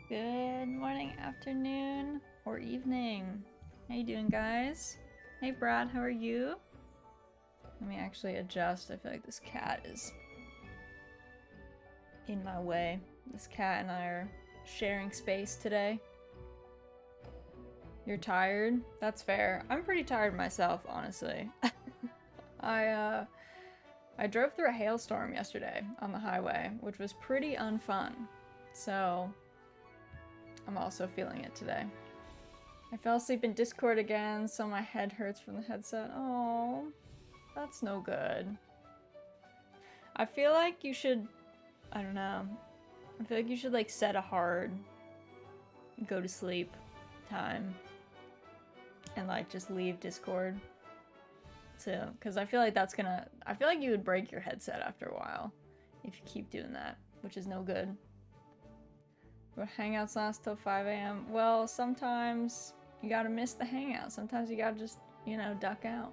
Good morning, afternoon, or evening. How you doing, guys? Hey, Brad, how are you? Let me actually adjust. I feel like this cat is in my way. This cat and I are sharing space today. You're tired? That's fair. I'm pretty tired myself, honestly. I drove through a hailstorm yesterday on the highway, which was pretty unfun. So I'm also feeling it today. I fell asleep in Discord again, so my head hurts from the headset. Oh, that's no good. I feel like you should, I don't know, I feel like you should like set a hard go to sleep time and like just leave Discord. So, because I feel like I feel like you would break your headset after a while if you keep doing that, which is no good. But hangouts last till 5 a.m. Well, sometimes you gotta miss the hangout. Sometimes you gotta just, you know, duck out.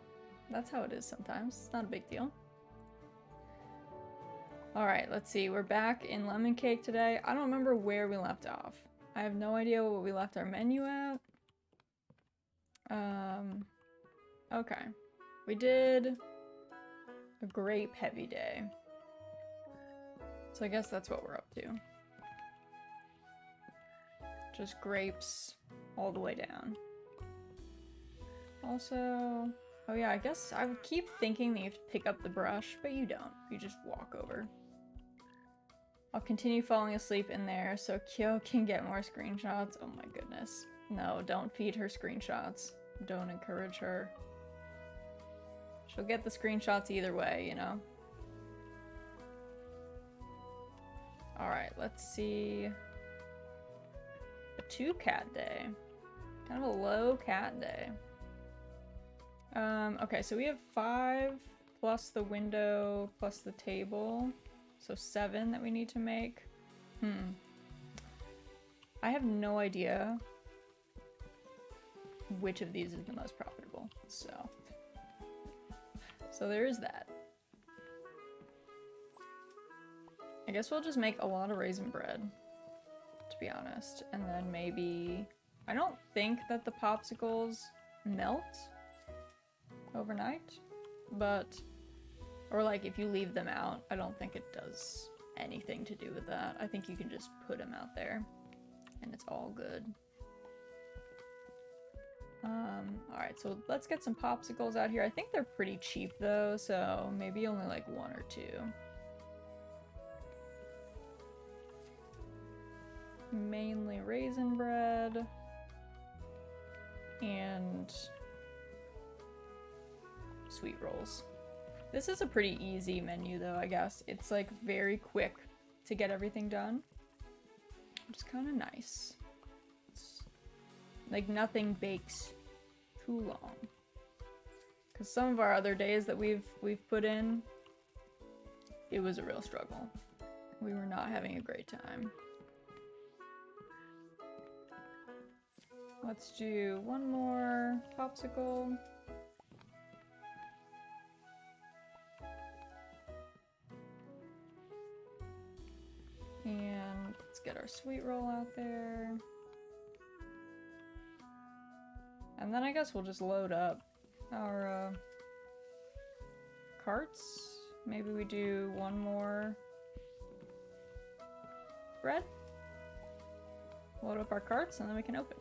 That's how it is sometimes. It's not a big deal. Alright, let's see. We're back in Lemon Cake today. I don't remember where we left off. I have no idea what we left our menu at. Okay. We did a grape heavy day. So I guess that's what we're up to. Just grapes all the way down. Also, oh yeah, I guess I would keep thinking that you have to pick up the brush, but you don't. You just walk over. I'll continue falling asleep in there so Kyo can get more screenshots. Oh my goodness. No, don't feed her screenshots. Don't encourage her. She'll get the screenshots either way, you know? Alright, let's see. A 2-cat day. Kind of a low cat day. Okay, so we have 5 plus the window plus the table. So 7 that we need to make. I have no idea which of these is the most profitable. So there is that. I guess we'll just make a lot of raisin bread, to be honest. And then maybe... I don't think that the popsicles melt overnight, but... Or like if you leave them out, I don't think it does anything to do with that. I think you can just put them out there and it's all good. Alright, so let's get some popsicles out here. I think they're pretty cheap though, so maybe only like 1 or 2. Mainly raisin bread and sweet rolls. This is a pretty easy menu though, I guess. It's like very quick to get everything done, which is kind of nice. It's, like nothing bakes too long. Because some of our other days that we've put in, it was a real struggle. We were not having a great time. Let's do 1 more popsicle. And let's get our sweet roll out there. And then I guess we'll just load up our carts. Maybe we do 1 more bread. Load up our carts and then we can open.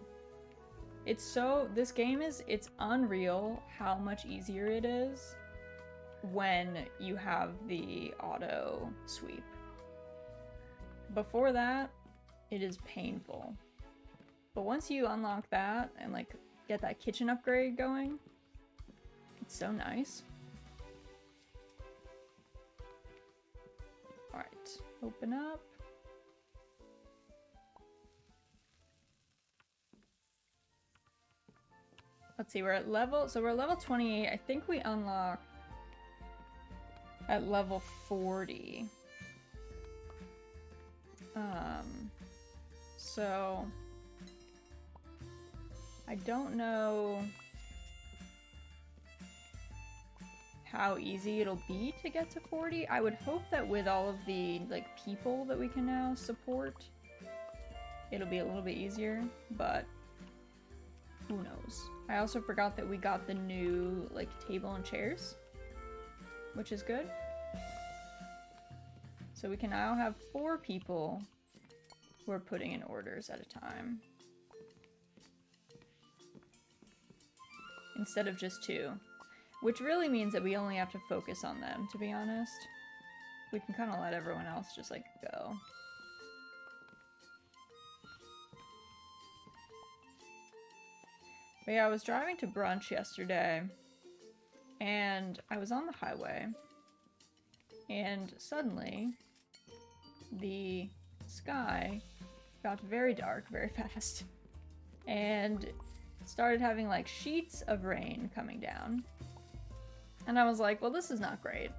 It's so, this game is, it's unreal how much easier it is when you have the auto sweep. Before that, it is painful. But once you unlock that and like get that kitchen upgrade going, it's so nice. Alright, open up. Let's see, we're at level 28. I think we unlock at level 40. So I don't know how easy it'll be to get to 40. I would hope that with all of the like people that we can now support, it'll be a little bit easier, but who knows. I also forgot that we got the new, like, table and chairs, which is good. So we can now have 4 people who are putting in orders at a time, instead of just 2, which really means that we only have to focus on them, to be honest. We can kind of let everyone else just, like, go. But yeah, I was driving to Brunch yesterday, and I was on the highway, and suddenly the sky got very dark very fast, and started having, like, sheets of rain coming down. And I was like, well, this is not great.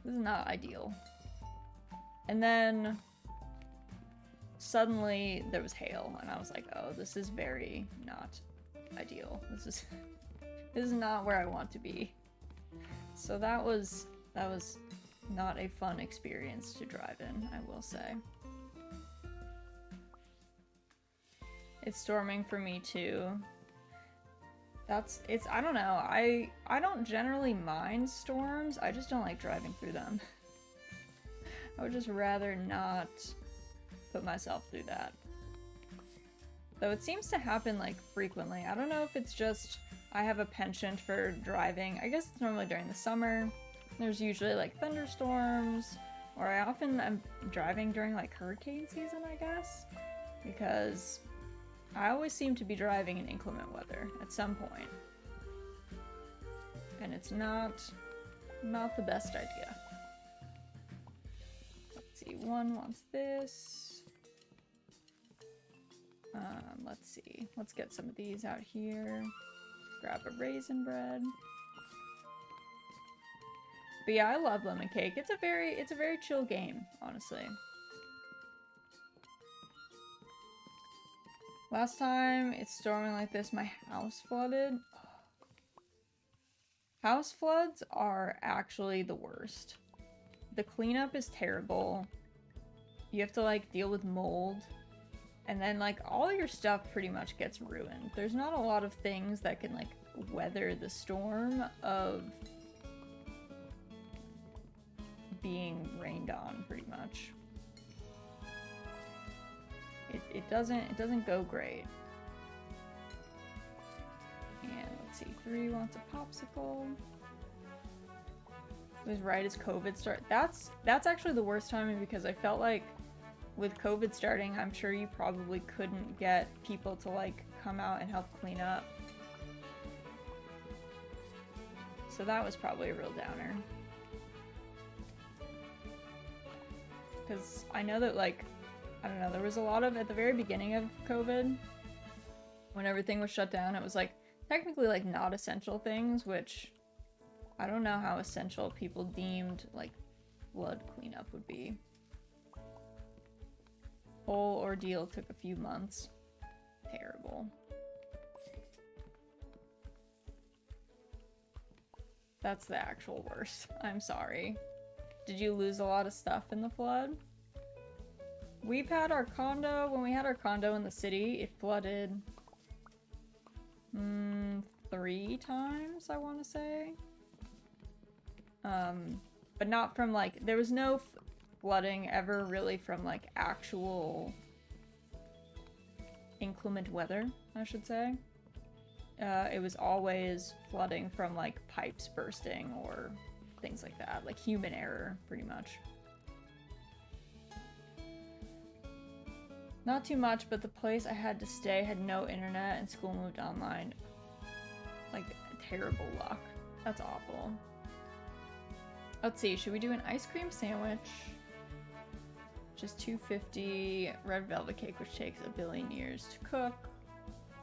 This is not ideal. And then suddenly there was hail, and I was like, oh, this is very not ideal. This is not where I want to be. So that was not a fun experience to drive in, I will say. It's storming for me too. I don't know. I don't generally mind storms. I just don't like driving through them. I would just rather not put myself through that. Though it seems to happen, like, frequently. I don't know if it's just I have a penchant for driving. I guess it's normally during the summer. There's usually, like, thunderstorms, or I often am driving during, like, hurricane season, I guess, because I always seem to be driving in inclement weather at some point. And it's not the best idea. Let's see, one wants this. Let's see. Let's get some of these out here. Grab a raisin bread. But yeah, I love lemon cake. It's a very chill game, honestly. Last time it's storming like this, my house flooded. House floods are actually the worst. The cleanup is terrible. You have to, like, deal with mold. And then, like, all your stuff pretty much gets ruined. There's not a lot of things that can, like, weather the storm of being rained on, pretty much. It doesn't go great. And let's see, 3 wants a popsicle. It was right as COVID started. That's actually the worst timing, because I felt like with COVID starting, I'm sure you probably couldn't get people to, like, come out and help clean up. So that was probably a real downer. Because I know that, like, I don't know, there was a lot of, at the very beginning of COVID, when everything was shut down, it was, like, technically, like, not essential things, which I don't know how essential people deemed, like, flood cleanup would be. Whole ordeal took a few months. Terrible. That's the actual worst. I'm sorry. Did you lose a lot of stuff in the flood? We've had our condo, when we had our condo in the city, it flooded 3 times, I want to say. But not from, like, there was no flooding ever really from, like, actual inclement weather, I should say. It was always flooding from, like, pipes bursting or things like that, like human error, pretty much. Not too much, but the place I had to stay had no internet and school moved online. Like, terrible luck. That's awful. Let's see, should we do an ice cream sandwich? Which is $2.50. Red velvet cake, which takes 1 billion years to cook.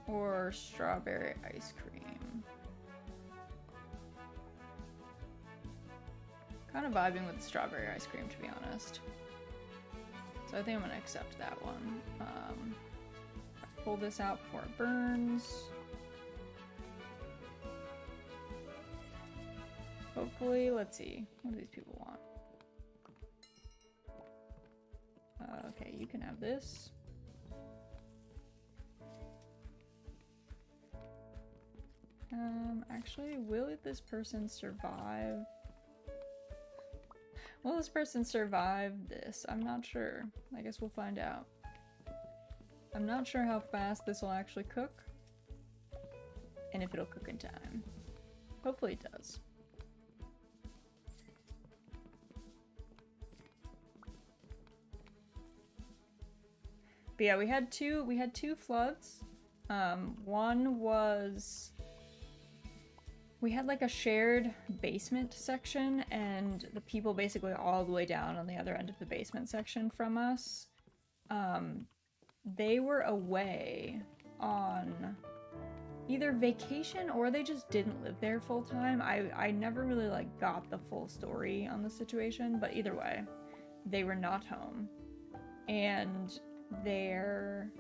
Or strawberry ice cream. Kind of vibing with the strawberry ice cream, to be honest. So I think I'm gonna accept that one. Pull this out before it burns. Hopefully, let's see. What do these people want? Okay, you can have this. Actually, will this person survive? Will this person survive this? I'm not sure. I guess we'll find out. I'm not sure how fast this will actually cook. And if it'll cook in time. Hopefully it does. But yeah, we had two floods. One was we had like a shared basement section, and the people basically all the way down on the other end of the basement section from us, they were away on either vacation or they just didn't live there full time. I never really like got the full story on the situation, but either way, they were not home. And their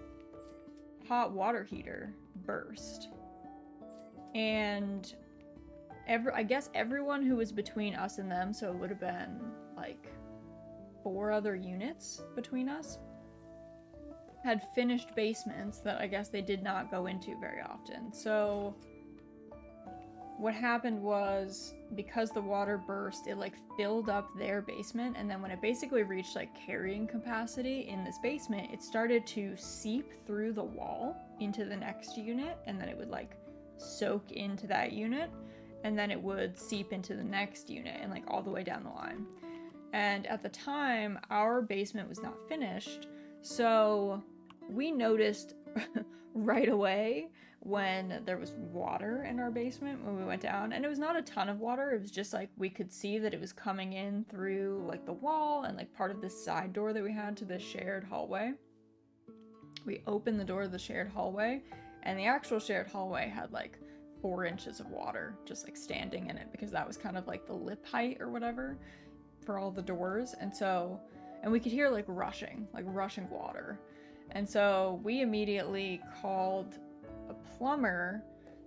hot water heater burst. And I guess everyone who was between us and them, so it would have been like 4 other units between us, had finished basements that I guess they did not go into very often. So what happened was, because the water burst, it like filled up their basement, and then when it basically reached like carrying capacity in this basement, it started to seep through the wall into the next unit, and then it would like soak into that unit, and then it would seep into the next unit and like all the way down the line. And at the time, our basement was not finished, so we noticed right away when there was water in our basement when we went down, and it was not a ton of water. It was just like we could see that it was coming in through like the wall and like part of this side door that we had to the shared hallway. We opened the door of the shared hallway, and the actual shared hallway had like 4 inches of water just like standing in it, because that was kind of like the lip height or whatever for all the doors. And we could hear like rushing water. And so we immediately called a plumber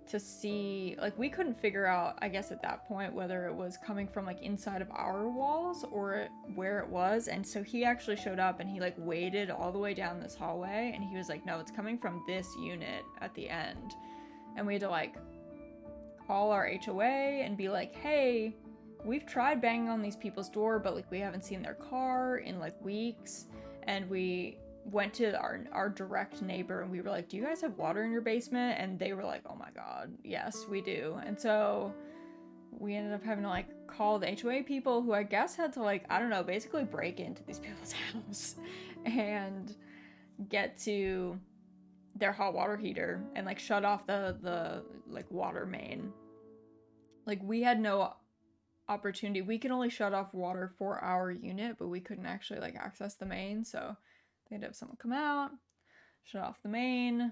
to see, like, we couldn't figure out, I guess at that point, whether it was coming from like inside of our walls or where it was. And so he actually showed up, and he like waded all the way down this hallway, and he was like, no, it's coming from this unit at the end. And we had to like call our HOA and be like, hey, we've tried banging on these people's door, but like we haven't seen their car in like weeks. And we went to our direct neighbor, and we were like, do you guys have water in your basement? And they were like, oh my god, yes, we do. And so we ended up having to like call the HOA people, who I guess had to like, I don't know, basically break into these people's house and get to their hot water heater and like shut off the like water main. Like, we had no opportunity. We could only shut off water for our unit, but we couldn't actually like access the main. So they had to have someone come out, shut off the main,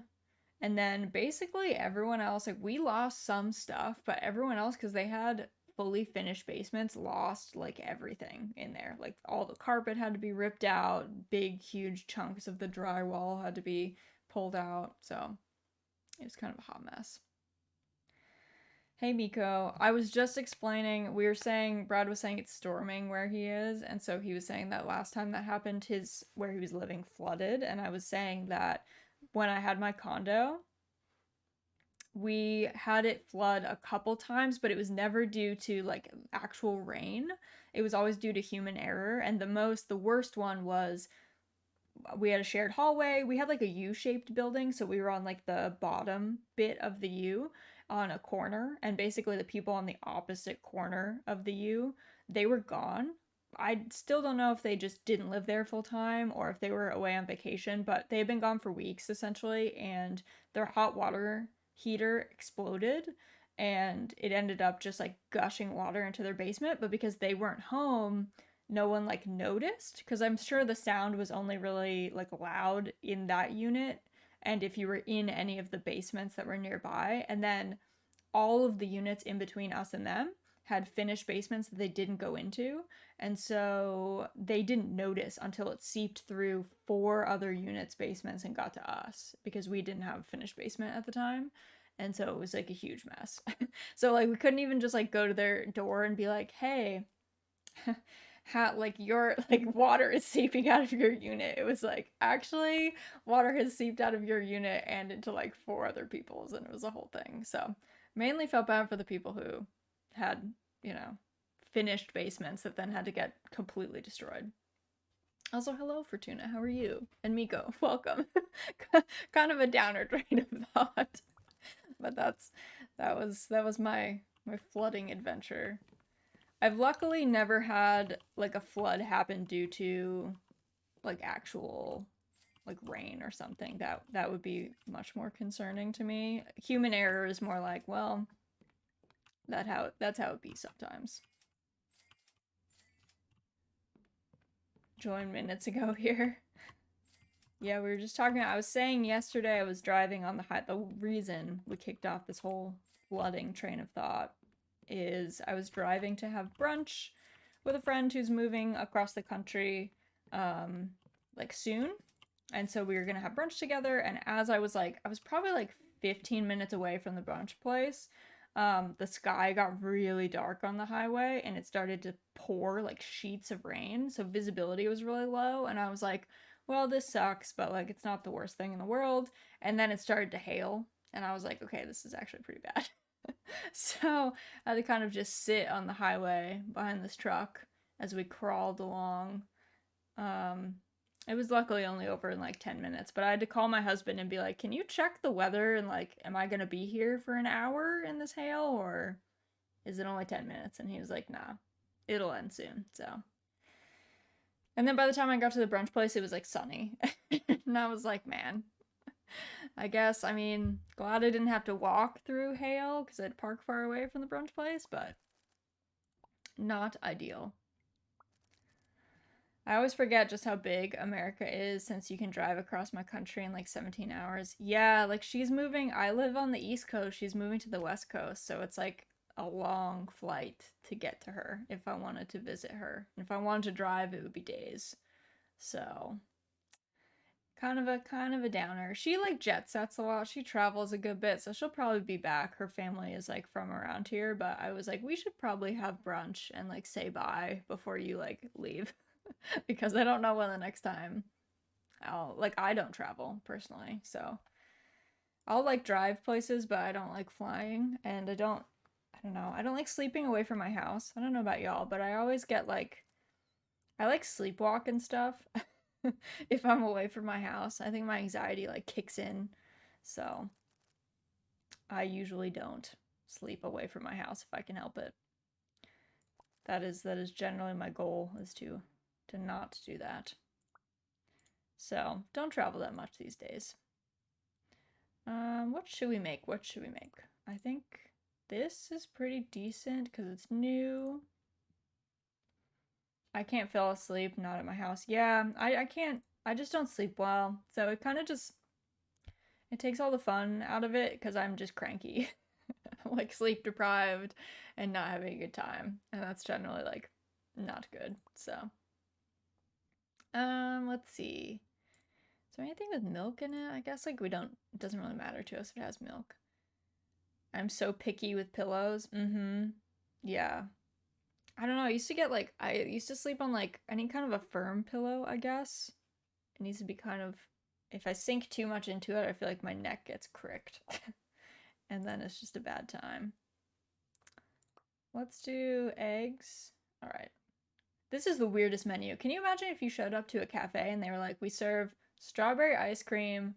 and then basically everyone else, like, we lost some stuff, but everyone else, because they had fully finished basements, lost like everything in there. Like, all the carpet had to be ripped out, big huge chunks of the drywall had to be pulled out. So it was kind of a hot mess. Hey Miko, I was just explaining, Brad was saying it's storming where he is, and so he was saying that last time that happened, where he was living flooded, and I was saying that when I had my condo, we had it flood a couple times, but it was never due to like actual rain. It was always due to human error, and the worst one was, we had a shared hallway. We had like a U-shaped building, so we were on like the bottom bit of the U on a corner, and basically the people on the opposite corner of the U, they were gone. I still don't know if they just didn't live there full time or if they were away on vacation, but they had been gone for weeks essentially, and their hot water heater exploded, and it ended up just like gushing water into their basement. But because they weren't home, no one like noticed, because I'm sure the sound was only really like loud in that unit, and if you were in any of the basements that were nearby. And then all of the units in between us and them had finished basements that they didn't go into, and so they didn't notice until it seeped through 4 other units' basements and got to us, because we didn't have a finished basement at the time. And so it was like a huge mess. So like we couldn't even just like go to their door and be like, hey, like your like water is seeping out of your unit. It was like, actually, water has seeped out of your unit and into like 4 other people's, and it was a whole thing. So Mainly felt bad for the people who had, you know, finished basements that then had to get completely destroyed. Also, hello, Fortuna. How are you? And Miko, welcome. Kind of a downer train of thought, but that was my flooding adventure. I've luckily never had like a flood happen due to like actual like rain or something. That would be much more concerning to me. Human error is more like, well, that's how it be sometimes. Joined minutes ago here. Yeah, we were just talking. I was saying yesterday I was driving on the high. The reason we kicked off this whole flooding train of thought is I was driving to have brunch with a friend who's moving across the country, like soon, and so we were gonna have brunch together. And as I was probably like 15 minutes away from the brunch place. The sky got really dark on the highway and it started to pour like sheets of rain, so visibility was really low. And I was like, well, this sucks, but like it's not the worst thing in the world. And then it started to hail, and I was like, okay, this is actually pretty bad. So I had to kind of just sit on the highway behind this truck as we crawled along. Um, it was luckily only over in like 10 minutes, but I had to call my husband and be like, can you check the weather and like, am I gonna be here for an hour in this hail or is it only 10 minutes? And he was like, nah, it'll end soon. So, and then by the time I got to the brunch place, it was like sunny. And I was like, man, I guess, I mean, glad I didn't have to walk through hail because I'd park far away from the brunch place, but not ideal. I always forget just how big America is since you can drive across my country in like 17 hours. Yeah, like she's moving. I live on the East Coast. She's moving to the West Coast. So it's like a long flight to get to her if I wanted to visit her. And if I wanted to drive, it would be days. So kind of a downer. She like jet sets a lot. She travels a good bit, so she'll probably be back. Her family is like from around here, but I was like, we should probably have brunch and like say bye before you like leave. Because I don't know when the next time I don't travel personally, so I'll like drive places, but I don't like flying, and I don't know, I don't like sleeping away from my house. I don't know about y'all, but I always get like I like sleepwalk and stuff. If I'm away from my house, I think my anxiety like kicks in, so I usually don't sleep away from my house if I can help it. That is generally my goal, is to not do that. So, don't travel that much these days. What should we make? What should we make? I think this is pretty decent because it's new. I can't fall asleep, not at my house. Yeah, I can't, I just don't sleep well. So it kind of just, it takes all the fun out of it because I'm just cranky. Like sleep deprived and not having a good time. And that's generally like not good. So, let's see. Is there anything with milk in it? I guess like we don't, it doesn't really matter to us if it has milk. I'm so picky with pillows. Mm-hmm. Yeah. I don't know. I used to get like, I used to sleep on like any kind of a firm pillow, I guess. It needs to be kind of, if I sink too much into it, I feel like my neck gets cricked. And then it's just a bad time. Let's do eggs. All right. This is the weirdest menu. Can you imagine if you showed up to a cafe and they were like, we serve strawberry ice cream,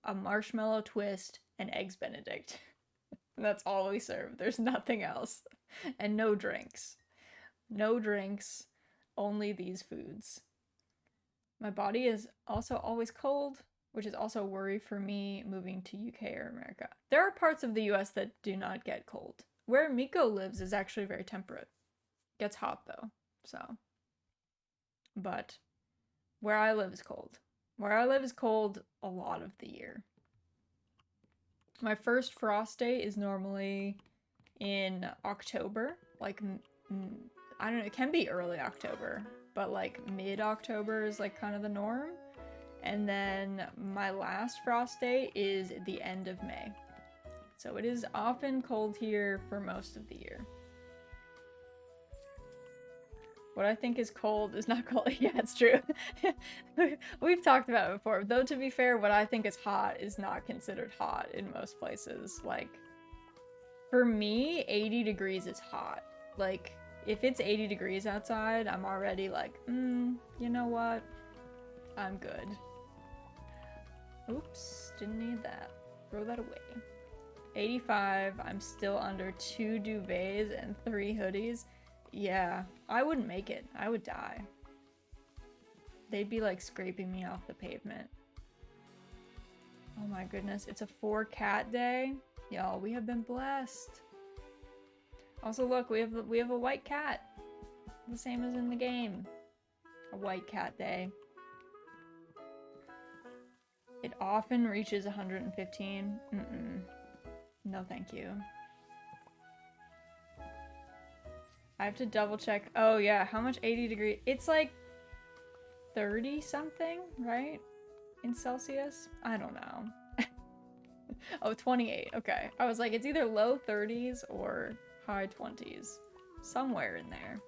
a marshmallow twist, and eggs Benedict. And that's all we serve. There's nothing else. And no drinks. No drinks, only these foods. My body is also always cold, which is also a worry for me moving to UK or America. There are parts of the US that do not get cold. Where Miko lives is actually very temperate. Gets hot though, so. But where I live is cold. Where I live is cold a lot of the year. My first frost day is normally in October, like I don't know, it can be early October, but like mid-October is like kind of the norm. And then my last frost day is the end of May. So it is often cold here for most of the year. What I think is cold is not cold. Yeah, it's true. We've talked about it before. Though, to be fair, what I think is hot is not considered hot in most places. Like, For me, 80 degrees is hot. Like, if it's 80 degrees outside, I'm already like, you know what? I'm good. Oops, didn't need that. Throw that away. 85, I'm still under 2 duvets and 3 hoodies. Yeah, I wouldn't make it. I would die. They'd be like scraping me off the pavement. Oh my goodness, it's a 4-cat day. Y'all, we have been blessed. Also, look, we have a white cat. The same as in the game. A white cat day. It often reaches 115. No, thank you. I have to double check. Oh yeah, how much 80 degrees? It's like 30 something, right? In Celsius? I don't know. Oh, 28. Okay. I was like, it's either low 30s or high 20s. Somewhere in there.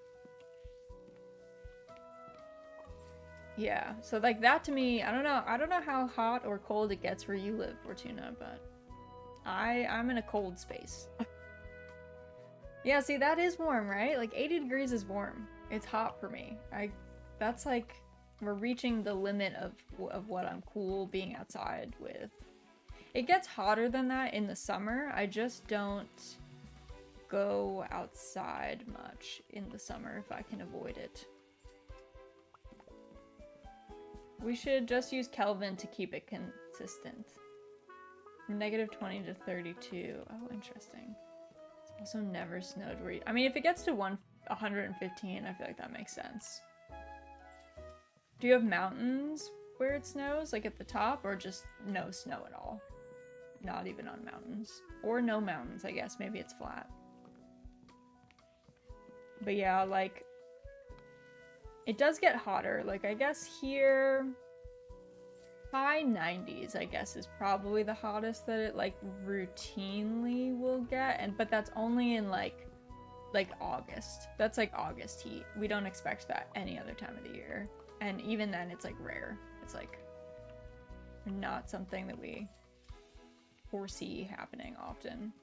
Yeah, so like that to me, I don't know how hot or cold it gets where you live, Fortuna, but I'm in a cold space. Yeah, see, that is warm, right? Like 80 degrees is warm. It's hot for me. That's like, we're reaching the limit of what I'm cool being outside with. It gets hotter than that in the summer. I just don't go outside much in the summer if I can avoid it. We should just use Kelvin to keep it consistent. From -20 to 32. Oh, interesting. It's also never snowed where I mean, if it gets to 115, I feel like that makes sense. Do you have mountains where it snows, like at the top, or just no snow at all? Not even on mountains. Or no mountains, I guess. Maybe it's flat. But yeah, like, it does get hotter. Like, I guess here, high 90s, I guess, is probably the hottest that it, like, routinely will get. But that's only in, like August. That's, like, August heat. We don't expect that any other time of the year. And even then, it's, like, rare. It's, like, not something that we foresee happening often.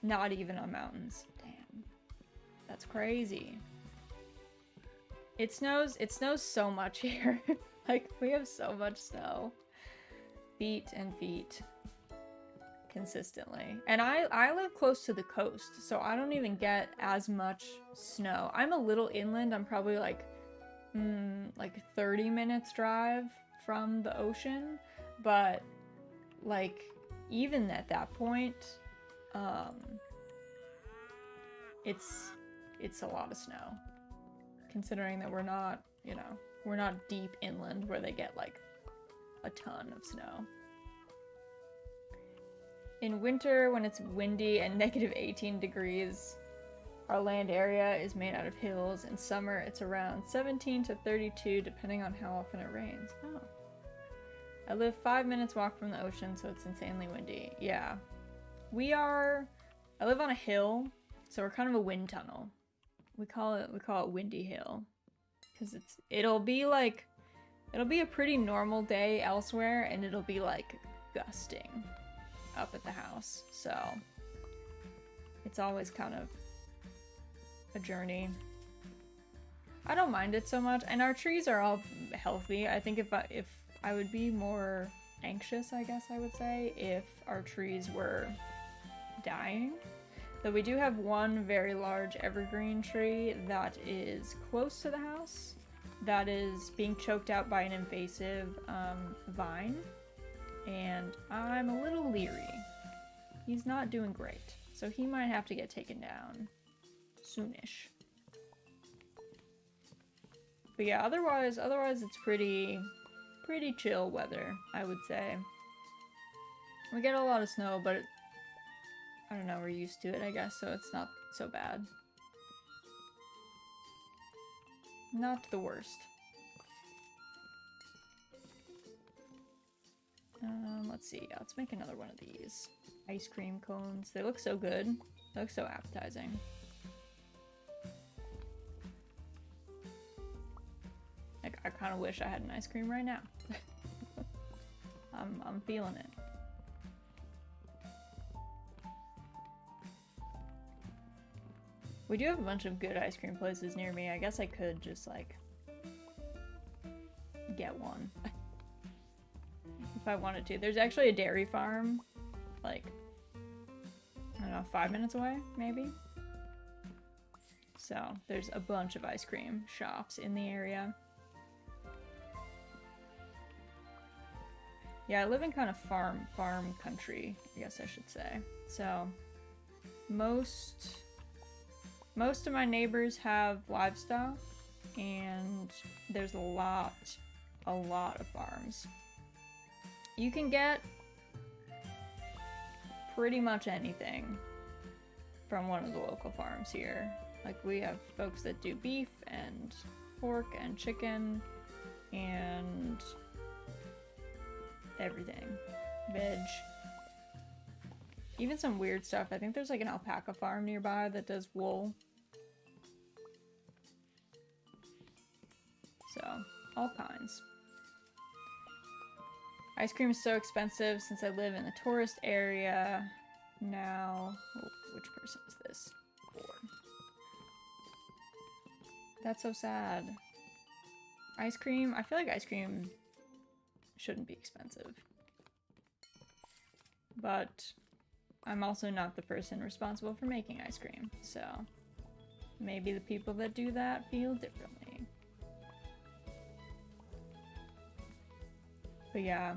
Not even on mountains. Damn. That's crazy. It snows so much here. Like, we have so much snow. Feet and feet. Consistently. And I live close to the coast, so I don't even get as much snow. I'm a little inland. I'm probably like 30 minutes drive from the ocean, but like even at that point, it's a lot of snow, considering that we're not, we're not deep inland where they get like a ton of snow. In winter, when it's windy and -18 degrees, our land area is made out of hills. In summer, it's around 17 to 32, depending on how often it rains. Oh. I live 5 minutes walk from the ocean, so it's insanely windy. Yeah. I live on a hill, so we're kind of a wind tunnel. We call it Windy Hill. Because it'll be a pretty normal day elsewhere, and it'll be like gusting up at the house. So it's always kind of a journey. I don't mind it so much, and our trees are all healthy. I think if I would be more anxious, I guess I would say, if our trees were dying. Though we do have one very large evergreen tree that is close to the house that is being choked out by an invasive vine, and I'm a little leery. He's not doing great, so he might have to get taken down soonish. But yeah, otherwise it's pretty chill weather, I would say. We get a lot of snow, but I don't know, we're used to it, I guess, so it's not so bad. Not the worst. Let's see. Let's make another one of these. Ice cream cones. They look so good. They look so appetizing. Like, I kind of wish I had an ice cream right now. I'm feeling it. We do have a bunch of good ice cream places near me. I guess I could just, like, get one. If I wanted to. There's actually a dairy farm, like, I don't know, 5 minutes away, maybe? So, there's a bunch of ice cream shops in the area. Yeah, I live in kind of farm country, I guess I should say. So, most of my neighbors have livestock, and there's a lot of farms. You can get pretty much anything from one of the local farms here. Like, we have folks that do beef and pork and chicken and everything. Veg. Even some weird stuff. I think there's like an alpaca farm nearby that does wool. So, all kinds. Ice cream is so expensive since I live in the tourist area. Now, oh, which person is this? 4. That's so sad. Ice cream, I feel like ice cream shouldn't be expensive. But I'm also not the person responsible for making ice cream, so maybe the people that do that feel differently. But yeah,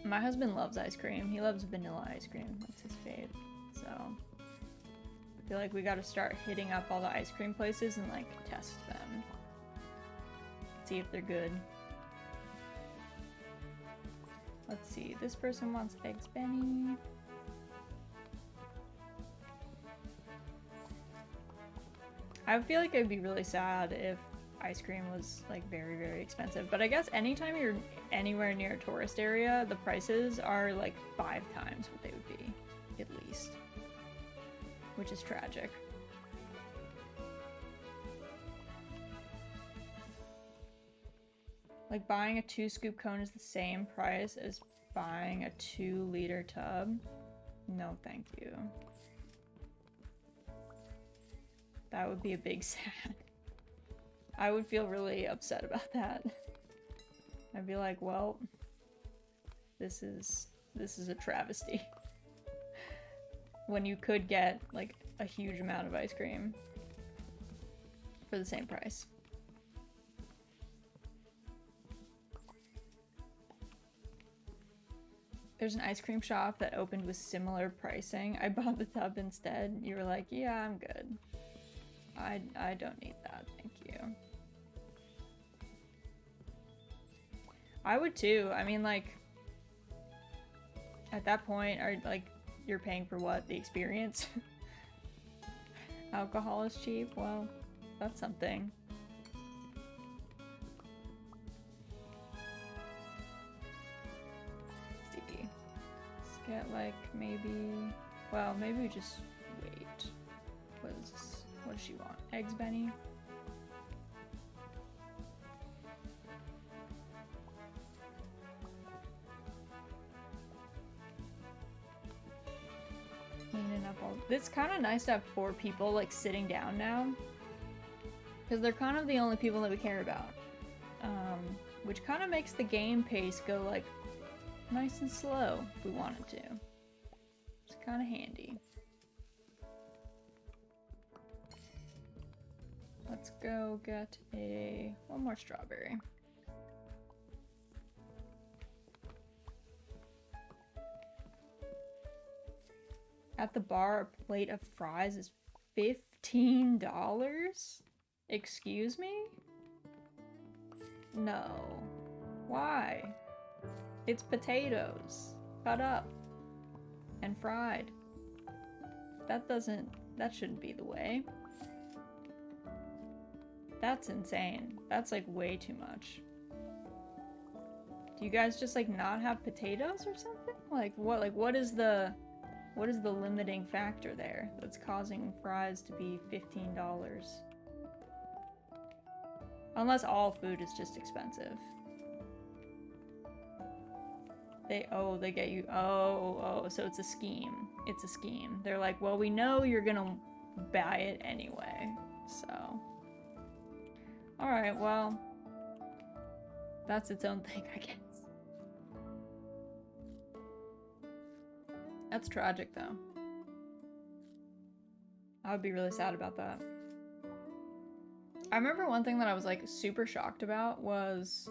my husband loves ice cream. He loves vanilla ice cream. That's his fave. So I feel like we gotta start hitting up all the ice cream places and like test them. See if they're good. Let's see, this person wants Eggs Benny. I feel like it'd be really sad if ice cream was like very, very expensive. But I guess anytime you're anywhere near a tourist area, the prices are like 5 times what they would be, at least. Which is tragic. Like, buying a 2-scoop cone is the same price as buying a 2-liter tub? No, thank you. That would be a big sad. I would feel really upset about that. I'd be like, well, this is a travesty. When you could get, like, a huge amount of ice cream for the same price. There's an ice cream shop that opened with similar pricing. I bought the tub instead. You were like, yeah, I'm good. I don't need that, thank you. I would too. I mean, like, at that point, you're paying for what? The experience? Alcohol is cheap? Well, that's something. Get like maybe, well, maybe we just wait. What is this? What does she want? Eggs Benny? Cleaning up all. It's kind of nice to have 4 people like sitting down now, because they're kind of the only people that we care about. Which kind of makes the game pace go like nice and slow if we wanted to. It's kind of handy. Let's go get one more strawberry. At the bar, a plate of fries is $15? Excuse me? No. Why? It's potatoes, cut up, and fried. That shouldn't be the way. That's insane. That's like way too much. Do you guys just like not have potatoes or something? What is the limiting factor there that's causing fries to be $15? Unless all food is just expensive. They get you, so it's a scheme. It's a scheme. They're like, well, we know you're gonna buy it anyway. So, alright, well, that's its own thing, I guess. That's tragic, though. I would be really sad about that. I remember one thing that I was like super shocked about was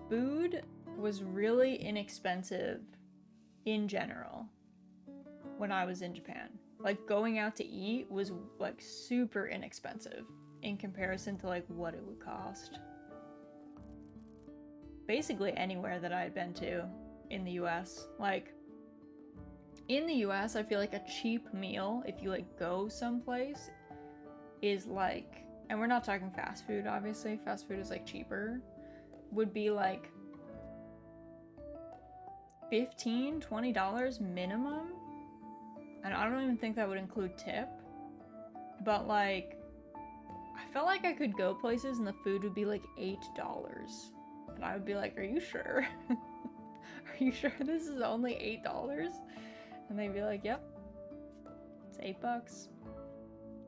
food was really inexpensive in general when I was in Japan. Like going out to eat was like super inexpensive in comparison to like what it would cost. Basically anywhere that I had been to in the US. Like in the US, I feel like a cheap meal, if you like go someplace, is like, and we're not talking fast food, obviously, fast food is like cheaper, would be like $15, $20 minimum. And I don't even think that would include tip. But like, I felt like I could go places and the food would be like $8. And I would be like, are you sure? Are you sure this is only $8? And they'd be like, yep, it's $8.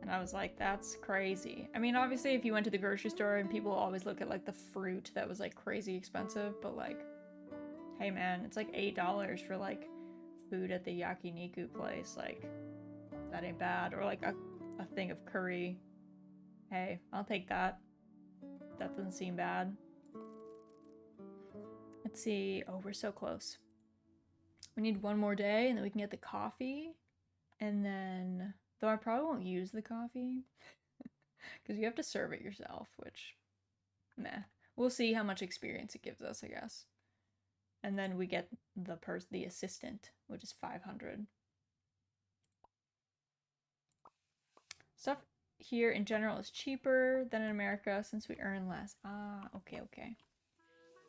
And I was like, that's crazy. I mean, obviously, if you went to the grocery store and people always look at like the fruit that was like crazy expensive, but like, hey man, it's like $8 for like food at the yakiniku place. Like, that ain't bad. Or like a thing of curry. Hey, I'll take that. That doesn't seem bad. Let's see. Oh, we're so close. We need one more day and then we can get the coffee. And then, though I probably won't use the coffee because you have to serve it yourself, which, meh. We'll see how much experience it gives us, I guess. And then we get the assistant, which is 500. Stuff here in general is cheaper than in America since we earn less. Ah, okay, okay.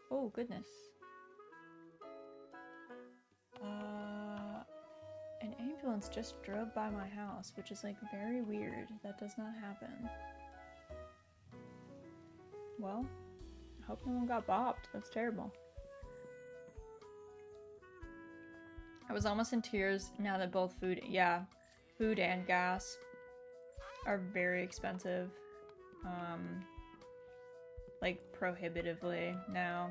Oh, goodness. An ambulance just drove by my house, which is like very weird. That does not happen. Well, I hope no one got bopped. That's terrible. I was almost in tears now that both food and gas are very expensive. Like prohibitively now.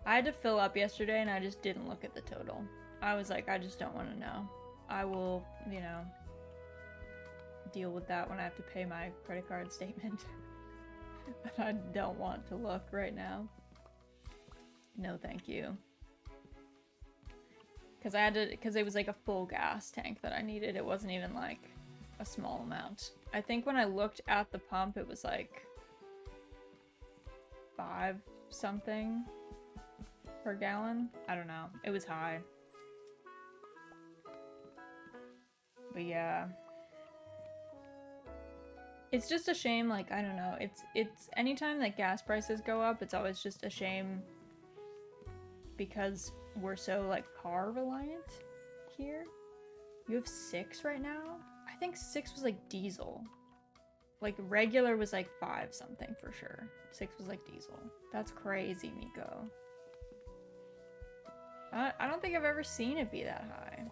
I had to fill up yesterday and I just didn't look at the total. I was like, I just don't want to know. I will, you know, deal with that when I have to pay my credit card statement. But I don't want to look right now. No, thank you. Because it was like a full gas tank that I needed. It wasn't even like a small amount. I think when I looked at the pump, it was like 5 something per gallon. I don't know. It was high. But yeah. It's just a shame, like, I don't know. It's anytime that gas prices go up, it's always just a shame because we're so, like, car reliant here. You have 6 right now? I think 6 was, like, diesel. Like, regular was, like, 5 something for sure. 6 was, like, diesel. That's crazy, Miko. I don't think I've ever seen it be that high.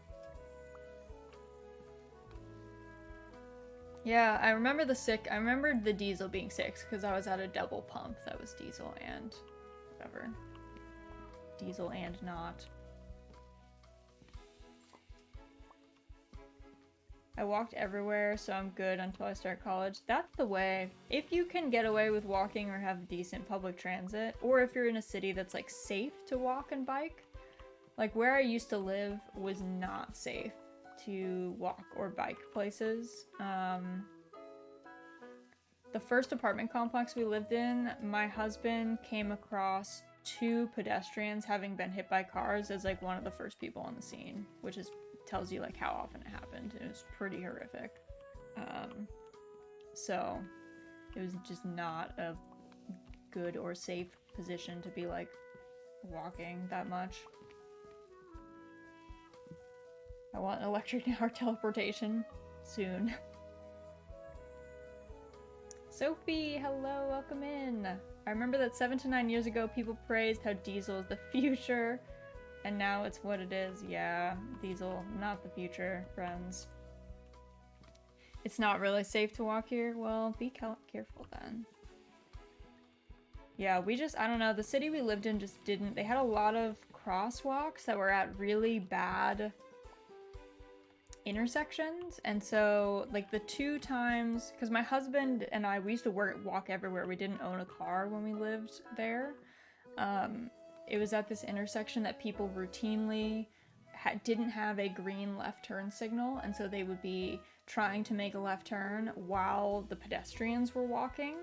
Yeah, I remember the diesel being 6 because I was at a double pump that was diesel and whatever. Diesel and not. I walked everywhere, so I'm good until I start college. That's the way. If you can get away with walking or have decent public transit, or if you're in a city that's like safe to walk and bike, like where I used to live was not safe to walk or bike places. The first apartment complex we lived in, my husband came across 2 pedestrians having been hit by cars as like one of the first people on the scene, which tells you like how often it happened. It was pretty horrific. So it was just not a good or safe position to be like walking that much. I want electric car teleportation soon. Sophie, hello, welcome in. I remember that 7 to 9 years ago, people praised how diesel is the future, and now it's what it is. Yeah, diesel, not the future, friends. It's not really safe to walk here? Well, be careful then. Yeah, I don't know, the city we lived in just didn't, they had a lot of crosswalks that were at really bad intersections, and so, like, the 2 times, because my husband and I, we used to walk everywhere, we didn't own a car when we lived there, it was at this intersection that people routinely didn't have a green left turn signal, and so they would be trying to make a left turn while the pedestrians were walking.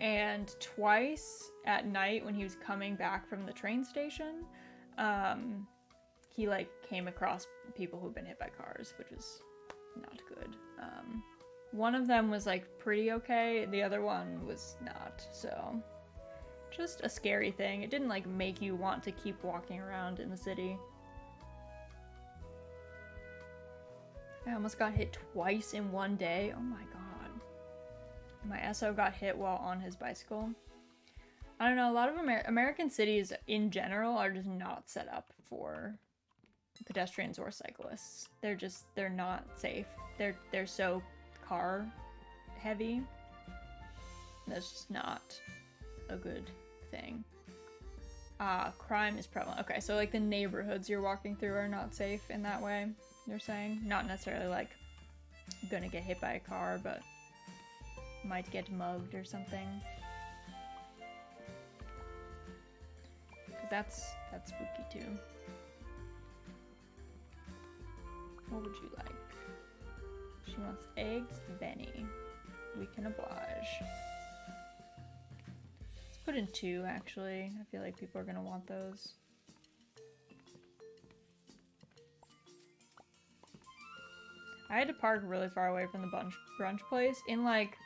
And twice at night when he was coming back from the train station, he like came across people who've been hit by cars, which is not good. One of them was like pretty okay, the other one was not, so just a scary thing. It didn't like make you want to keep walking around in the city. I almost got hit twice in one day. Oh my god. My SO got hit while on his bicycle. I don't know, a lot of American cities in general are just not set up for pedestrians or cyclists. They're not safe. They're so car heavy. That's just not a good thing. Crime is prevalent. Okay, so like the neighborhoods you're walking through are not safe in that way, you're saying? Not necessarily like gonna get hit by a car, but might get mugged or something. That's spooky too. What would you like? She wants eggs, Benny. We can oblige. Let's put in 2 actually. I feel like people are gonna want those. I had to park really far away from the brunch place in like,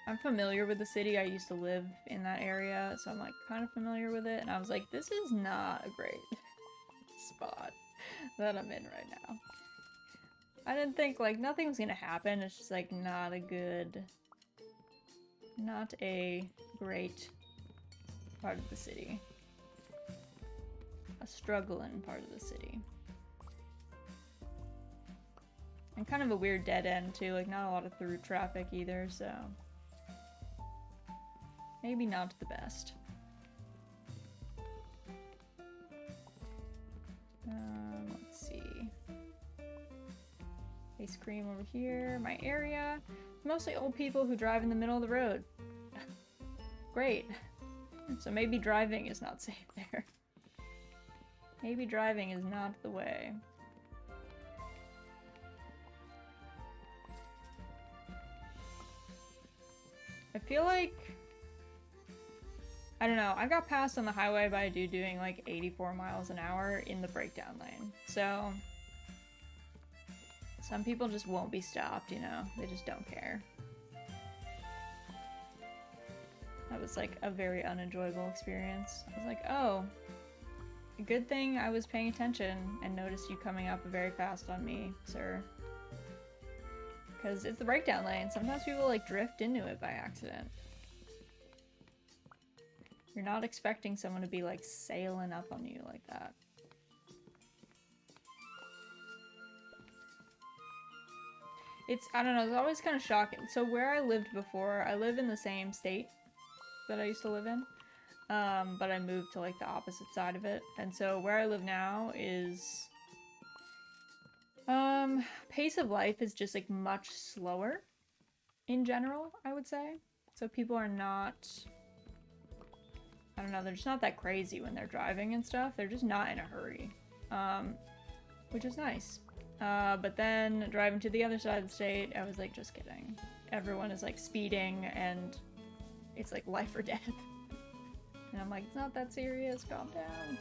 I'm familiar with the city. I used to live in that area, so I'm like kind of familiar with it. And I was like, this is not a great spot that I'm in right now. I didn't think like nothing was gonna happen. It's just like not a great part of the city. A struggling part of the city. And kind of a weird dead end too, like not a lot of through traffic either, so maybe not the best. Let's see. Ice cream over here. My area. Mostly old people who drive in the middle of the road. Great. So maybe driving is not safe there. Maybe driving is not the way. I feel like, I don't know, I got passed on the highway by a dude doing like 84 miles an hour in the breakdown lane. So some people just won't be stopped, you know? They just don't care. That was like a very unenjoyable experience. I was like, oh, good thing I was paying attention and noticed you coming up very fast on me, sir. Because it's the breakdown lane. Sometimes people like drift into it by accident. You're not expecting someone to be like sailing up on you like that. I don't know, it's always kind of shocking. So where I lived before, I live in the same state that I used to live in. But I moved to like the opposite side of it. And so where I live now is pace of life is just like much slower in general, I would say. So people are not, I don't know, they're just not that crazy when they're driving and stuff. They're just not in a hurry, which is nice. But then driving to the other side of the state, I was like, just kidding. Everyone is like speeding and it's like life or death. And I'm like, it's not that serious, calm down.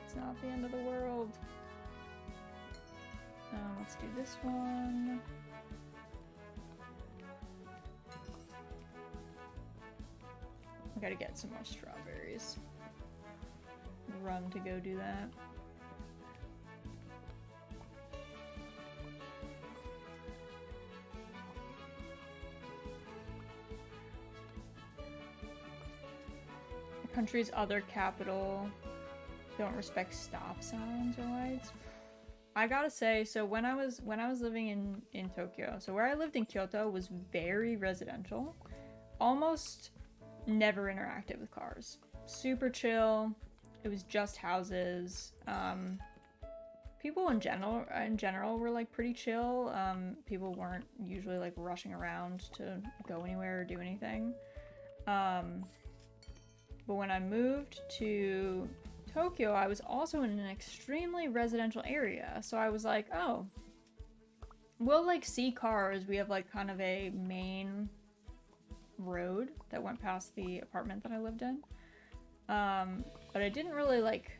It's not the end of the world. Let's do this one. I gotta get some more strawberries. Run to go do that. The country's other capital don't respect stop signs or lights. I gotta say, so when I was living in Tokyo, so where I lived in Kyoto was very residential, almost never interacted with cars. Super chill. It was just houses. People in general were like pretty chill. People weren't usually like rushing around to go anywhere or do anything. But when I moved to Tokyo, I was also in an extremely residential area. So I was like, oh, we'll like see cars. We have like kind of a main road that went past the apartment that I lived in. But I didn't really like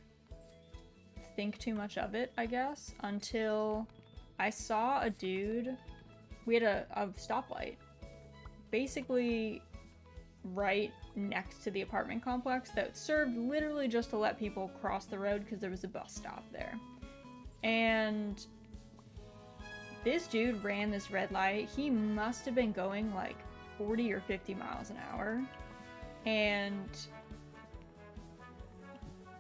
think too much of it, I guess, until I saw a dude. We had a stoplight basically right next to the apartment complex that served literally just to let people cross the road because there was a bus stop there. And this dude ran this red light. He must have been going like 40 or 50 miles an hour. And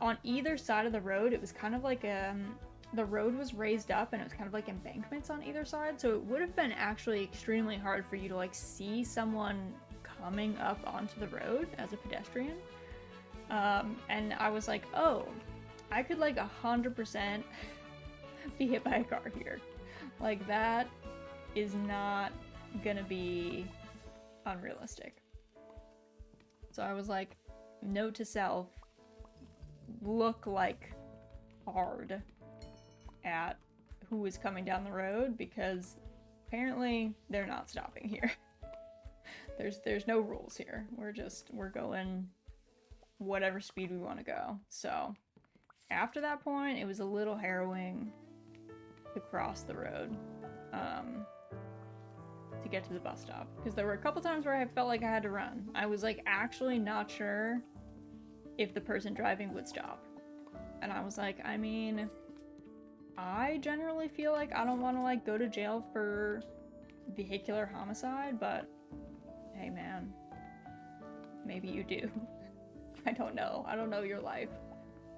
on either side of the road, it was kind of like the road was raised up and it was kind of like embankments on either side. So it would have been actually extremely hard for you to like see someone coming up onto the road as a pedestrian. And I was like, oh, I could like 100% be hit by a car here. Like that is not gonna be unrealistic. So I was like, note to self, look like hard at who is coming down the road because apparently they're not stopping here. There's no rules here. We're going whatever speed we want to go. So after that point, it was a little harrowing to cross the road to get to the bus stop because there were a couple times where I felt like I had to run. I was like actually not sure if the person driving would stop. And I was like, I mean, I generally feel like I don't want to like go to jail for vehicular homicide, but hey man, maybe you do. I don't know. I don't know your life.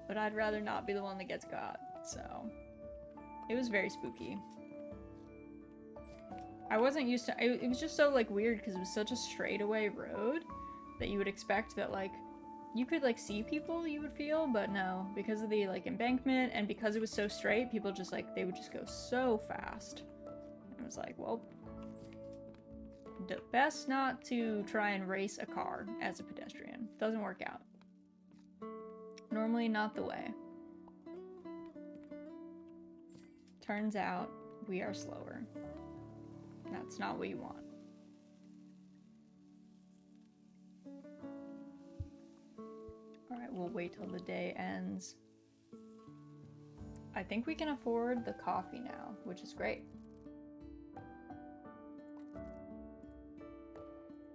But I'd rather not be the one that gets caught. So it was very spooky. I wasn't used to it was just so like weird because it was such a straightaway road that you would expect that like you could like see people, you would feel, but no, because of the like embankment and because it was so straight, people just like they would just go so fast. And I was like, well, best not to try and race a car as a pedestrian. Doesn't work out. Normally not the way. Turns out we are slower. That's not what you want. Alright, we'll wait till the day ends. I think we can afford the coffee now, which is great.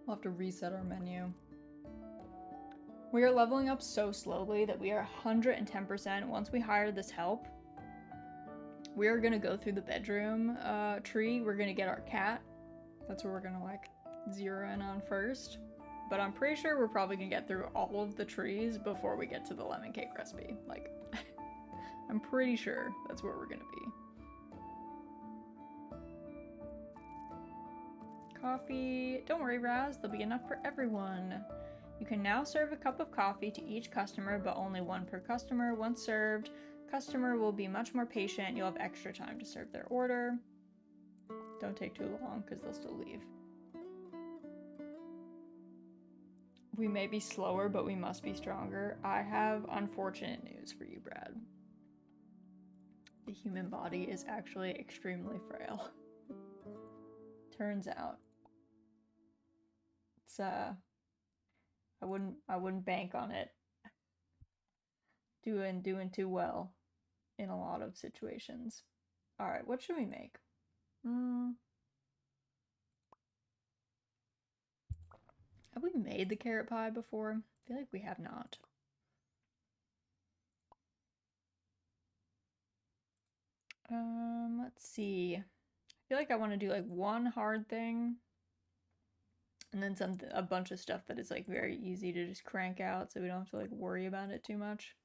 We'll have to reset our menu. We are leveling up so slowly that we are 110%. Once we hire this help, we are gonna go through the bedroom tree. We're gonna get our cat. That's what we're gonna like zero in on first. But I'm pretty sure we're probably gonna get through all of the trees before we get to the lemon cake recipe. Like, I'm pretty sure that's where we're gonna be. Coffee. Don't worry, Raz, there'll be enough for everyone. You can now serve a cup of coffee to each customer, but only one per customer. Once served, customer will be much more patient. You'll have extra time to serve their order. Don't take too long, because they'll still leave. We may be slower, but we must be stronger. I have unfortunate news for you, Brad. The human body is actually extremely frail. Turns out. It's I wouldn't bank on it doing too well in a lot of situations. All right, what should we make? Have we made the carrot pie before? I feel like we have not. Let's see. I feel like I want to do like one hard thing and then a bunch of stuff that is like very easy to just crank out so we don't have to like worry about it too much.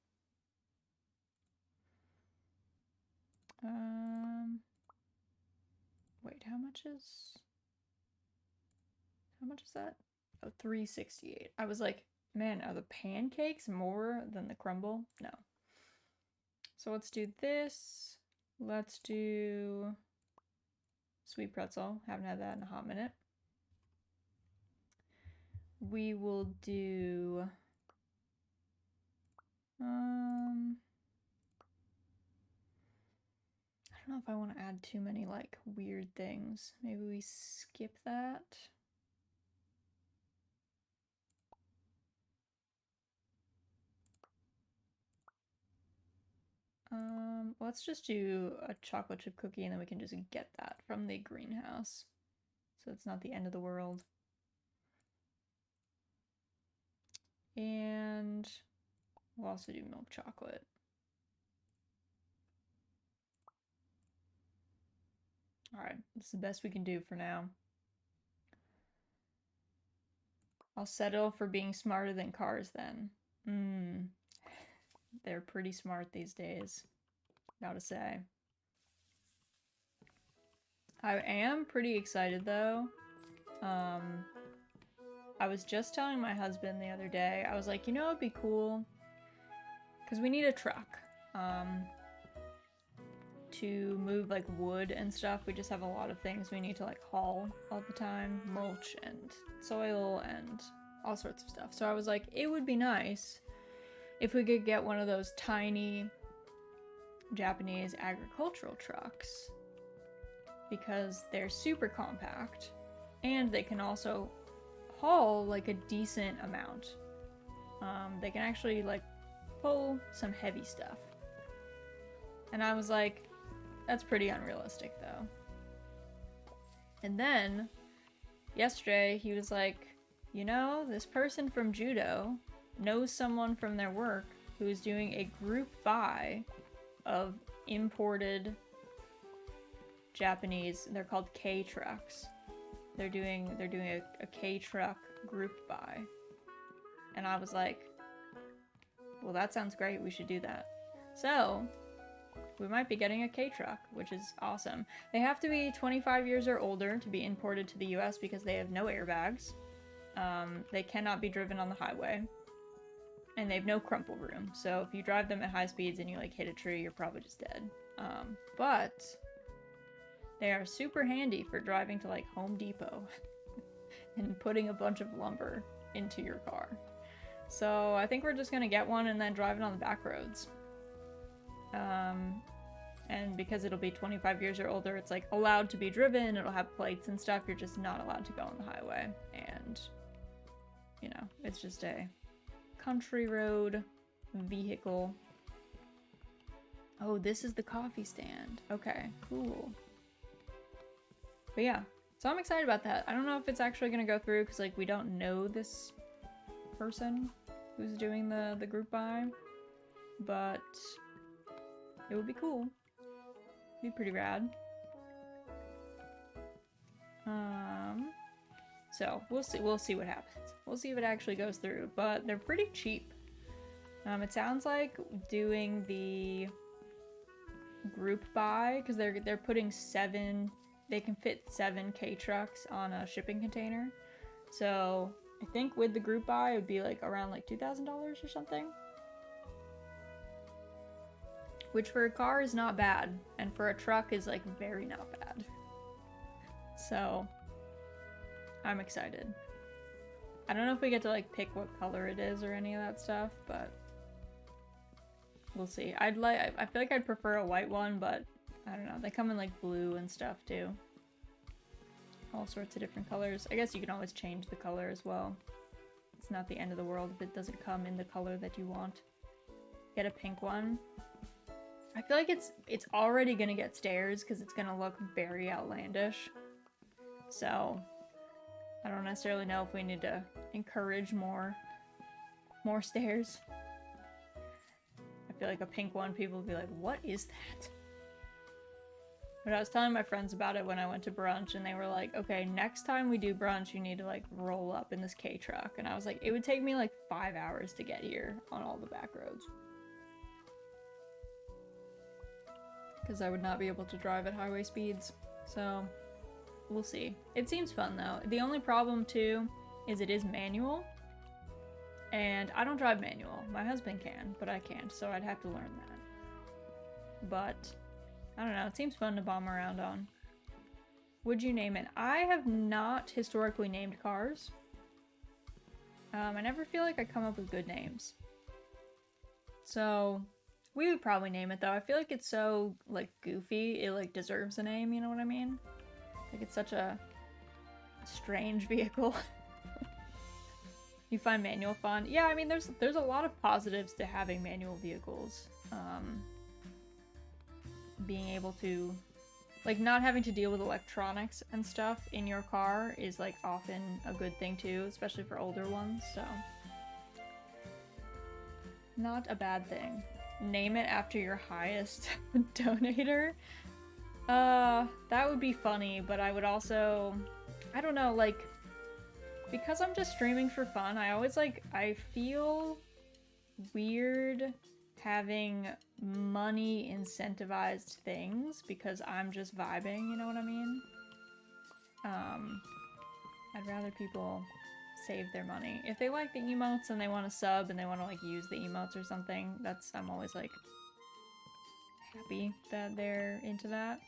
Wait, how much is that? Oh, 368. I was like, man, are the pancakes more than the crumble? No. So let's do this. Let's do sweet pretzel. Haven't had that in a hot minute. We will do I don't know if I want to add too many like weird things. Maybe we skip that. Let's just do a chocolate chip cookie and then we can just get that from the greenhouse. So it's not the end of the world. And we'll also do milk chocolate. Alright, this is the best we can do for now. I'll settle for being smarter than cars then. They're pretty smart these days, gotta say. I am pretty excited though. I was just telling my husband the other day, I was like, you know, it'd be cool, because we need a truck to move like wood and stuff. We just have a lot of things we need to like haul all the time, mulch and soil and all sorts of stuff. So I was like, it would be nice if we could get one of those tiny Japanese agricultural trucks, because they're super compact and they can also haul like a decent amount. They can actually like pull some heavy stuff. And I was like, that's pretty unrealistic though. And then yesterday he was like, you know, this person from judo knows someone from their work who is doing a group buy of imported Japanese, they're called K trucks. They're doing a K truck group buy. And I was like, well, that sounds great, we should do that. So we might be getting a K truck, which is awesome. They have to be 25 years or older to be imported to the US because they have no airbags. They cannot be driven on the highway. And they have no crumple room. So if you drive them at high speeds and you like hit a tree, you're probably just dead. But they are super handy for driving to like Home Depot and putting a bunch of lumber into your car. So I think we're just gonna get one and then drive it on the back roads. And because it'll be 25 years or older, it's like allowed to be driven, it'll have plates and stuff, you're just not allowed to go on the highway. And, you know, it's just a country road vehicle. Oh, this is the coffee stand. Okay, cool. But yeah, so I'm excited about that. I don't know if it's actually gonna go through because like we don't know this person who's doing the group buy, but it would be cool. Be pretty rad. So we'll see what happens. We'll see if it actually goes through, but they're pretty cheap. It sounds like doing the group buy, because they're putting 7, they can fit 7 K trucks on a shipping container. So I think with the group buy it would be like around like $2,000 or something. Which for a car is not bad, and for a truck is like very not bad. So I'm excited. I don't know if we get to like pick what color it is or any of that stuff, but we'll see. I feel like I'd prefer a white one, but I don't know. They come in like blue and stuff too. All sorts of different colors. I guess you can always change the color as well. It's not the end of the world if it doesn't come in the color that you want. Get a pink one. I feel like it's already gonna get stairs because it's gonna look very outlandish. So I don't necessarily know if we need to encourage more stairs. I feel like a pink one, people will be like, what is that? But I was telling my friends about it when I went to brunch, and they were like, okay, next time we do brunch, you need to like roll up in this K truck. And I was like, it would take me like 5 hours to get here on all the back roads. because I would not be able to drive at highway speeds. So we'll see. It seems fun though. The only problem too is it is manual, and I don't drive manual. My husband can, but I can't, so I'd have to learn that. But I don't know, it seems fun to bomb around on. Would you name it? I have not historically named cars. I never feel like I come up with good names. So we would probably name it though. I feel like it's so like goofy, it like deserves a name, you know what I mean? Like it's such a strange vehicle. You find manual fun? Yeah, I mean there's a lot of positives to having manual vehicles. Being able to, like, not having to deal with electronics and stuff in your car is like often a good thing too, especially for older ones, so not a bad thing. Name it after your highest donator. That would be funny, but I would also, I don't know, like, because I'm just streaming for fun, I feel weird having money incentivized things because I'm just vibing, you know what I mean? I'd rather people save their money. If they like the emotes and they want to sub and they want to like use the emotes or something, I'm always like happy that they're into that.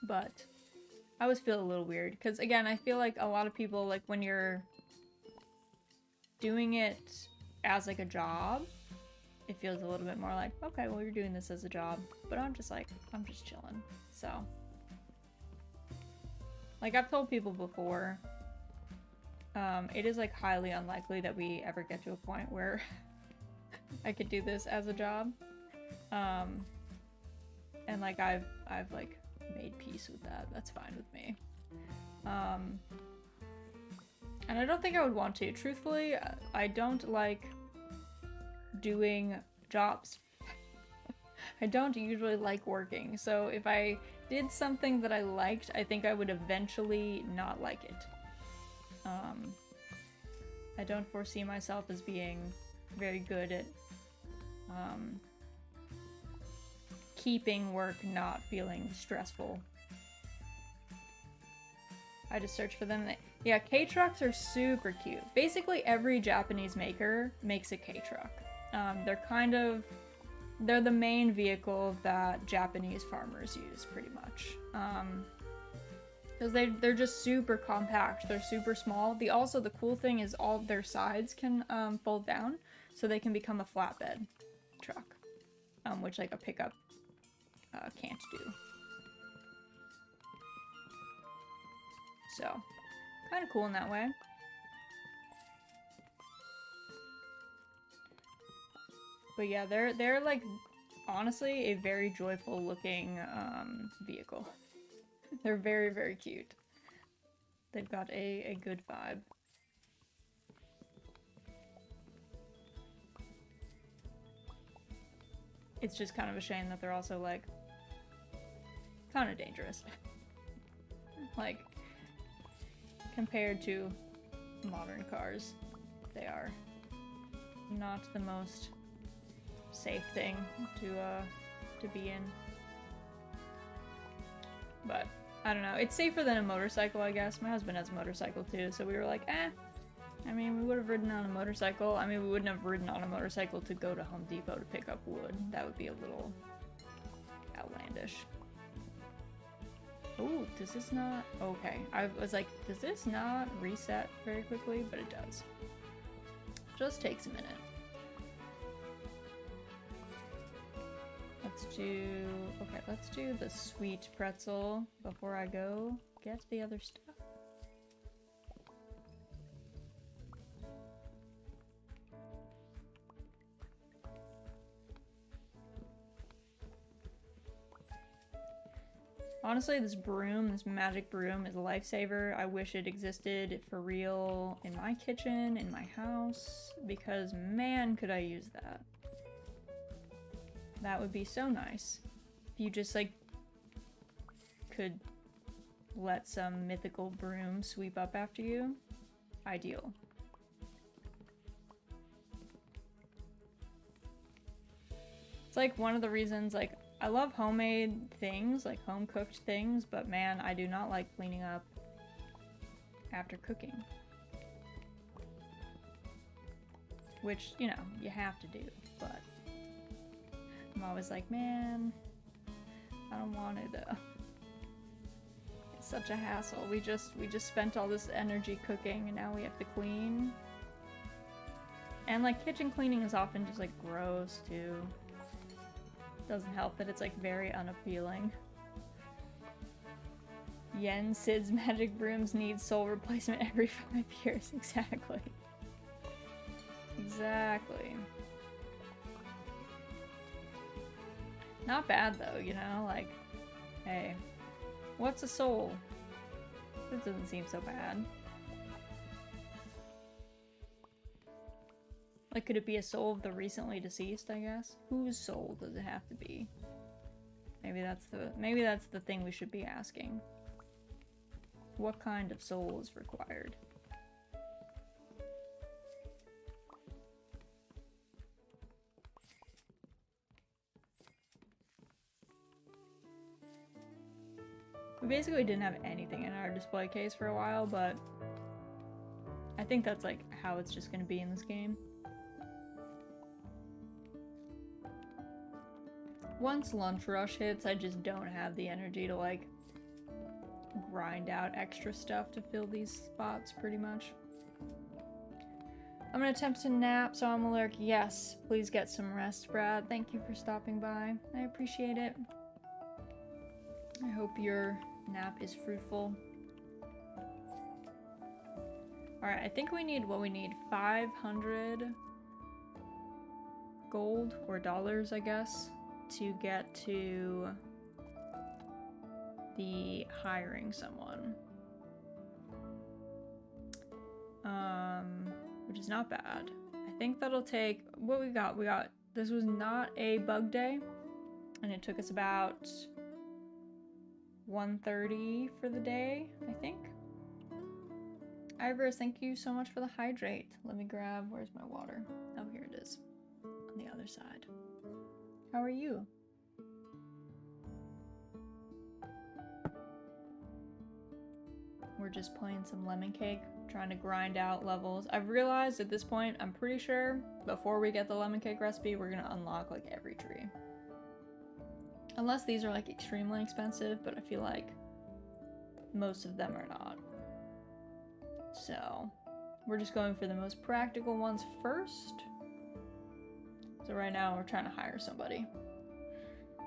But I always feel a little weird because again, I feel like a lot of people, like when you're doing it as like a job, it feels a little bit more like, okay, well, you're doing this as a job, but I'm just chilling. So, like I've told people before, it is like highly unlikely that we ever get to a point where I could do this as a job. And like I've like made peace with that. That's fine with me. And I don't think I would want to. Truthfully, I don't like doing jobs. I don't usually like working, so if I did something that I liked, I think I would eventually not like it. I don't foresee myself as being very good at keeping work not feeling stressful. I just searched for them. Yeah, K-trucks are super cute. Basically every Japanese maker makes a K-truck. They're the main vehicle that Japanese farmers use, pretty much. Because they're just super compact, they're super small. The cool thing is all their sides can fold down, so they can become a flatbed truck, which like a pickup can't do. So, kind of cool in that way. But yeah, they're like honestly a very joyful looking vehicle. They're very, very cute. They've got a good vibe. It's just kind of a shame that they're also like kind of dangerous. Like compared to modern cars, they are not the most safe thing to be in. But I don't know, it's safer than a motorcycle, I guess. My husband has a motorcycle too, so we were like, I mean, we would have ridden on a motorcycle. I mean, we wouldn't have ridden on a motorcycle to go to Home Depot to pick up wood. That would be a little outlandish. Ooh, does this not? Okay, I was like, does this not reset very quickly? But it does. Just takes a minute. Let's do the sweet pretzel before I go get the other stuff. Honestly, this broom, this magic broom, is a lifesaver. I wish it existed for real in my kitchen, in my house, because man, could I use that. That would be so nice. If you just, like, could let some mythical broom sweep up after you. Ideal. It's like one of the reasons, like, I love homemade things, like home-cooked things, but man, I do not like cleaning up after cooking. Which, you know, you have to do, but I'm always like, man, I don't want it. It's such a hassle. We just spent all this energy cooking and now we have to clean. And like kitchen cleaning is often just like gross too. Doesn't help that it's like very unappealing. Yen Sid's magic brooms need soul replacement every 5 years. Exactly. Exactly. Not bad though, you know, like, hey, what's a soul? This doesn't seem so bad. Like, could it be a soul of the recently deceased, I guess? Whose soul does it have to be? Maybe that's the thing we should be asking. What kind of soul is required? We basically didn't have anything in our display case for a while, but I think that's like how it's just gonna be in this game. Once lunch rush hits, I just don't have the energy to like grind out extra stuff to fill these spots pretty much. I'm gonna attempt to nap, so I'm alert. Yes, please get some rest, Brad. Thank you for stopping by. I appreciate it. I hope your nap is fruitful. Alright, I think we need 500 gold or dollars, I guess, to get to the hiring someone. Which is not bad. I think that'll take, what we got, this was not a bug day, and it took us about 1:30 for the day, I think. Iris, thank you so much for the hydrate. Let me grab, where's my water? Oh, here it is, on the other side. How are you? We're just playing some lemon cake, trying to grind out levels. I've realized at this point, I'm pretty sure before we get the lemon cake recipe, we're gonna unlock like every tree. Unless these are like extremely expensive, but I feel like most of them are not. So we're just going for the most practical ones first. So right now we're trying to hire somebody.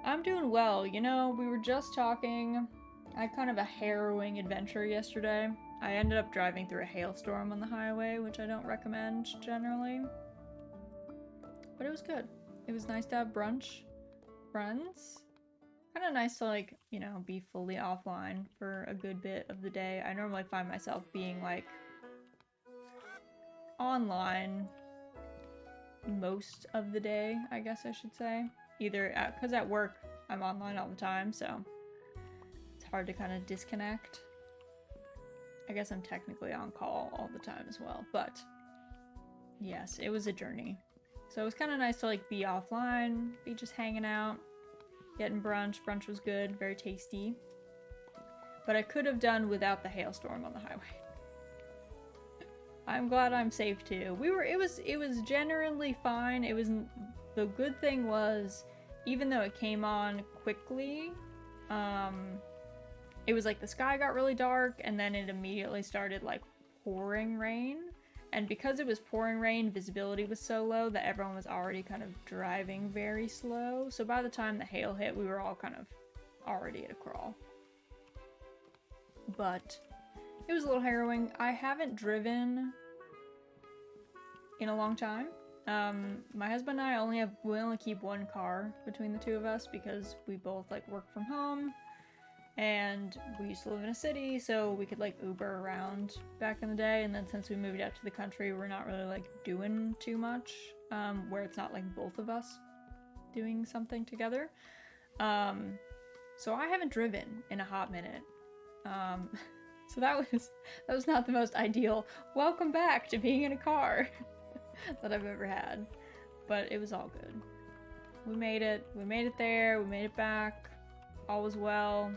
I'm doing well, you know, we were just talking. I had kind of a harrowing adventure yesterday. I ended up driving through a hailstorm on the highway, which I don't recommend generally. But it was good. It was nice to have brunch. Friends. Kind of nice to, like, you know, be fully offline for a good bit of the day. I normally find myself being, like, online most of the day, I guess I should say. Either, because at work, I'm online all the time, so it's hard to kind of disconnect. I guess I'm technically on call all the time as well, but yes, it was a journey. So it was kind of nice to, like, be offline, be just hanging out. Getting brunch. Brunch was good, very tasty. But I could have done without the hailstorm on the highway. I'm glad I'm safe too. It was generally fine. The good thing was, even though it came on quickly, it was like the sky got really dark and then it immediately started like pouring rain. And because it was pouring rain, visibility was so low that everyone was already kind of driving very slow. So by the time the hail hit, we were all kind of already at a crawl. But it was a little harrowing. I haven't driven in a long time. My husband and I we only keep one car between the two of us because we both like work from home. And we used to live in a city, so we could like Uber around back in the day, and then since we moved out to the country, we're not really like doing too much, where it's not like both of us doing something together. So I haven't driven in a hot minute. So that was not the most ideal welcome back to being in a car that I've ever had, but it was all good. We made it. We made it there. We made it back. All was well.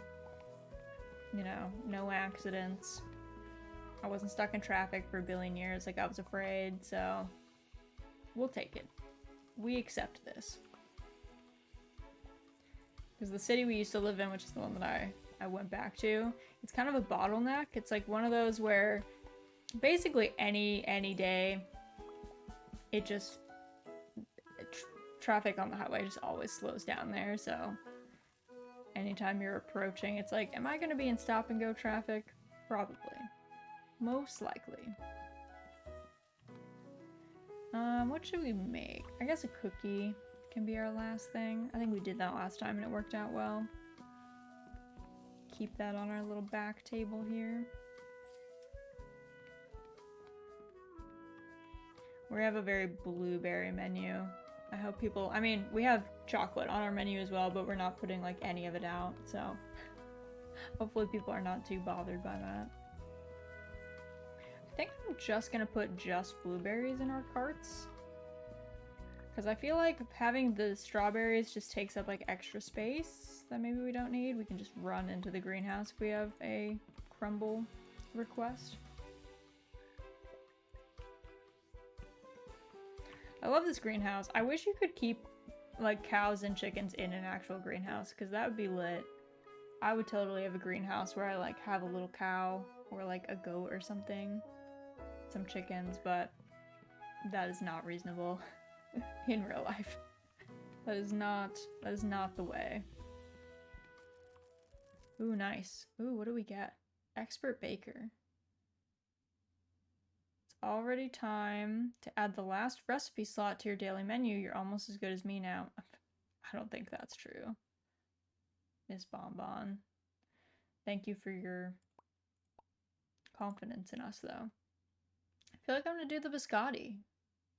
You know, no accidents. I wasn't stuck in traffic for a billion years like I was afraid, so we'll take it. We accept this. Because the city we used to live in, which is the one that I went back to, it's kind of a bottleneck. It's like one of those where basically any day, it just... traffic on the highway just always slows down there, so anytime you're approaching, it's like, am I going to be in stop and go traffic? Probably. Most likely. What should we make? I guess a cookie can be our last thing. I think we did that last time and it worked out well. Keep that on our little back table here. We have a very blueberry menu. I hope people, I mean, we have chocolate on our menu as well, but we're not putting like any of it out, so hopefully people are not too bothered by that. I think I'm just gonna put just blueberries in our carts, because I feel like having the strawberries just takes up like extra space that maybe we don't need. We can just run into the greenhouse if we have a crumble request. I love this greenhouse. I wish you could keep like cows and chickens in an actual greenhouse, because that would be lit. I would totally have a greenhouse where I like have a little cow or like a goat or something, some chickens, but that is not reasonable in real life. That is not the way. Ooh, nice. Ooh, what do we get? Expert baker. Already time to add the last recipe slot to your daily menu. You're almost as good as me now. I don't think that's true. Miss Bonbon. Thank you for your confidence in us, though. I feel like I'm gonna do the biscotti.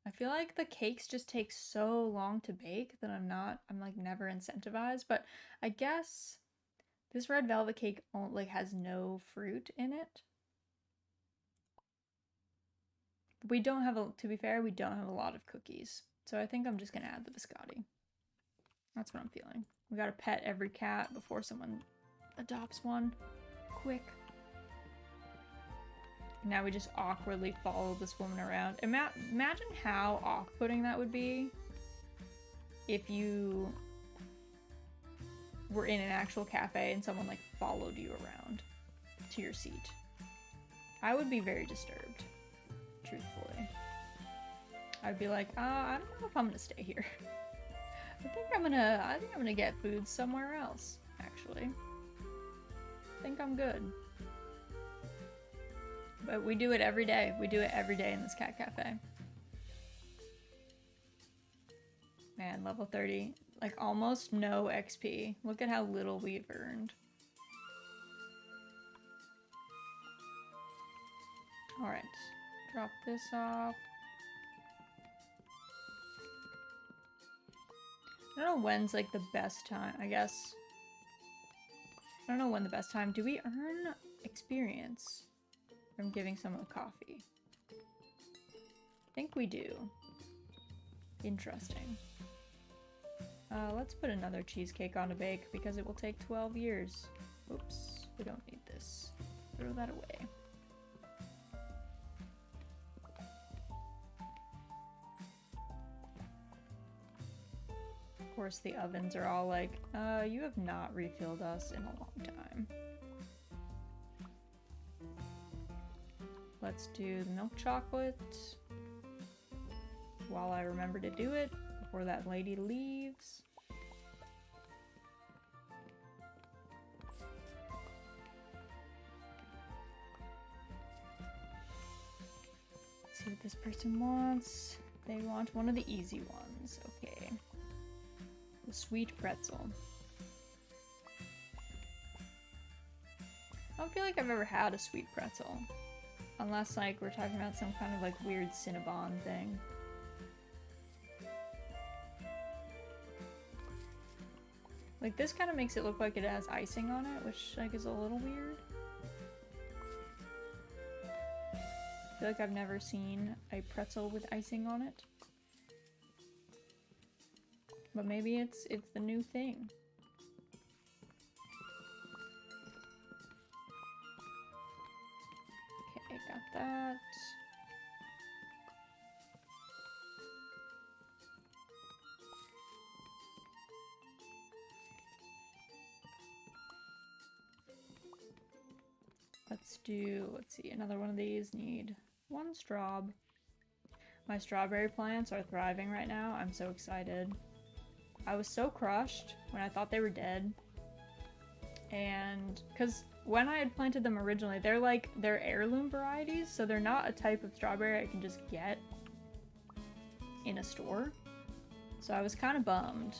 I feel like the cakes just take so long to bake that I'm like never incentivized, but I guess this red velvet cake like has no fruit in it. We don't have to be fair, we don't have a lot of cookies. So I think I'm just gonna add the biscotti. That's what I'm feeling. We gotta pet every cat before someone adopts one. Quick. Now we just awkwardly follow this woman around. Imagine how off-putting that would be if you were in an actual cafe and someone like followed you around to your seat. I would be very disturbed. Truthfully, I'd be like, I don't know if I'm gonna stay here. I think I'm gonna get food somewhere else. Actually, I think I'm good. But we do it every day. We do it every day in this cat cafe. Man, level 30, like almost no XP. Look at how little we've earned. All right. Drop this off. I don't know when's like the best time, I guess. I don't know when the best time. Do we earn experience from giving someone a coffee? I think we do. Interesting. Let's put another cheesecake on a bake because it will take 12 years. Oops, we don't need this. Throw that away. Of course, the ovens are all like, you have not refilled us in a long time. Let's do the milk chocolate while I remember to do it before that lady leaves. Let's see what this person wants. They want one of the easy ones. Okay. The sweet pretzel. I don't feel like I've ever had a sweet pretzel. Unless, like, we're talking about some kind of, like, weird Cinnabon thing. Like, this kind of makes it look like it has icing on it, which, like, is a little weird. I feel like I've never seen a pretzel with icing on it. But maybe it's the new thing. Okay, got that. Let's see, another one of these. Need one straw. My strawberry plants are thriving right now. I'm so excited. I was so crushed when I thought they were dead. And because when I had planted them originally, they're heirloom varieties, so they're not a type of strawberry I can just get in a store. So I was kind of bummed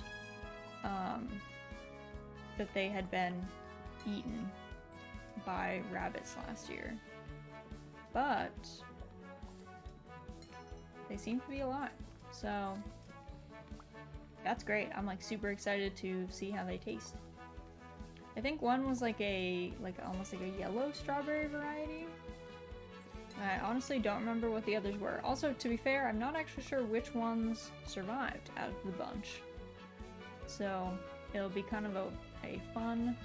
that they had been eaten by rabbits last year. But they seem to be alive, so that's great. I'm like super excited to see how they taste. I think one was almost like a yellow strawberry variety. I honestly don't remember what the others were. Also, to be fair, I'm not actually sure which ones survived out of the bunch. So it'll be kind of a fun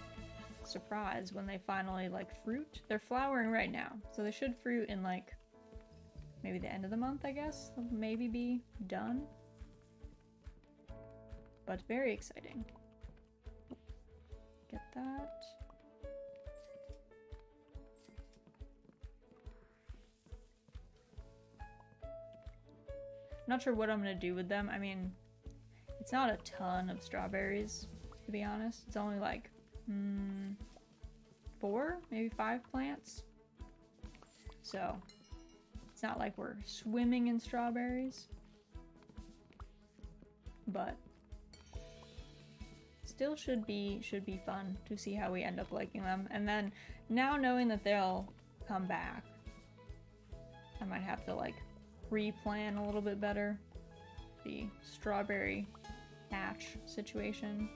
surprise when they finally fruit. They're flowering right now, so they should fruit in maybe the end of the month, I guess. They'll maybe be done. But very exciting. Get that. I'm not sure what I'm gonna do with them. I mean, it's not a ton of strawberries, to be honest. It's only 4, maybe 5 plants. So it's not like we're swimming in strawberries, but still should be fun to see how we end up liking them. And then now knowing that they'll come back, I might have to pre-plan a little bit better the strawberry hatch situation.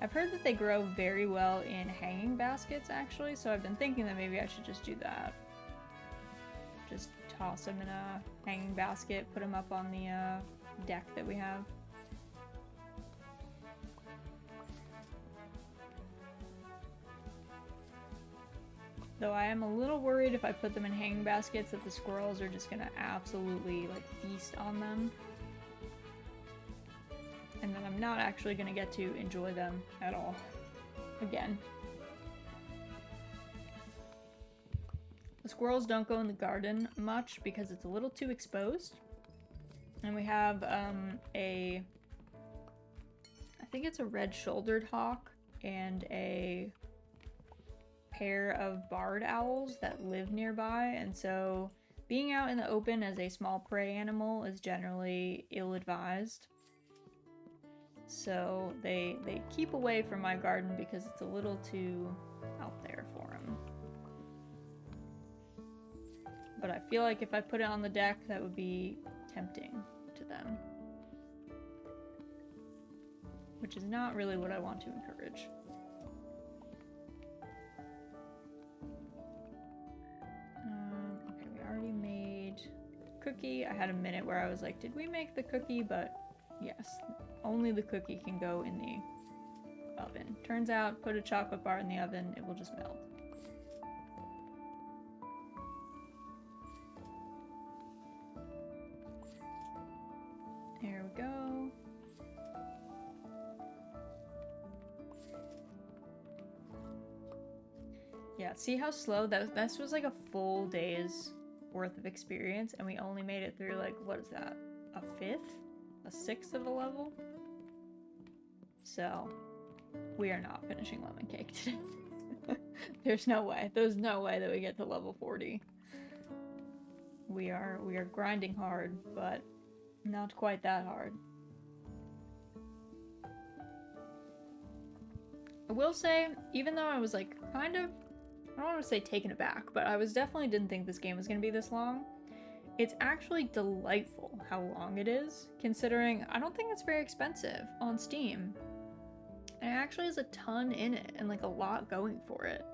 I've heard that they grow very well in hanging baskets, actually, so I've been thinking that maybe I should just do that. Just toss them in a hanging basket, put them up on the deck that we have. Though I am a little worried if I put them in hanging baskets that the squirrels are just gonna absolutely feast on them. And then I'm not actually gonna get to enjoy them at all again. The squirrels don't go in the garden much because it's a little too exposed. And we have I think it's a red-shouldered hawk and a pair of barred owls that live nearby, and so being out in the open as a small prey animal is generally ill-advised. So they keep away from my garden because it's a little too out there for them. But I feel like if I put it on the deck, that would be tempting to them. Which is not really what I want to encourage. Okay, we already made cookie. I had a minute where I was like, did we make the cookie? But yes, only the cookie can go in the oven. Turns out, put a chocolate bar in the oven, it will just melt. There we go. Yeah, see how slow this was a full day's worth of experience, and we only made it through what is that? A 5th? A 6th of a level? So we are not finishing lemon cake today. There's no way. There's no way that we get to level 40. We are grinding hard, but not quite that hard. I will say, even though I was kind of, I don't want to say taken aback, but I definitely didn't think this game was going to be this long. It's actually delightful how long it is, considering I don't think it's very expensive on Steam. And it actually has a ton in it and a lot going for it.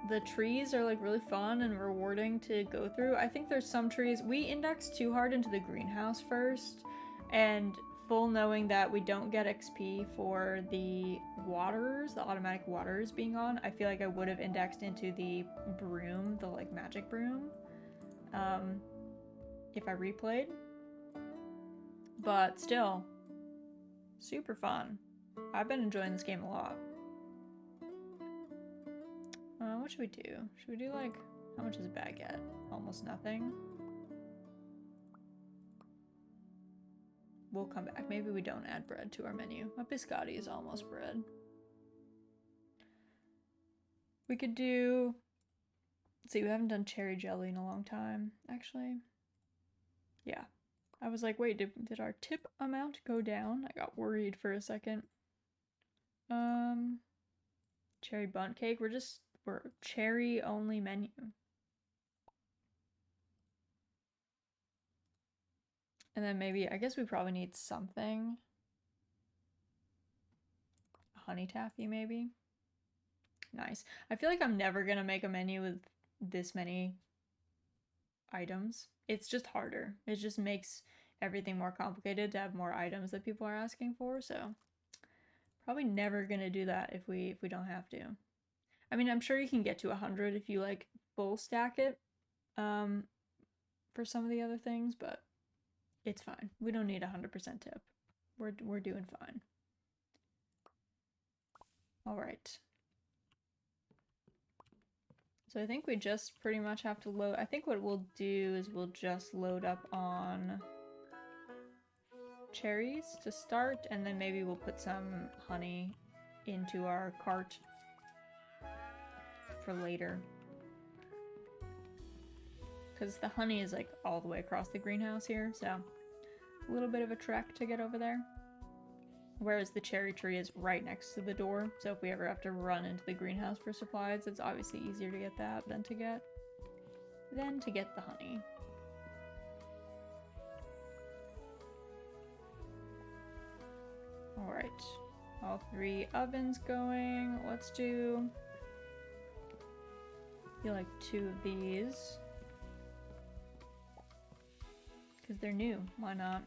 the trees are like really fun and rewarding to go through. I think there's some trees, we indexed too hard into the greenhouse first, and full knowing that we don't get XP for the waters, the automatic waters being on, I feel like I would have indexed into the broom, the like magic broom, if I replayed. But still, super fun. I've been enjoying this game a lot. What should we do? Should we do like, how much is a baguette? Almost nothing. We'll come back. Maybe we don't add bread to our menu. A biscotti is almost bread. We could do, let's see, we haven't done cherry jelly in a long time, actually. Yeah. I was like, wait, did our tip amount go down? I got worried for a second. Cherry bundt cake. We're cherry only menu. And then maybe, I guess we probably need something. Honey taffy, maybe. Nice. I feel like I'm never gonna make a menu with this many items. It's just harder. It just makes everything more complicated to have more items that people are asking for, so probably never gonna do that if we don't have to. I mean, I'm sure you can get to 100 if you like full stack it for some of the other things, but it's fine. We don't need 100% tip. We're doing fine. All right. So I think we just pretty much have to load. I think what we'll do is we'll just load up on cherries to start, and then maybe we'll put some honey into our cart for later. Because the honey is like all the way across the greenhouse here, so a little bit of a trek to get over there. Whereas the cherry tree is right next to the door, so if we ever have to run into the greenhouse for supplies, it's obviously easier to get that than to get the honey. Alright, all 3 ovens going. Let's do, I feel like 2 of these. Because they're new, why not?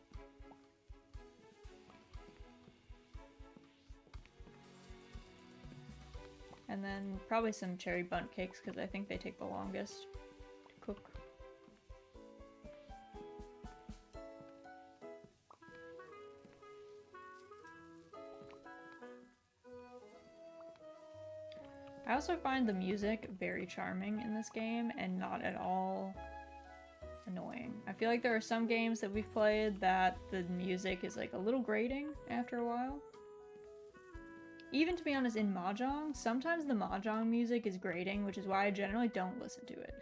And then probably some cherry bundt cakes because I think they take the longest to cook. I also find the music very charming in this game and not at all annoying. I feel like there are some games that we've played that the music is like a little grating after a while. Even to be honest, in Mahjong, sometimes the Mahjong music is grating, which is why I generally don't listen to it.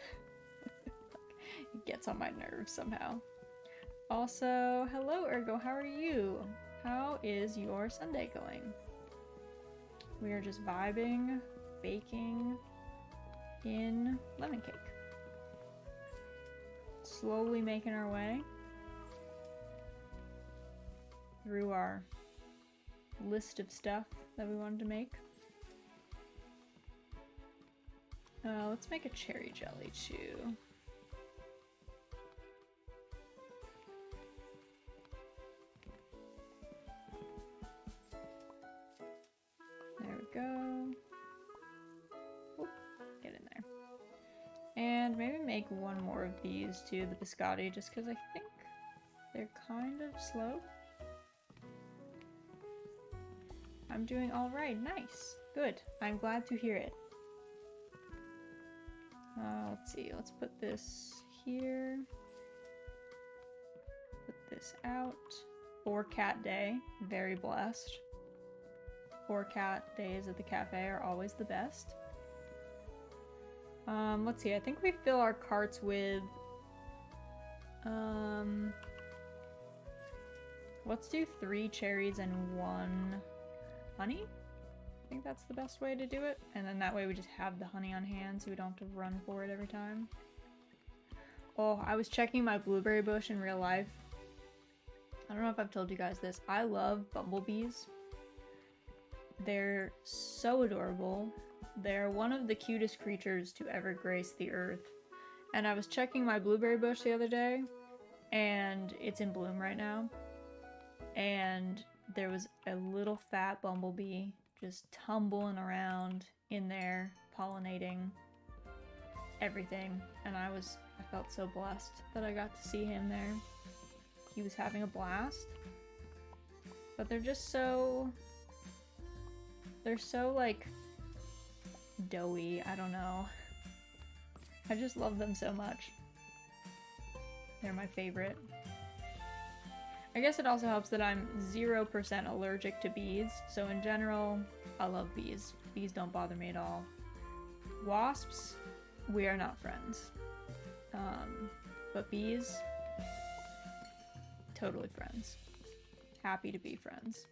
It gets on my nerves somehow. Also, hello Ergo, how are you? How is your Sunday going? We are just vibing, baking in lemon cake. Slowly making our way through our list of stuff that we wanted to make. Let's make a cherry jelly too. There we go. Oop, get in there. And maybe make one more of these too, the biscotti, just because I think they're kind of slow. I'm doing all right. Nice. Good. I'm glad to hear it. Let's see. Let's put this here. Put this out. 4-cat day. Very blessed. 4-cat days at the cafe are always the best. Let's see. I think we fill our carts with... let's do 3 cherries and 1... honey? I think that's the best way to do it. And then that way we just have the honey on hand so we don't have to run for it every time. Oh, I was checking my blueberry bush in real life. I don't know if I've told you guys this. I love bumblebees. They're so adorable. They're one of the cutest creatures to ever grace the earth. And I was checking my blueberry bush the other day, and it's in bloom right now. And there was a little fat bumblebee just tumbling around in there, pollinating everything. And I felt so blessed that I got to see him there. He was having a blast. But they're just so... They're so, like, doughy. I don't know. I just love them so much. They're my favorite. I guess it also helps that I'm 0% allergic to bees. So in general, I love bees. Bees don't bother me at all. Wasps, we are not friends. But bees, totally friends. Happy to be friends.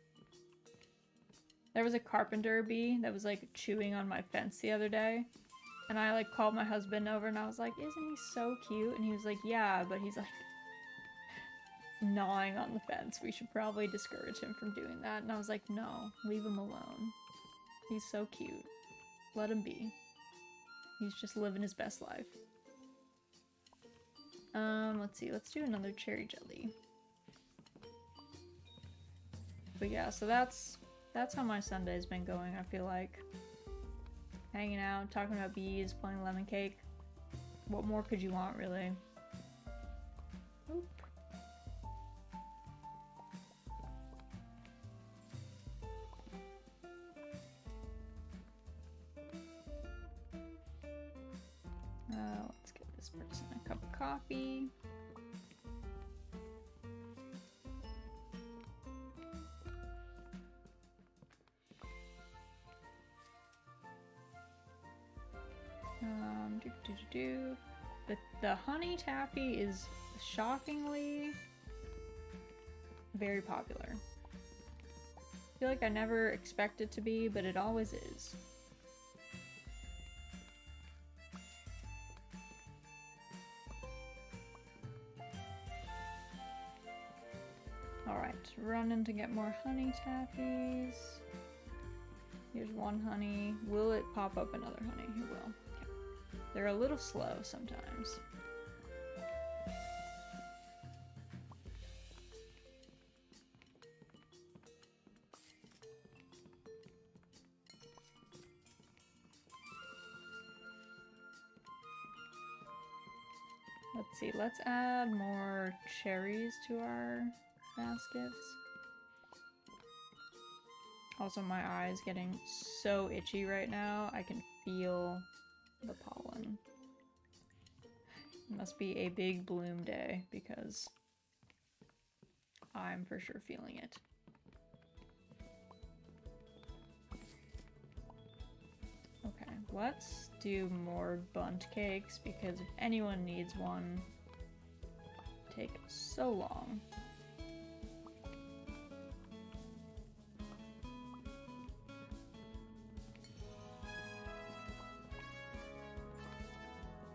There was a carpenter bee that was like chewing on my fence the other day. And I like called my husband over and I was like, isn't he so cute? And he was like, yeah, but he's like gnawing on the fence. We should probably discourage him from doing that. And I was like, no, leave him alone. He's so cute. Let him be. He's just living his best life. Let's see, let's do another cherry jelly. But yeah, so that's how my Sunday's been going, I feel like. Hanging out, talking about bees, playing lemon cake. What more could you want, really? Oop. Let's get this person a cup of coffee. The honey taffy is shockingly very popular. I feel like I never expect it to be, but it always is. Alright, running to get more honey taffies. Here's one honey. Will it pop up another honey? It will. Okay. They're a little slow sometimes. Let's see, let's add more cherries to our baskets. Also, my eye's getting so itchy right now. I can feel the pollen. It must be a big bloom day because I'm for sure feeling it. Okay, let's do more bundt cakes because if anyone needs one, take so long.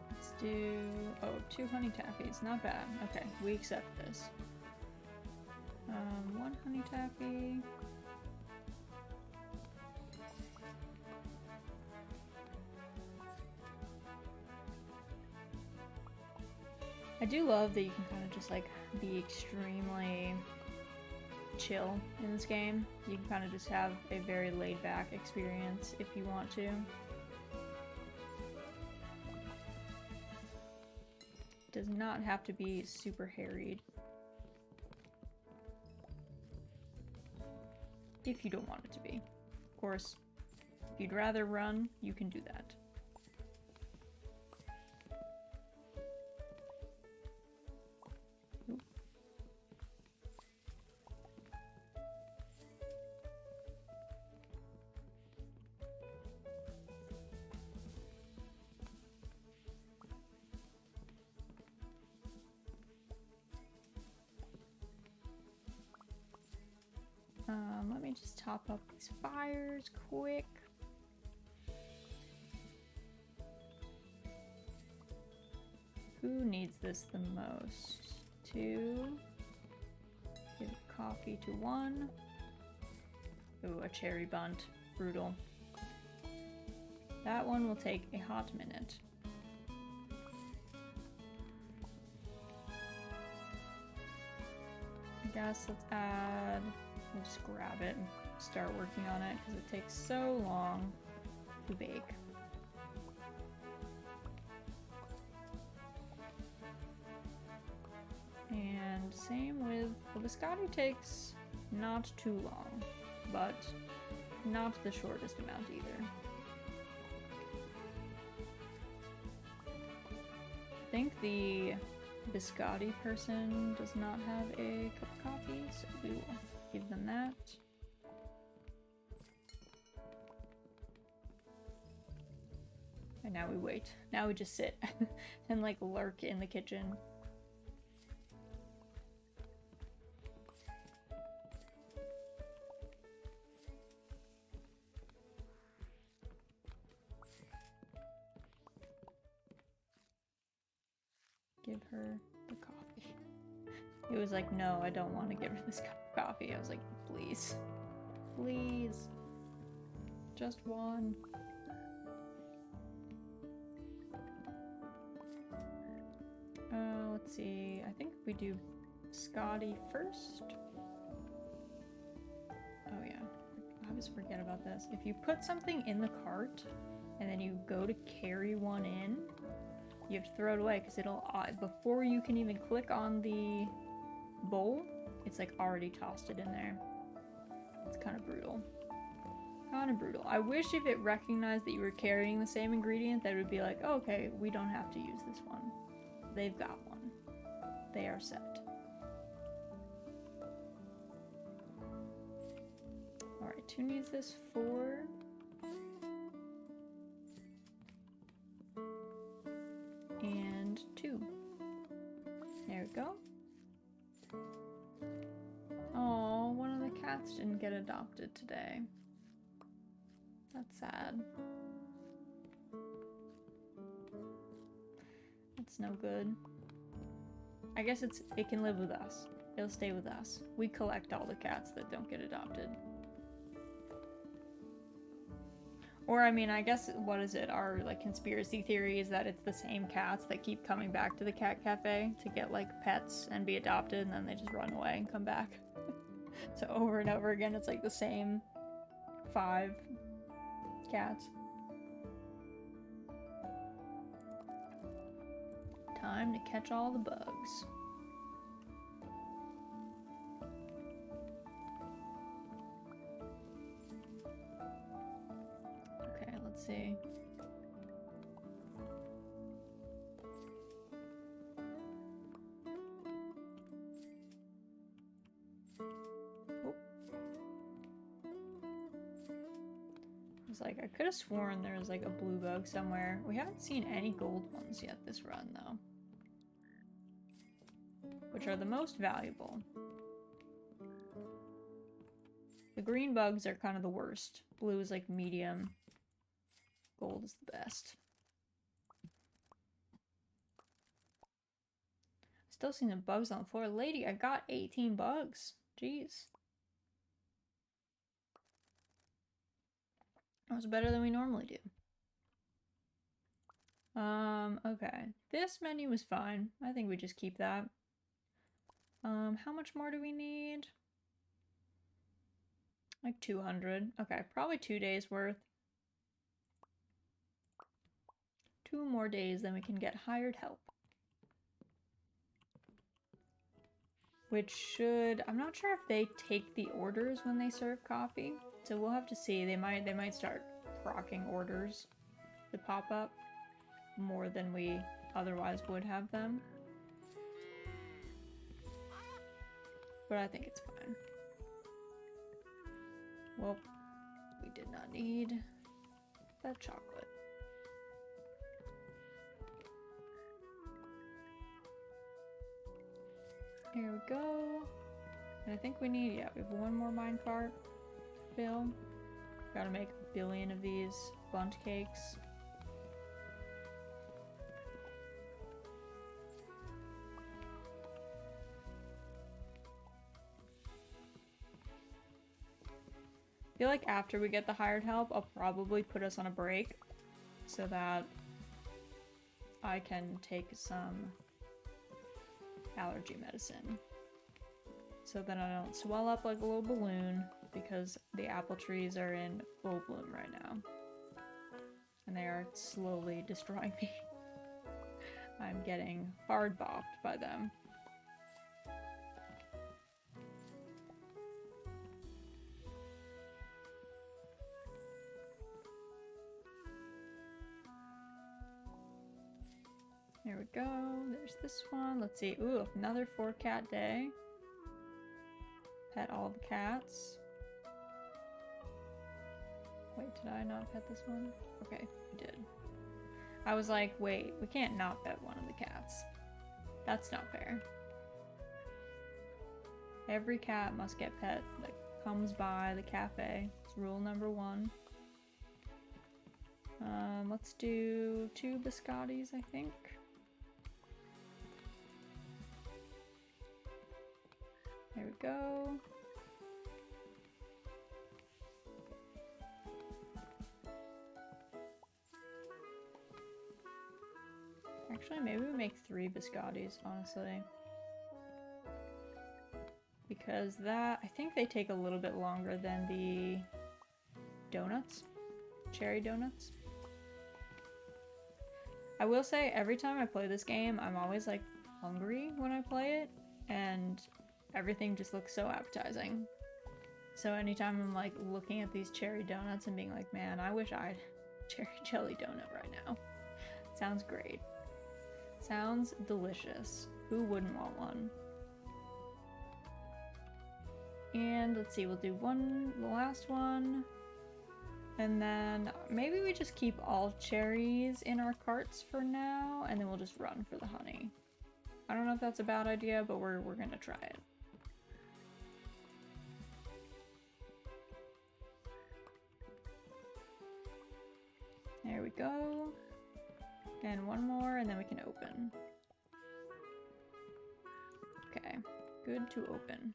Let's do, oh, 2 honey taffies, not bad. Okay, we accept this. 1 honey taffy. I do love that you can kind of just like be extremely chill in this game. You can kind of just have a very laid back experience if you want to. Does not have to be super harried. If you don't want it to be. Of course, if you'd rather run, you can do that. Let me just top up these fires quick. Who needs this the most? 2. Give coffee to 1. Ooh, a cherry bundt. Brutal. That one will take a hot minute. I guess let's add, we'll just grab it and start working on it because it takes so long to bake. And same with, the biscotti takes not too long, but not the shortest amount either. I think the biscotti person does not have a cup of coffee, so we will give them that. And now we wait. Now we just sit and like lurk in the kitchen. Give her the coffee. It was like, no, I don't want to give her this cup of coffee. I was like, please. Please. Just one. Let's see. I think we do Scotty first. Oh yeah. I always forget about this. If you put something in the cart and then you go to carry one in, you have to throw it away because it'll, before you can even click on the bowl, it's like already tossed it in there. It's kind of brutal. Kind of brutal. I wish if it recognized that you were carrying the same ingredient, that it would be like, oh, okay, we don't have to use this one. They've got one. They are set. Alright, who needs this for? And 2. There we go. Oh, one of the cats didn't get adopted today. That's sad. That's no good. I guess it can live with us. It'll stay with us. We collect all the cats that don't get adopted. Or, I mean, I guess, what is it? Our, like, conspiracy theory is that it's the same cats that keep coming back to the cat cafe to get, like, pets and be adopted, and then they just run away and come back. So over and over again, it's like the same 5 cats. Time to catch all the bugs. Okay, let's see. Oh. I was like, I could have sworn there was like a blue bug somewhere. We haven't seen any gold ones yet this run, though. Which are the most valuable. The green bugs are kind of the worst. Blue is like medium. Gold is the best. Still seeing the bugs on the floor. Lady, I got 18 bugs. Jeez. That was better than we normally do. Okay. This menu was fine. I think we just keep that. How much more do we need? Like 200. Okay, probably 2 days worth. 2 more days, then we can get hired help. Which should, I'm not sure if they take the orders when they serve coffee. So we'll have to see. They might start procking orders to pop up more than we otherwise would have them. But I think it's fine. Well, we did not need that chocolate. Here we go. And I think we need, yeah, we have 1 more minecart to fill. Gotta make 1 billion of these bundt cakes. I feel like after we get the hired help, I'll probably put us on a break so that I can take some allergy medicine so that I don't swell up like a little balloon, because the apple trees are in full bloom right now and they are slowly destroying me. I'm getting hard bopped by them. There we go. There's this one. Let's see. Ooh, another 4-cat day. Pet all the cats. Wait, did I not pet this one? Okay, I did. I was like, wait, we can't not pet one of the cats. That's not fair. Every cat must get pet that comes by the cafe. It's rule number 1. Let's do 2 biscottis, I think. There we go. Actually, maybe we make 3 biscottis, honestly. Because that, I think they take a little bit longer than the donuts. Cherry donuts. I will say, every time I play this game, I'm always like hungry when I play it, and everything just looks so appetizing. So anytime I'm like looking at these cherry donuts and being like, man, I wish I had a cherry jelly donut right now. Sounds great. Sounds delicious. Who wouldn't want one? And let's see, we'll do the last one. And then maybe we just keep all cherries in our carts for now, and then we'll just run for the honey. I don't know if that's a bad idea, but we're gonna try it. There we go. And one more, and then we can open. Okay, good to open.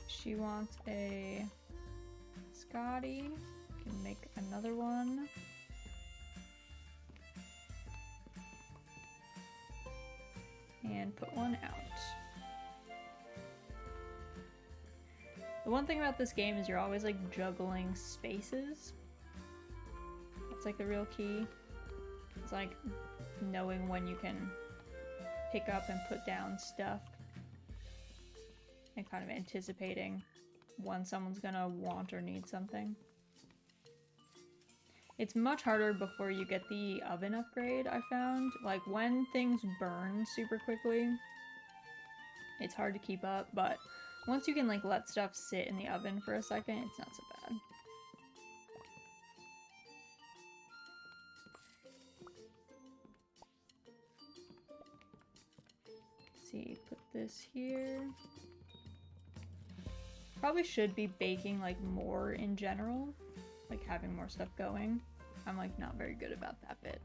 She wants a Scotty. Can make another one. And put one out. The one thing about this game is you're always like juggling spaces. That's like the real key. It's like knowing when you can pick up and put down stuff. And kind of anticipating when someone's gonna want or need something. It's much harder before you get the oven upgrade, I found. Like, when things burn super quickly, it's hard to keep up, but once you can, like, let stuff sit in the oven for a second, it's not so bad. Let's see, put this here. Probably should be baking, like, more in general. Like, having more stuff going. I'm, like, not very good about that bit.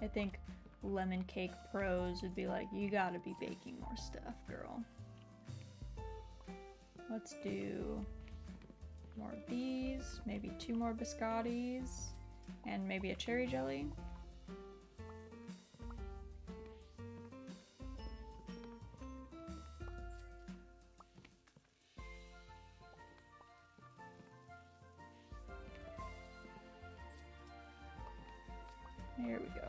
I think lemon cake pros would be like, you gotta be baking more stuff, girl. Let's do more of these, maybe 2 more biscottis, and maybe a cherry jelly. There we go.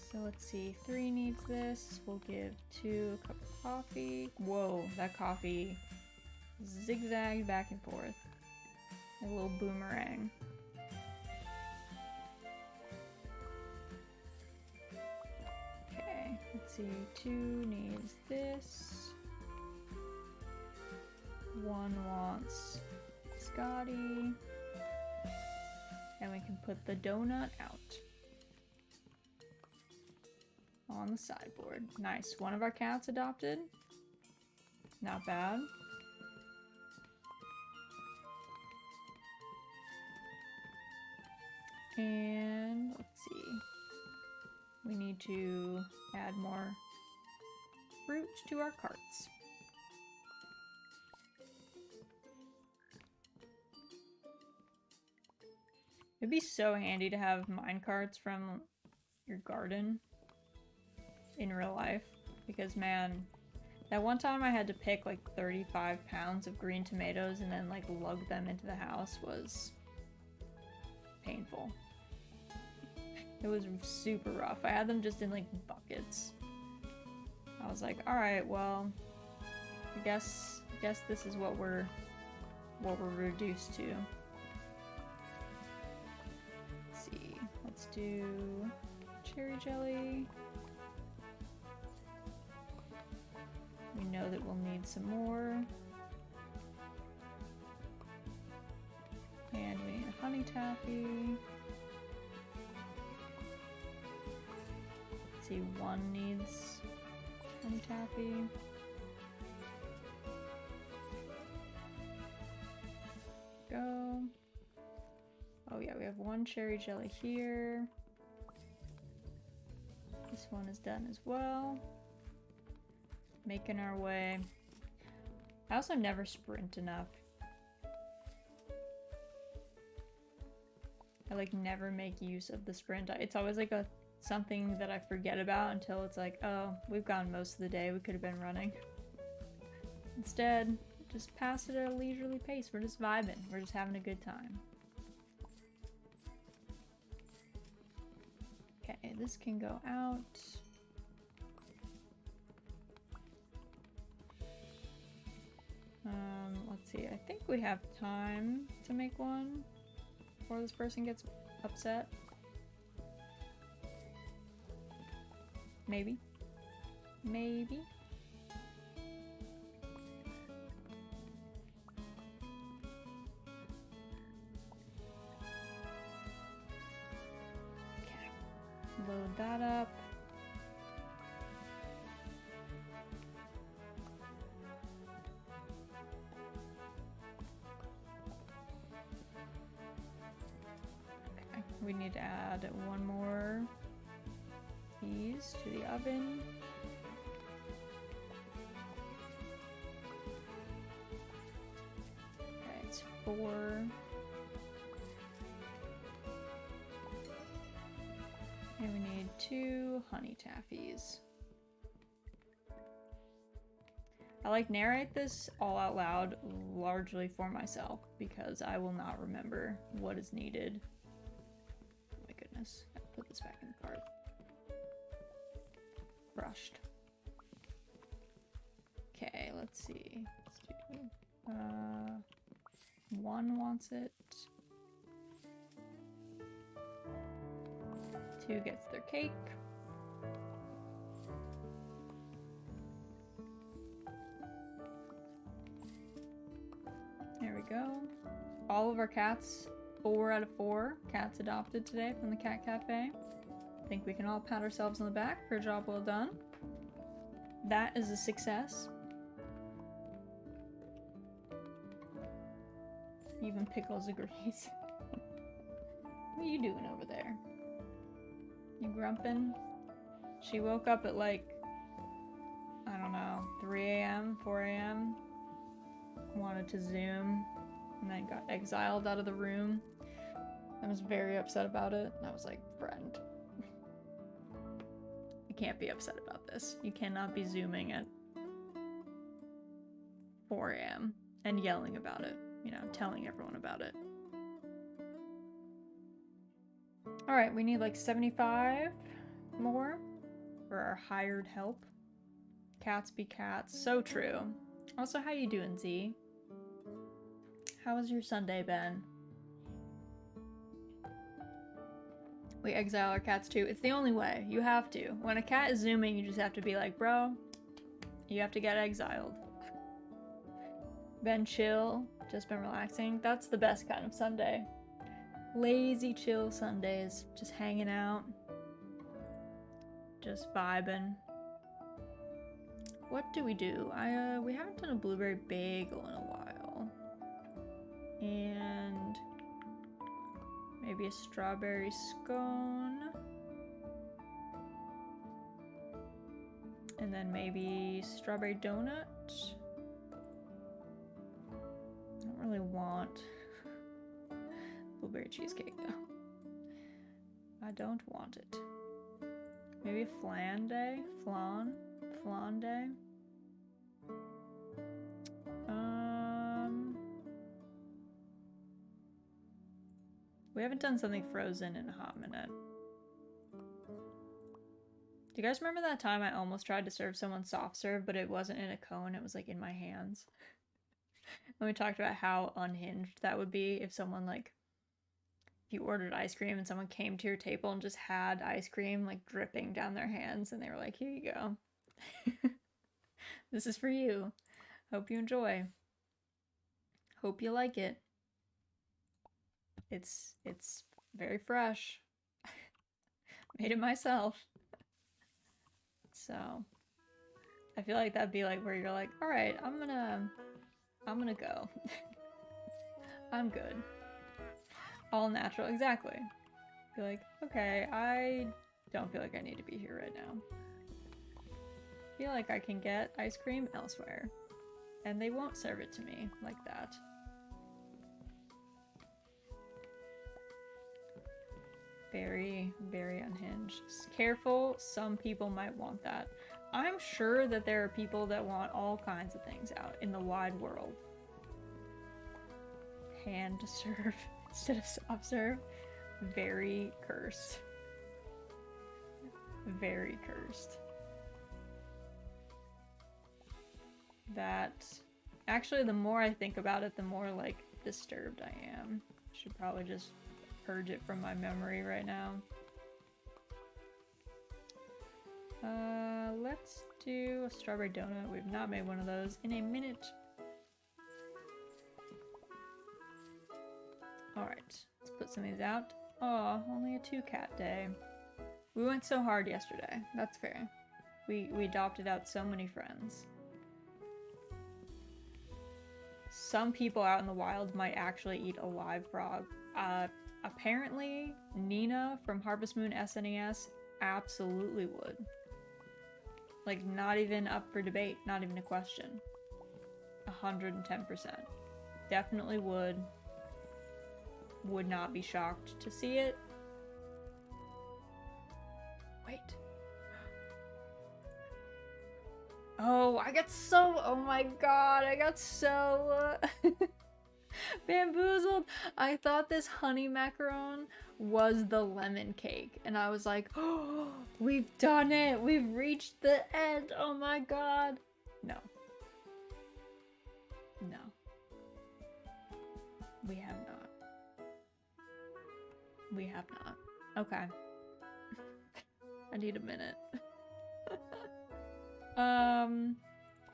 So let's see, 3 needs this. We'll give 2 a cup of coffee. Whoa, that coffee zigzagged back and forth. A little boomerang. Okay, let's see, 2 needs this. 1 wants Scotty. And we can put the donut out on the sideboard. Nice. One of our cats adopted. Not bad. And let's see. We need to add more fruit to our carts. It'd be so handy to have mine carts from your garden in real life, because man, that one time I had to pick like 35 pounds of green tomatoes and then like lug them into the house was painful. It was super rough. I had them just in like buckets. I was like, all right, well, I guess this is what we're reduced to. Let's see. Let's do cherry jelly. We know that we'll need some more. And we need a honey taffy. Let's see, one needs honey taffy. Go. Oh yeah, we have one cherry jelly here. This one is done as well. Making our way. I also never sprint enough. I like never make use of the sprint. It's always like something that I forget about until it's like, oh, we've gone most of the day. We could have been running. Instead, just pass it at a leisurely pace. We're just vibing. We're just having a good time. Okay, this can go out. Let's see. I think we have time to make one before this person gets upset. Maybe. Maybe. Okay. Load that up. Okay. We need to add one more piece to the oven. Okay, it's 4. And we need 2 honey taffies. I like narrate this all out loud largely for myself because I will not remember what is needed. Oh my goodness, I put this back in the cart. Brushed. Okay, let's see. Let's do, 1 wants it. 2 gets their cake. There we go. All of our cats, 4 out of 4 cats adopted today from the Cat Cafe. I think we can all pat ourselves on the back for a job well done. That is a success. Even Pickles agrees. What are you doing over there? You grumping? She woke up at like, I don't know, 3 a.m., 4 a.m. Wanted to Zoom and then got exiled out of the room. I was very upset about it. And I was like, friend, you can't be upset about this. You cannot be Zooming at 4 a.m. and yelling about it. You know, telling everyone about it. Alright, we need like 75 more for our hired help. Cats be cats. So true. Also, how you doing, Z? How was your Sunday been? We exile our cats too. It's the only way. You have to. When a cat is Zooming, you just have to be like, bro, you have to get exiled. Been chill. Just been relaxing. That's the best kind of Sunday. Lazy, chill Sundays. Just hanging out. Just vibing. What do? We haven't done a blueberry bagel in a while. And Maybe a strawberry scone. And then maybe strawberry donut. I don't really want blueberry cheesecake though. I don't want it. Maybe a flan day? Flan day? We haven't done something frozen in a hot minute. Do you guys remember that time I almost tried to serve someone soft serve, but it wasn't in a cone, it was like in my hands? And we talked about how unhinged that would be if someone like, if you ordered ice cream and someone came to your table and just had ice cream like dripping down their hands and they were like, here you go. This is for you. Hope you enjoy. Hope you like it. It's very fresh. Made it myself. So I feel like that'd be like where you're like, all right, I'm gonna go. I'm good. All natural, exactly. Be like, okay, I don't feel like I need to be here right now. Feel like I can get ice cream elsewhere. And they won't serve it to me like that. Very, very unhinged. Careful, some people might want that. I'm sure that there are people that want all kinds of things out in the wide world. Hand serve instead of soft serve. Very cursed. Very cursed. That, actually, the more I think about it, the more like disturbed I am. Should probably just purge it from my memory right now. Let's do a strawberry donut. We've not made one of those in a minute. Alright, let's put some of these out. Oh, only a 2-cat day. We went so hard yesterday. That's fair. We adopted out so many friends. Some people out in the wild might actually eat a live frog. Apparently, Nina from Harvest Moon SNES absolutely would. Like, not even up for debate, not even a question. 110%. Definitely would. Would not be shocked to see it. Wait. Oh, I got so, oh my god, I got so bamboozled. I thought this honey macaron was the lemon cake, and I was like, oh, we've done it. We've reached the end. Oh my god. No. No. We have not. We have not. Okay. I need a minute.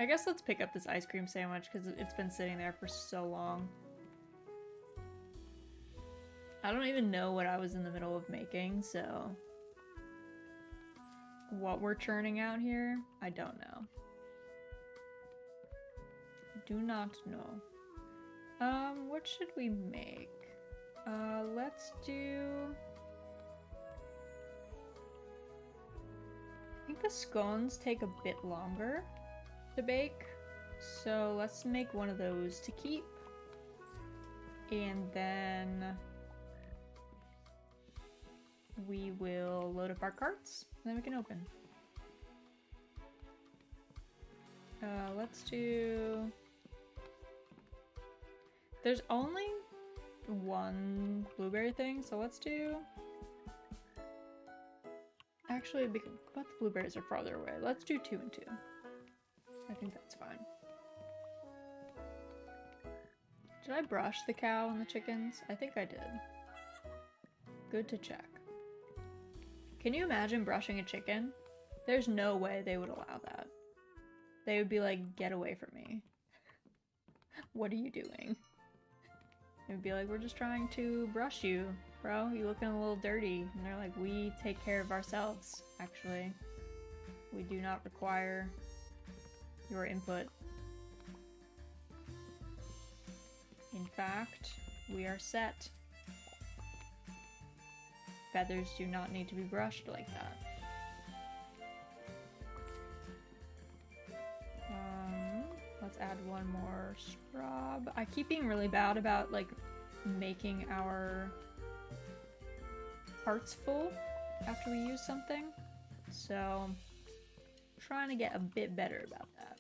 I guess let's pick up this ice cream sandwich because it's been sitting there for so long. I don't even know what I was in the middle of making, so what we're churning out here, I don't know. Do not know. What should we make? Let's do... I think the scones take a bit longer to bake, so let's make one of those to keep. And then we will load up our carts, and then we can open. Let's do... There's only one blueberry thing, so let's do... Actually, but the blueberries are farther away. Let's do 2 and 2. I think that's fine. Did I brush the cow and the chickens? I think I did. Good to check. Can you imagine brushing a chicken? There's no way they would allow that. They would be like, get away from me. What are you doing? They would be like, we're just trying to brush you, bro. You looking a little dirty. And they're like, we take care of ourselves, actually. We do not require your input. In fact, we are set. feathers do not need to be brushed like that. Let's add one more scrub. I keep being really bad about like making our hearts full after we use something. So I'm trying to get a bit better about that.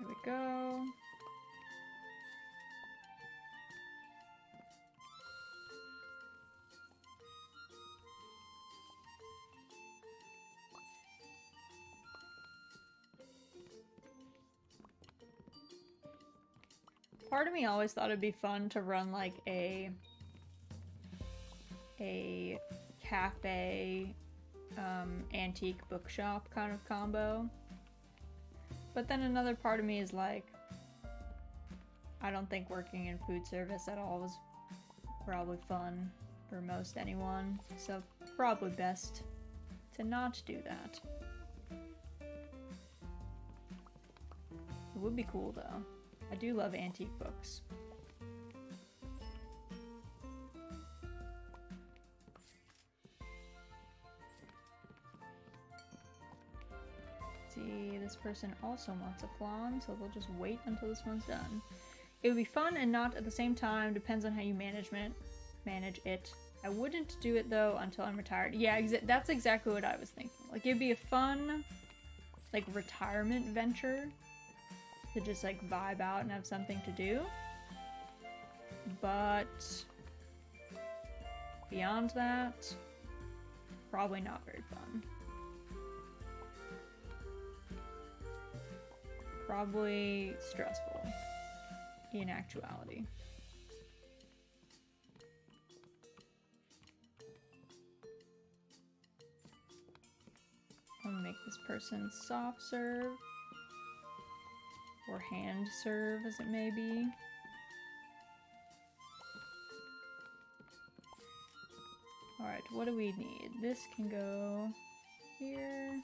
There we go. Part of me always thought it'd be fun to run like a cafe antique bookshop kind of combo. But then another part of me is like, I don't think working in food service at all was probably fun for most anyone, so probably best to not do that. It would be cool though. I do love antique books. See, this person also wants a flan, so we'll just wait until this one's done. It would be fun and not at the same time, depends on how you manage it. I wouldn't do it though until I'm retired. Yeah, that's exactly what I was thinking. Like, it'd be a fun, like, retirement venture to just like vibe out and have something to do. But beyond that, probably not very fun. Probably stressful in actuality. I'm gonna make this person soft serve. Or hand serve, as it may be. Alright, what do we need? This can go here.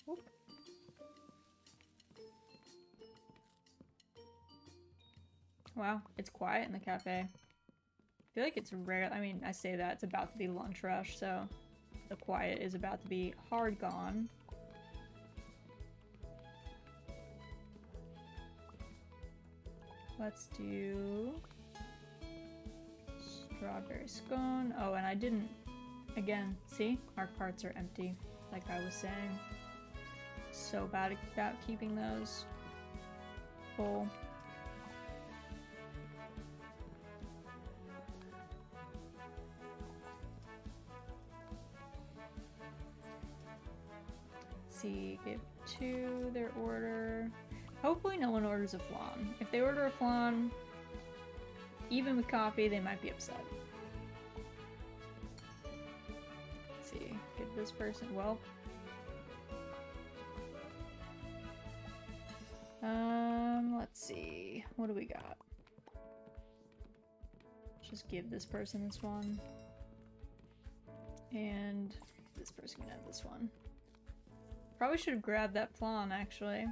Whoop. Wow, it's quiet in the cafe. I feel like it's rare. I mean, I say that, it's about to be lunch rush, so the quiet is about to be hard gone. Let's do strawberry scone. Oh, and I didn't, again, see? Our carts are empty, like I was saying. So bad about keeping those full. Let's see, give 2 their order. Hopefully no one orders a flan. If they order a flan, even with coffee, they might be upset. Let's see, give this person, well. Let's see, what do we got? Just give this person this one. And this person can have this one. Probably should have grabbed that flan, actually.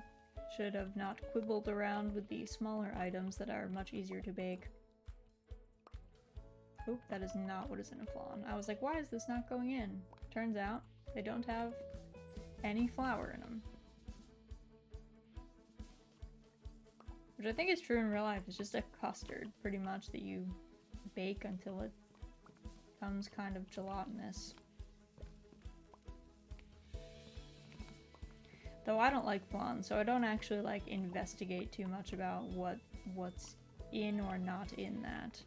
Should have not quibbled around with the smaller items that are much easier to bake. Oh, that is not what is in a flan. I was like, why is this not going in? Turns out, they don't have any flour in them. Which I think is true in real life. It's just a custard, pretty much, that you bake until it becomes kind of gelatinous. Though I don't like flan, so I don't actually like investigate too much about what's in or not in that.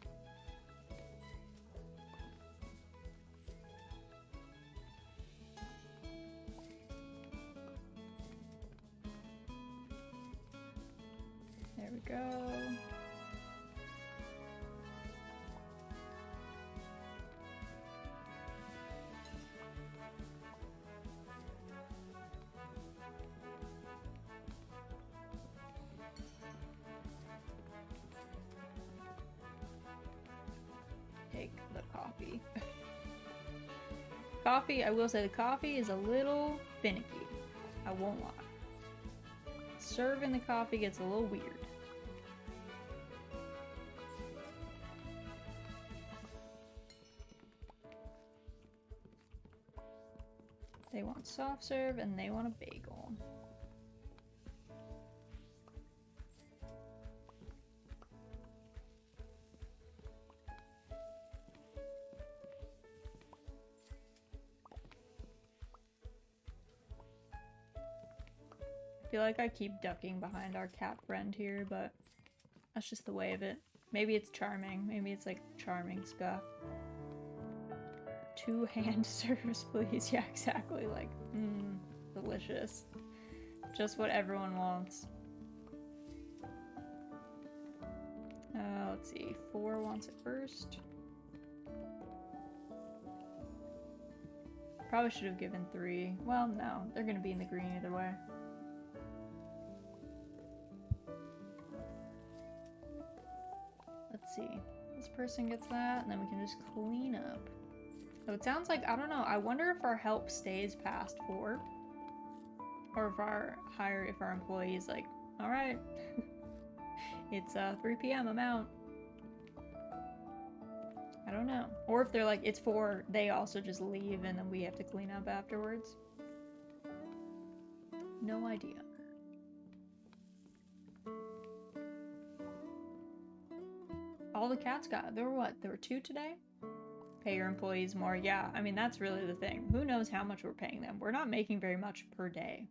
There we go. Take the coffee. Coffee, I will say the coffee is a little finicky. I won't lie. serving the coffee gets a little weird. They want soft serve and they want a bagel. I feel like I keep ducking behind our cat friend here, but that's just the way of it. Maybe it's charming. Maybe it's like charming stuff. 2 hand serves, please. Yeah, exactly. Like, delicious. Just what everyone wants. Let's see. 4 wants it first. Probably should have given 3. Well, no. They're gonna be in the green either way. Let's see. This person gets that, and then we can just clean up. So it sounds like, I don't know, I wonder if our help stays past 4. Or if our employee is like, alright, it's 3 p.m., I'm out. I don't know. Or if they're like, it's 4, they also just leave and then we have to clean up afterwards. No idea. All the cats got, there were what? There were 2 today? Pay your employees more. Yeah, I mean, that's really the thing. Who knows how much we're paying them? We're not making very much per day.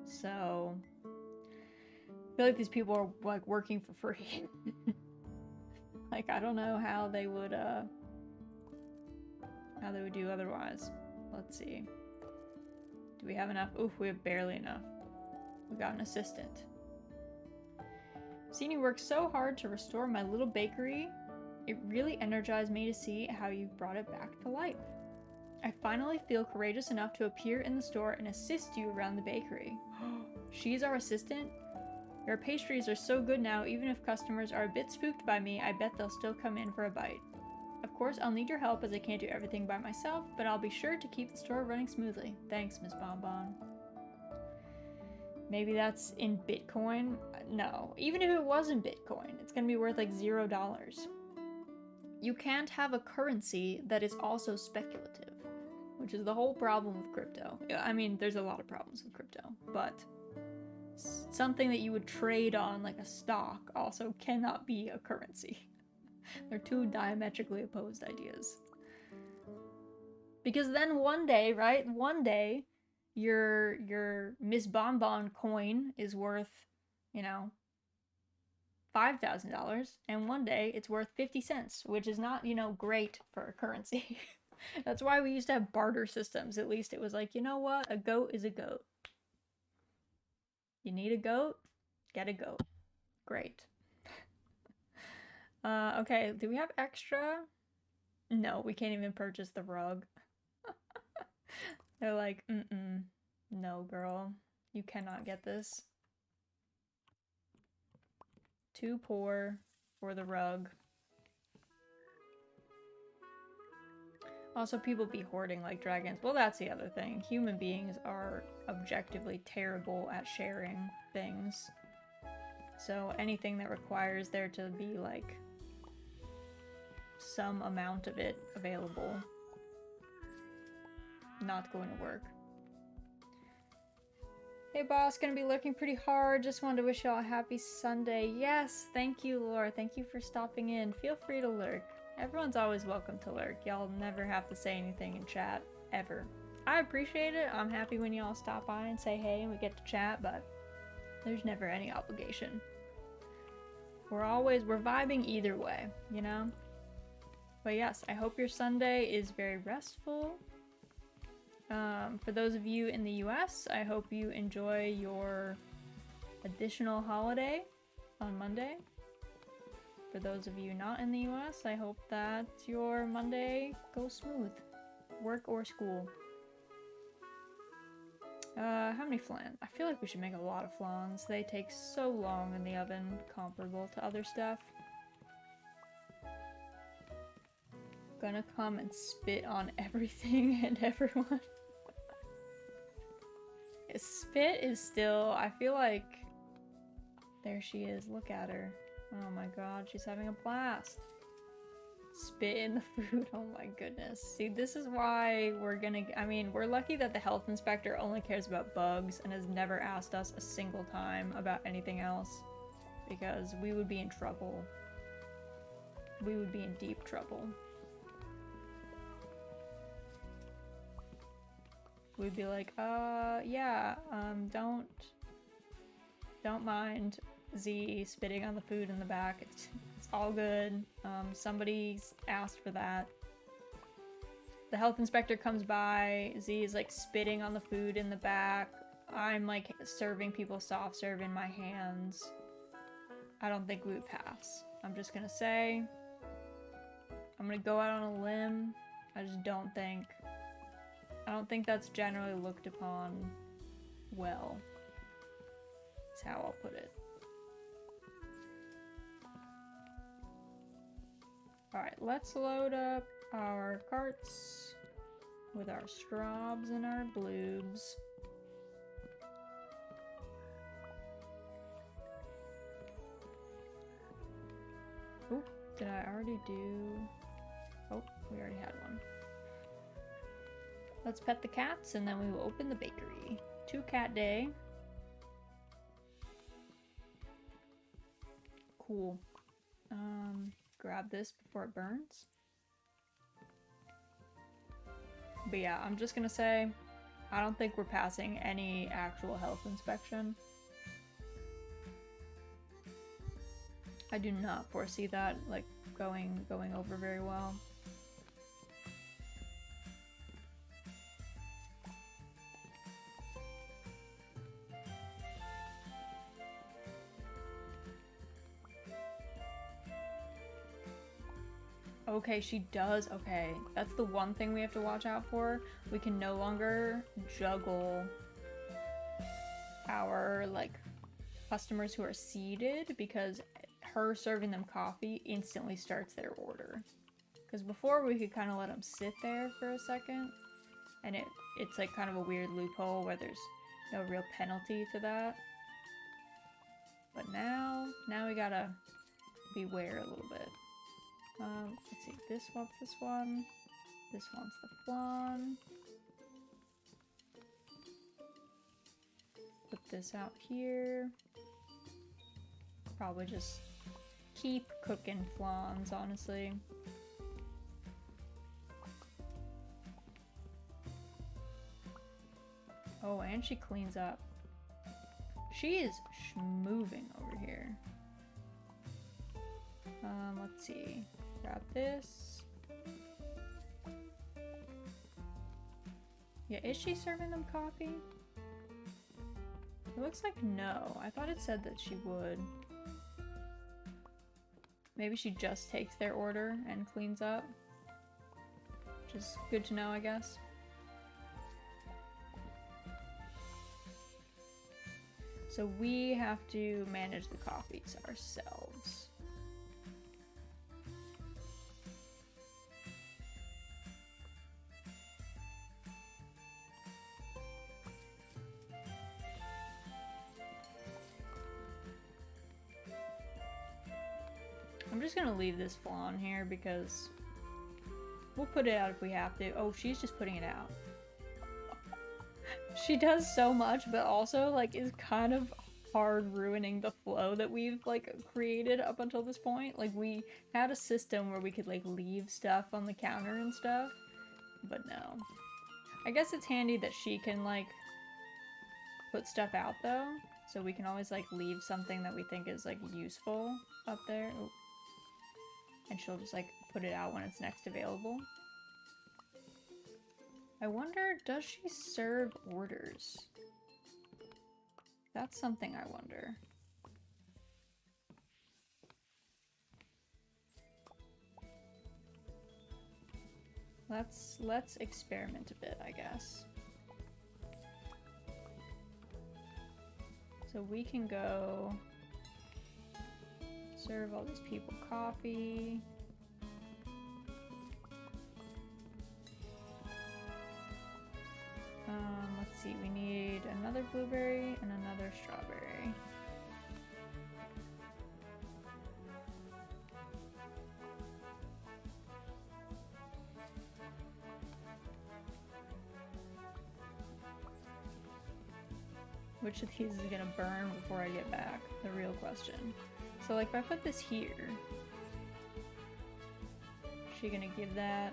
So, I feel like these people are like working for free. Like, I don't know how they would do otherwise. Let's see. Do we have enough? Oof, we have barely enough. We got an assistant. Seen you work so hard to restore my little bakery. It really energized me to see how you've brought it back to life. I finally feel courageous enough to appear in the store and assist you around the bakery. She's our assistant? Your pastries are so good now, even if customers are a bit spooked by me, I bet they'll still come in for a bite. Of course, I'll need your help as I can't do everything by myself, but I'll be sure to keep the store running smoothly. Thanks, Miss Bonbon. Maybe that's in Bitcoin? No. Even if it was in Bitcoin, it's gonna be worth like $0. You can't have a currency that is also speculative, which is the whole problem with crypto. I mean, there's a lot of problems with crypto, but something that you would trade on like a stock also cannot be a currency. They're 2 diametrically opposed ideas. Because then one day, right? One day, your Miss Bonbon coin is worth, you know, $5,000, and one day it's worth 50 cents, which is not, you know, great for a currency. That's why we used to have barter systems. At least it was like, you know what? A goat is a goat. You need a goat? Get a goat. Great. Okay, do we have extra? No, we can't even purchase the rug. They're like, no, girl. You cannot get this. Too poor for the rug. Also, people be hoarding like dragons. Well, that's the other thing. Human beings are objectively terrible at sharing things. So anything that requires there to be like some amount of it available, not going to work. Hey boss, gonna be lurking pretty hard. Just wanted to wish y'all a happy Sunday. Yes, thank you, Laura. Thank you for stopping in. Feel free to lurk. Everyone's always welcome to lurk. Y'all never have to say anything in chat, ever. I appreciate it. I'm happy when y'all stop by and say hey and we get to chat, but there's never any obligation. We're vibing either way, you know? But yes, I hope your Sunday is very restful. For those of you in the US, I hope you enjoy your additional holiday on Monday. For those of you not in the US, I hope that your Monday goes smooth. Work or school. How many flans? I feel like we should make a lot of flans. They take so long in the oven, comparable to other stuff. Gonna come and spit on everything and everyone. Spit is still, I feel like, there she is, look at her. Oh my god, she's having a blast. Spit in the food, oh my goodness. See, this is why we're gonna, I mean, we're lucky that the health inspector only cares about bugs and has never asked us a single time about anything else. Because we would be in trouble. We would be in deep trouble. We'd be like, yeah, don't mind Z spitting on the food in the back. It's all good. Somebody's asked for that. The health inspector comes by, Z is like spitting on the food in the back. I'm like serving people soft serve in my hands. I don't think we would pass. I'm just gonna say, I'm gonna go out on a limb. I just don't think that's generally looked upon well. That's how I'll put it. Alright, let's load up our carts with our straws and our bloobs. Oop, did I already do... Oh, we already had one. Let's pet the cats and then we will open the bakery. 2-cat day. Cool. Grab this before it burns. But yeah, I'm just gonna say, I don't think we're passing any actual health inspection. I do not foresee that, like, going over very well. Okay, she does. Okay, that's the one thing we have to watch out for. We can no longer juggle our, like, customers who are seated because her serving them coffee instantly starts their order. Because before we could kind of let them sit there for a second, and it's like kind of a weird loophole where there's no real penalty to that. But now we gotta beware a little bit. Let's see, this wants this one. This wants the flan. Put this out here. Probably just keep cooking flans, honestly. Oh, and she cleans up. She is moving over here. Let's see. Grab this. Yeah, is she serving them coffee? It looks like no. I thought it said that she would. Maybe she just takes their order and cleans up. Which is good to know, I guess. So we have to manage the coffees ourselves. I'm just gonna leave this flan here because we'll put it out if we have to. Oh, she's just putting it out. She does so much, but also, like, is kind of hard ruining the flow that we've, like, created up until this point. Like, we had a system where we could, like, leave stuff on the counter and stuff, but no. I guess it's handy that she can, like, put stuff out, though, so we can always, like, leave something that we think is, like, useful up there. Ooh. And she'll just, like, put it out when it's next available. I wonder, does she serve orders? That's something I wonder. Let's experiment a bit, I guess. So we can go serve all these people coffee. Let's see, we need another blueberry and another strawberry. Which of these is gonna burn before I get back? The real question. So like if I put this here, is she gonna give that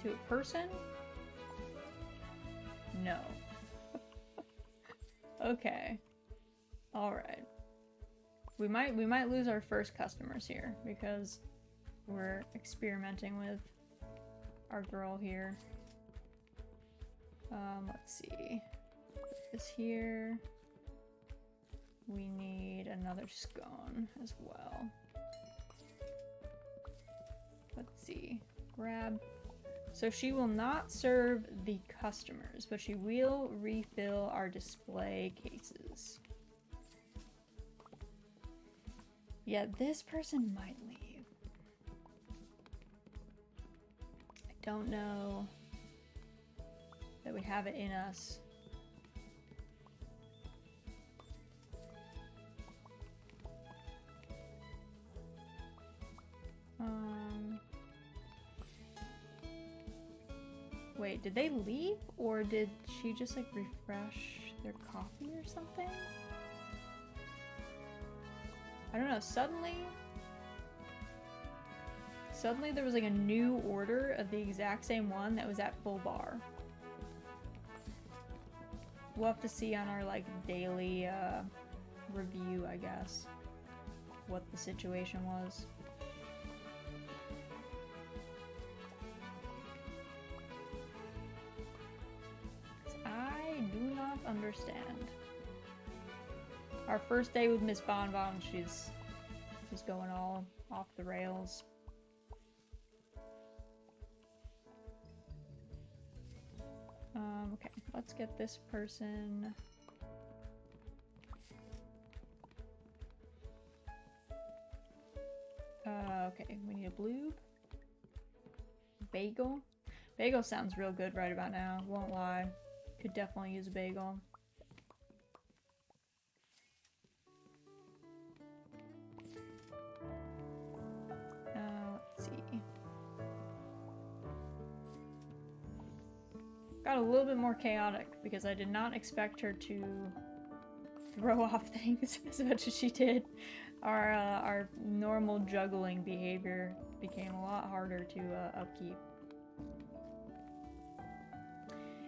to a person? No. Okay. Alright. We might lose our first customers here because we're experimenting with our girl here. Let's see. Put this here. We need another scone as well. Let's see. Grab. So she will not serve the customers, but she will refill our display cases. Yeah, this person might leave. I don't know that we have it in us. Wait, did they leave? Or did she just like refresh their coffee or something? I don't know, suddenly there was like a new order of the exact same one that was at full bar. We'll have to see on our like daily review, I guess, what the situation was. I do not understand. Our first day with Miss Bonbon, she's going all off the rails. Okay, let's get this person. Okay, we need a blue. Bagel. Bagel sounds real good right about now, won't lie. Could definitely use a bagel. Let's see. Got a little bit more chaotic because I did not expect her to throw off things as much as she did. Our normal juggling behavior became a lot harder to upkeep.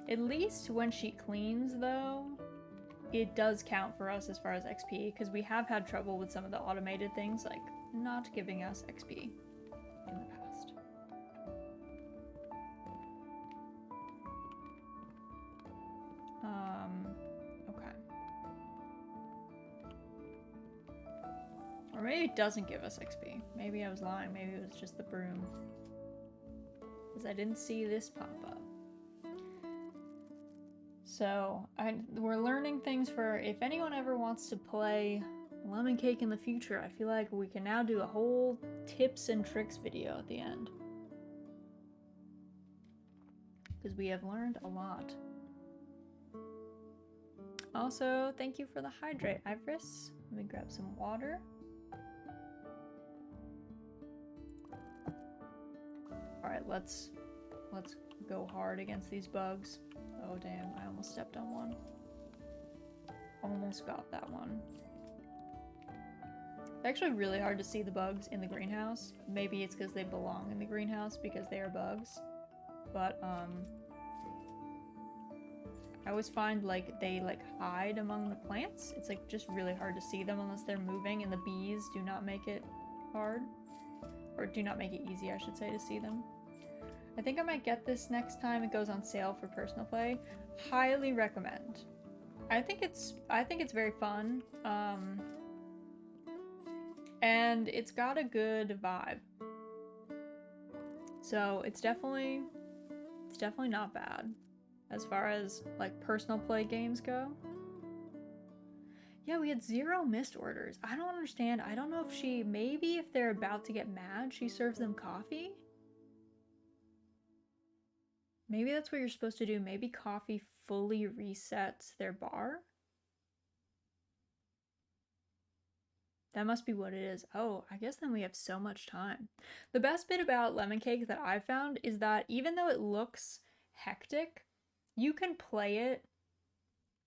At least when she cleans, though, it does count for us as far as XP, because we have had trouble with some of the automated things, like not giving us XP in the past. Okay. Or maybe it doesn't give us XP. Maybe I was lying. Maybe it was just the broom. Because I didn't see this pop up. So, we're learning things for if anyone ever wants to play Lemon Cake in the future. I feel like we can now do a whole tips and tricks video at the end. Because we have learned a lot. Also, thank you for the hydrate, Iris. Let me grab some water. Alright, let's go hard against these bugs. Oh damn, I almost stepped on one. Almost got that one. It's actually really hard to see the bugs in the greenhouse. Maybe it's because they belong in the greenhouse because they are bugs. But, I always find like they like hide among the plants. It's like just really hard to see them unless they're moving, and the bees do not make it hard. Or do not make it easy, I should say, to see them. I think I might get this next time it goes on sale for personal play. Highly recommend. I think it's very fun. And it's got a good vibe. So it's definitely not bad as far as like personal play games go. Yeah, we had 0 missed orders. I don't understand. I don't know if maybe if they're about to get mad, she serves them coffee? Maybe that's what you're supposed to do. Maybe coffee fully resets their bar. That must be what it is. Oh, I guess then we have so much time. The best bit about lemon cake that I found is that even though it looks hectic, you can play it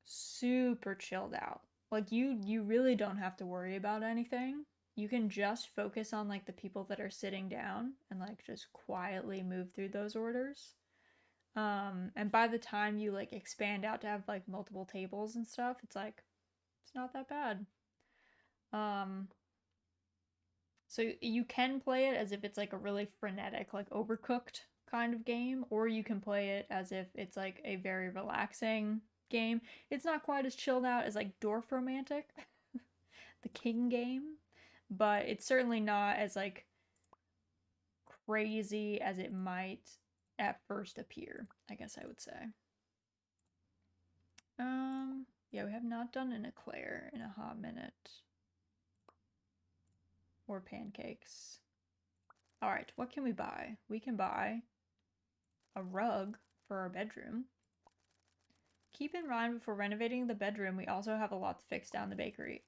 super chilled out. Like you really don't have to worry about anything. You can just focus on like the people that are sitting down and like just quietly move through those orders. And by the time you like expand out to have like multiple tables and stuff, it's like it's not that bad. So you can play it as if it's like a really frenetic, like Overcooked kind of game, or you can play it as if it's like a very relaxing game. It's not quite as chilled out as like Dwarf Romantic, the king game, but it's certainly not as like crazy as it might at first appear, I guess I would say. Yeah, we have not done an eclair in a hot minute. Or pancakes. Alright, what can we buy? We can buy a rug for our bedroom. Keep in mind before renovating the bedroom, we also have a lot to fix down the bakery.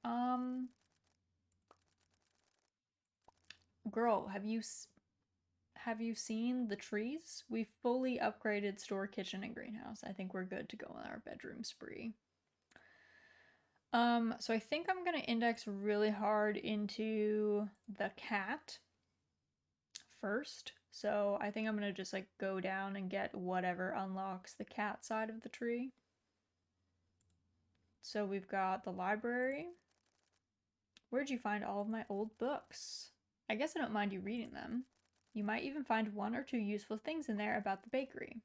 Girl, have you seen the trees? We fully upgraded store, kitchen, and greenhouse. I think we're good to go on our bedroom spree. So I think I'm gonna index really hard into the cat first. So I think I'm gonna just like go down and get whatever unlocks the cat side of the tree. So we've got the library. Where'd you find all of my old books? I guess I don't mind you reading them. You might even find one or two useful things in there about the bakery.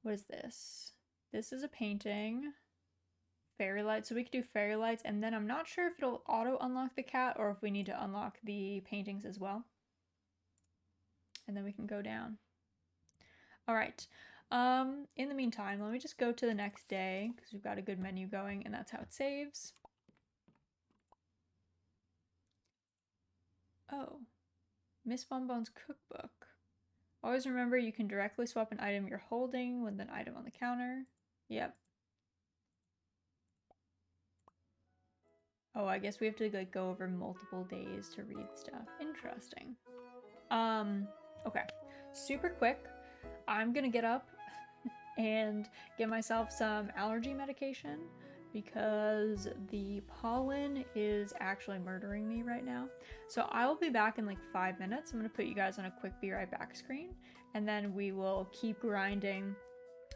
What is this? This is a painting. Fairy lights. So we could do fairy lights, and then I'm not sure if it'll auto unlock the cat or if we need to unlock the paintings as well. And then we can go down. All right. In the meantime, let me just go to the next day because we've got a good menu going, and that's how it saves. Oh, Miss Bonbon's cookbook. Always remember you can directly swap an item you're holding with an item on the counter. Yep. Oh, I guess we have to like go over multiple days to read stuff. Interesting. Okay. Super quick. I'm gonna get up and get myself some allergy medication because the pollen is actually murdering me right now. So I will be back in like 5 minutes. I'm gonna put you guys on a quick be right back screen, and then we will keep grinding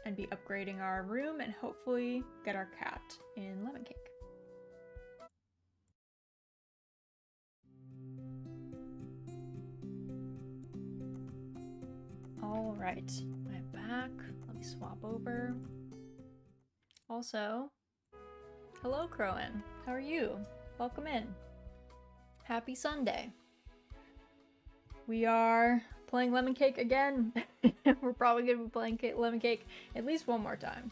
and be upgrading our room and hopefully get our cat in lemon cake. All right, I'm back. Let me swap over. Also, hello, Crowan. How are you? Welcome in. Happy Sunday. We are playing lemon cake again. We're probably going to be playing lemon cake at least one more time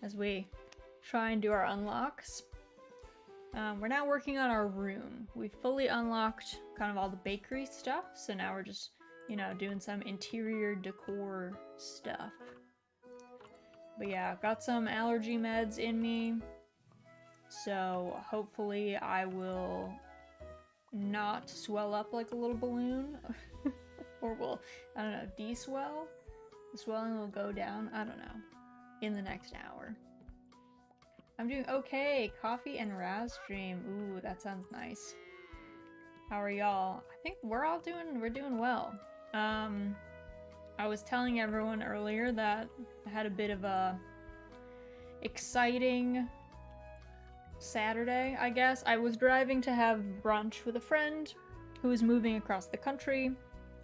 as we try and do our unlocks. We're now working on our room. We've fully unlocked kind of all the bakery stuff, so now we're just, you know, doing some interior decor stuff. But yeah, I've got some allergy meds in me, so hopefully I will not swell up like a little balloon, or will, I don't know, de-swell? The swelling will go down, I don't know, in the next hour. I'm doing okay. Coffee and Raz stream. Ooh, that sounds nice. How are y'all? I think we're doing well. I was telling everyone earlier that I had a bit of a exciting Saturday, I guess. I was driving to have brunch with a friend who was moving across the country,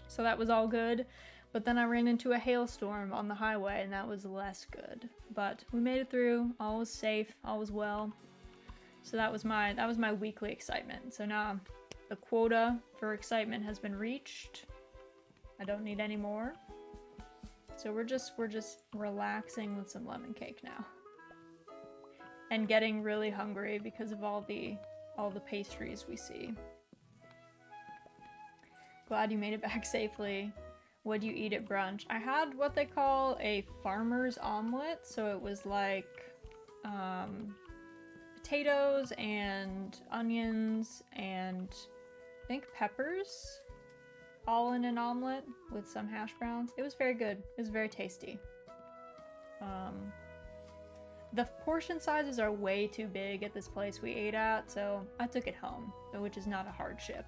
so that was all good. But then I ran into a hailstorm on the highway, and that was less good. But we made it through. All was safe. All was well. So that was my weekly excitement. So now the quota for excitement has been reached. I don't need any more. So we're just relaxing with some lemon cake now, and getting really hungry because of all the pastries we see. Glad you made it back safely. What do you eat at brunch? I had what they call a farmer's omelet, so it was like potatoes and onions and I think peppers all in an omelet with some hash browns. It was very good. It was very tasty. The portion sizes are way too big at this place we ate at, so I took it home, which is not a hardship.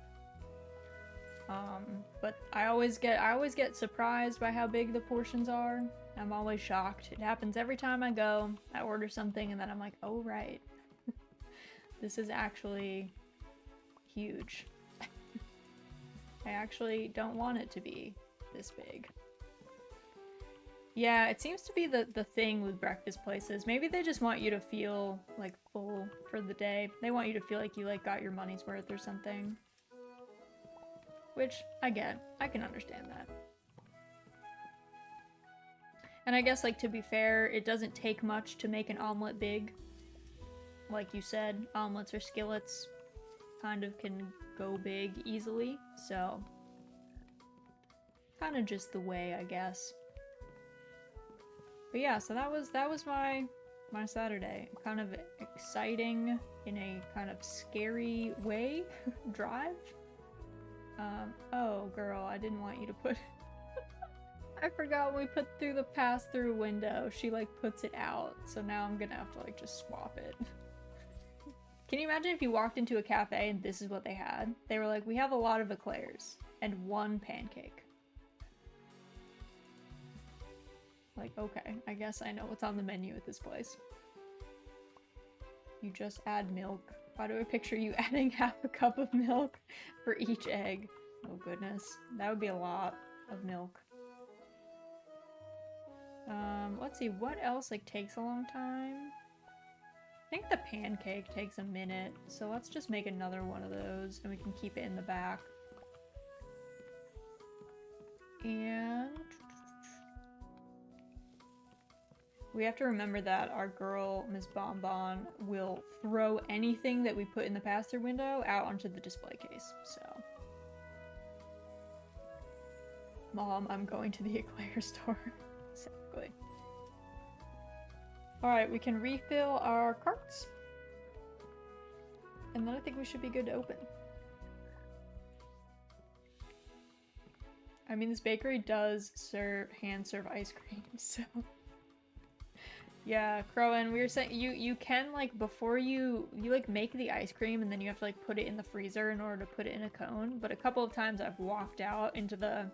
But I always get surprised by how big the portions are. I'm always shocked. It happens every time I go. I order something and then I'm like, oh right. This is actually huge. I actually don't want it to be this big. Yeah, it seems to be the thing with breakfast places. Maybe they just want you to feel like full for the day. They want you to feel like you like got your money's worth or something. Which I get. I can understand that. And I guess, like, to be fair, it doesn't take much to make an omelet big. Like you said, omelets or skillets kind of can go big easily, so kind of just the way, I guess. But yeah, so that was my Saturday. Kind of exciting in a kind of scary way drive. Oh girl, I didn't want you to put I forgot when we put through the pass-through window, she like puts it out, so now I'm gonna have to like just swap it. Can you imagine if you walked into a cafe and this is what they had? They were like, we have a lot of eclairs and one pancake. Like, okay, I guess I know what's on the menu at this place. You just add milk. Why do I picture you adding half a cup of milk for each egg? Oh goodness, that would be a lot of milk. Let's see, what else like takes a long time? I think the pancake takes a minute, so let's just make another one of those and we can keep it in the back. And we have to remember that our girl, Miss Bonbon, will throw anything that we put in the pass-through window out onto the display case, so. Mom, I'm going to the eclair store. Exactly. Alright, we can refill our carts. And then I think we should be good to open. I mean, this bakery does hand-serve ice cream, so... Yeah, Crowan, we were saying you can like before you like make the ice cream and then you have to like put it in the freezer in order to put it in a cone. But a couple of times I've walked out into the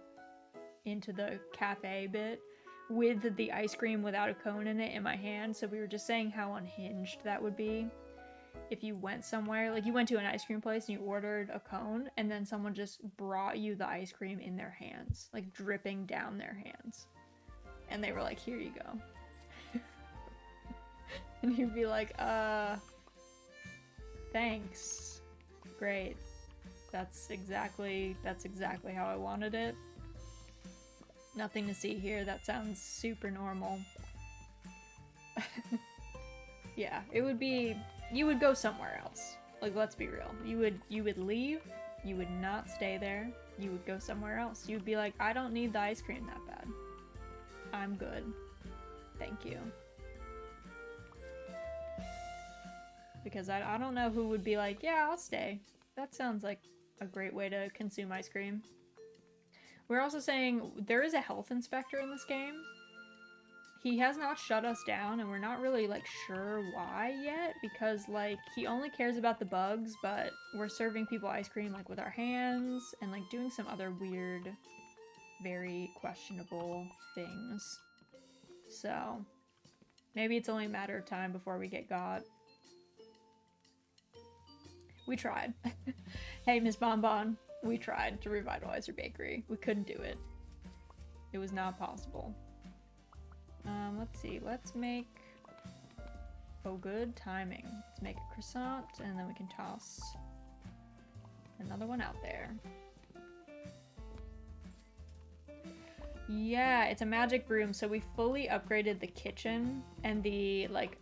cafe bit with the ice cream without a cone in it in my hand. So we were just saying how unhinged that would be if you went somewhere, like you went to an ice cream place and you ordered a cone and then someone just brought you the ice cream in their hands, like dripping down their hands. And they were like, here you go. And you'd be like, thanks. Great. That's exactly how I wanted it. Nothing to see here. That sounds super normal. Yeah, it would be, you would go somewhere else. Like, let's be real. You would leave, you would not stay there, you would go somewhere else. You would be like, I don't need the ice cream that bad. I'm good. Thank you. Because I don't know who would be like, yeah, I'll stay. That sounds like a great way to consume ice cream. We're also saying there is a health inspector in this game. He has not shut us down, and we're not really, like, sure why yet, because, like, he only cares about the bugs, but we're serving people ice cream, like, with our hands, and, like, doing some other weird, very questionable things. So, maybe it's only a matter of time before we get got. We tried. Hey, Miss Bonbon, we tried to revitalize your bakery. We couldn't do it. It was not possible. Let's see. Let's make... Oh, good timing. Let's make a croissant, and then we can toss another one out there. Yeah, it's a magic broom, so we fully upgraded the kitchen, and the, like,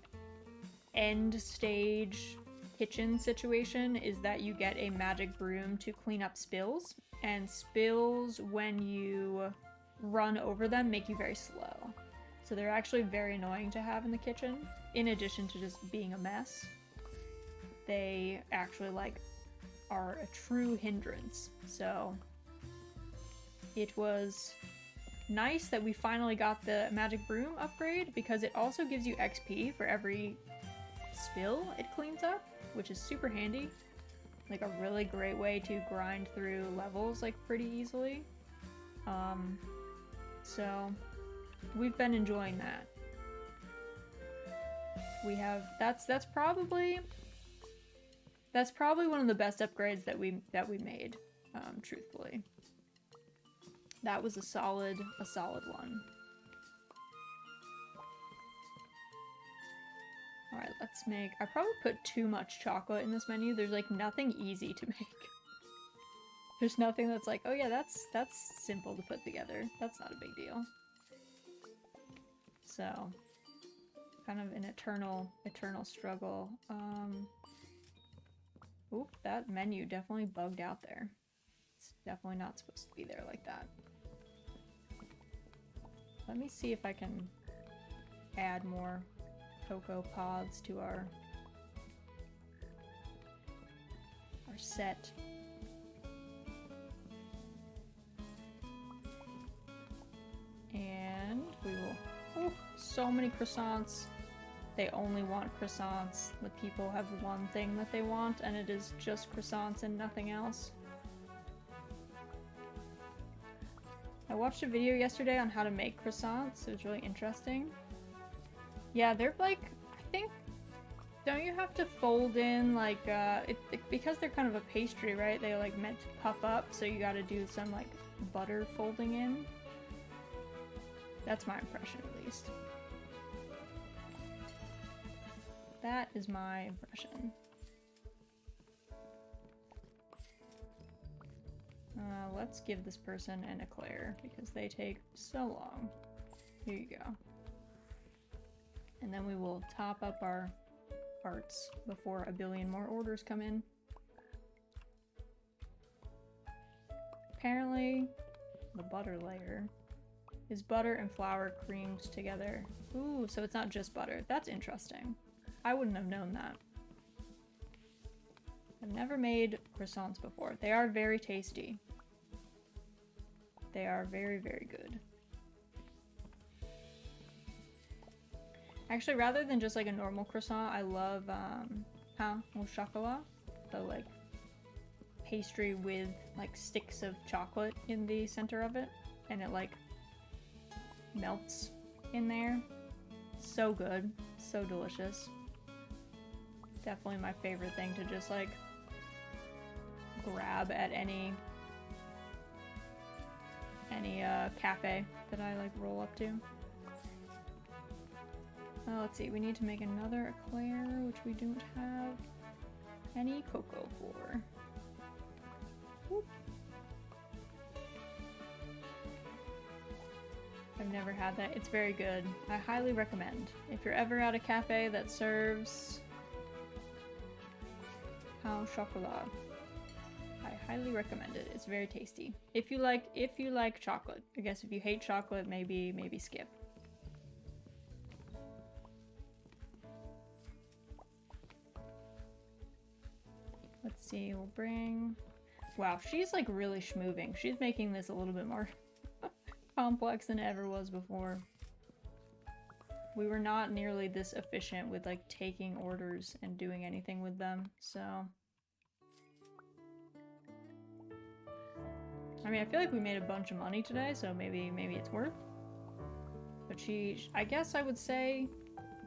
end stage kitchen situation is that you get a magic broom to clean up spills, and spills when you run over them make you very slow. So they're actually very annoying to have in the kitchen. In addition to just being a mess, they actually like are a true hindrance. So it was nice that we finally got the magic broom upgrade because it also gives you XP for every spill it cleans up, which is super handy. Like a really great way to grind through levels like pretty easily. So we've been enjoying that. We have that's probably one of the best upgrades that we made, truthfully. That was a solid one. Alright, let's make... I probably put too much chocolate in this menu. There's like nothing easy to make. There's nothing that's like, oh yeah, that's simple to put together. That's not a big deal. So, kind of an eternal struggle. Oop, that menu definitely bugged out there. It's definitely not supposed to be there like that. Let me see if I can add more cocoa pods to our set. And we will... Oh, so many croissants. They only want croissants. The people have one thing that they want, and it is just croissants and nothing else. I watched a video yesterday on how to make croissants. It was really interesting. Yeah, they're like, I think, don't you have to fold in like, because they're kind of a pastry, right? They're like meant to puff up, so you gotta do some like butter folding in. That's my impression, at least. That is my impression. Let's give this person an eclair, because they take so long. Here you go. And then we will top up our parts before a billion more orders come in. Apparently, the butter layer is butter and flour creamed together. Ooh, so it's not just butter. That's interesting. I wouldn't have known that. I've never made croissants before. They are very tasty. They are very, very good. Actually, rather than just like a normal croissant, I love pain au chocolat, the like pastry with like sticks of chocolate in the center of it, and it like melts in there. So good, so delicious. Definitely my favorite thing to just like grab at any cafe that I like roll up to. Let's see, we need to make another eclair, which we don't have any cocoa for. Whoop. I've never had that. It's very good. I highly recommend. If you're ever at a cafe that serves pain au chocolat, I highly recommend it. It's very tasty. If you like chocolate. I guess if you hate chocolate, maybe skip. Let's see, we'll bring... Wow, she's like really schmooving. She's making this a little bit more complex than it ever was before. We were not nearly this efficient with like taking orders and doing anything with them, so... I mean, I feel like we made a bunch of money today, so maybe it's worth. But I guess I would say,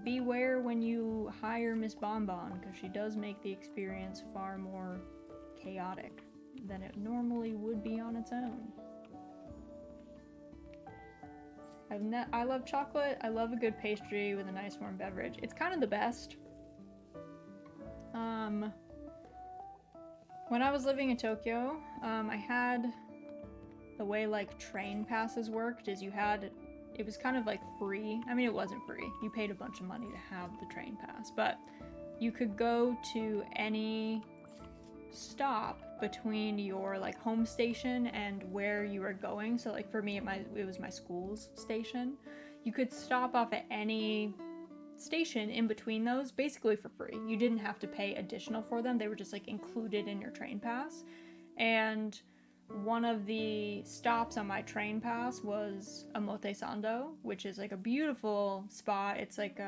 beware when you hire Miss Bonbon, because she does make the experience far more chaotic than it normally would be on its own. I love chocolate. I love a good pastry with a nice warm beverage. It's kind of the best. When I was living in Tokyo, I had... The way like train passes worked is it was kind of like free. I mean, it wasn't free. You paid a bunch of money to have the train pass, but you could go to any stop between your like home station and where you were going. So like for me, it was my school's station. You could stop off at any station in between those basically for free. You didn't have to pay additional for them. They were just like included in your train pass. And one of the stops on my train pass was Omotesando, which is like a beautiful spot. It's like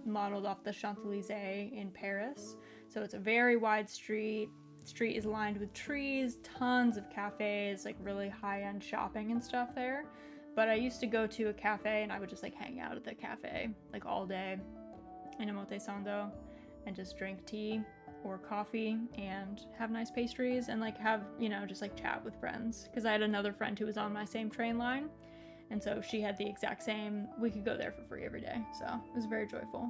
modeled off the Champs-Élysées in Paris. So it's a very wide street. The street is lined with trees, tons of cafes, like really high-end shopping and stuff there. But I used to go to a cafe and I would just like hang out at the cafe like all day in Omotesando and just drink tea or coffee and have nice pastries and like have, you know, just like chat with friends. Because I had another friend who was on my same train line, and so she had the exact same, we could go there for free every day. So it was very joyful.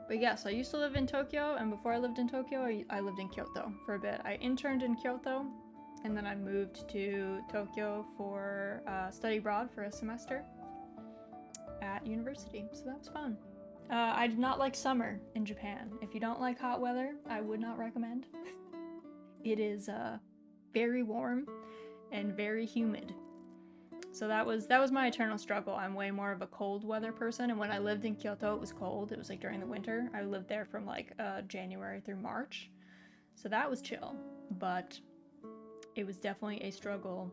But yes, I used to live in Tokyo, and before I lived in Tokyo, I lived in Kyoto for a bit. I interned in Kyoto, and then I moved to Tokyo for study abroad for a semester at university. So that was fun. I did not like summer in Japan. If you don't like hot weather, I would not recommend. It is very warm and very humid. So that was my eternal struggle. I'm way more of a cold weather person, and when I lived in Kyoto, it was cold. It was like during the winter. I lived there from like January through March. So that was chill, but it was definitely a struggle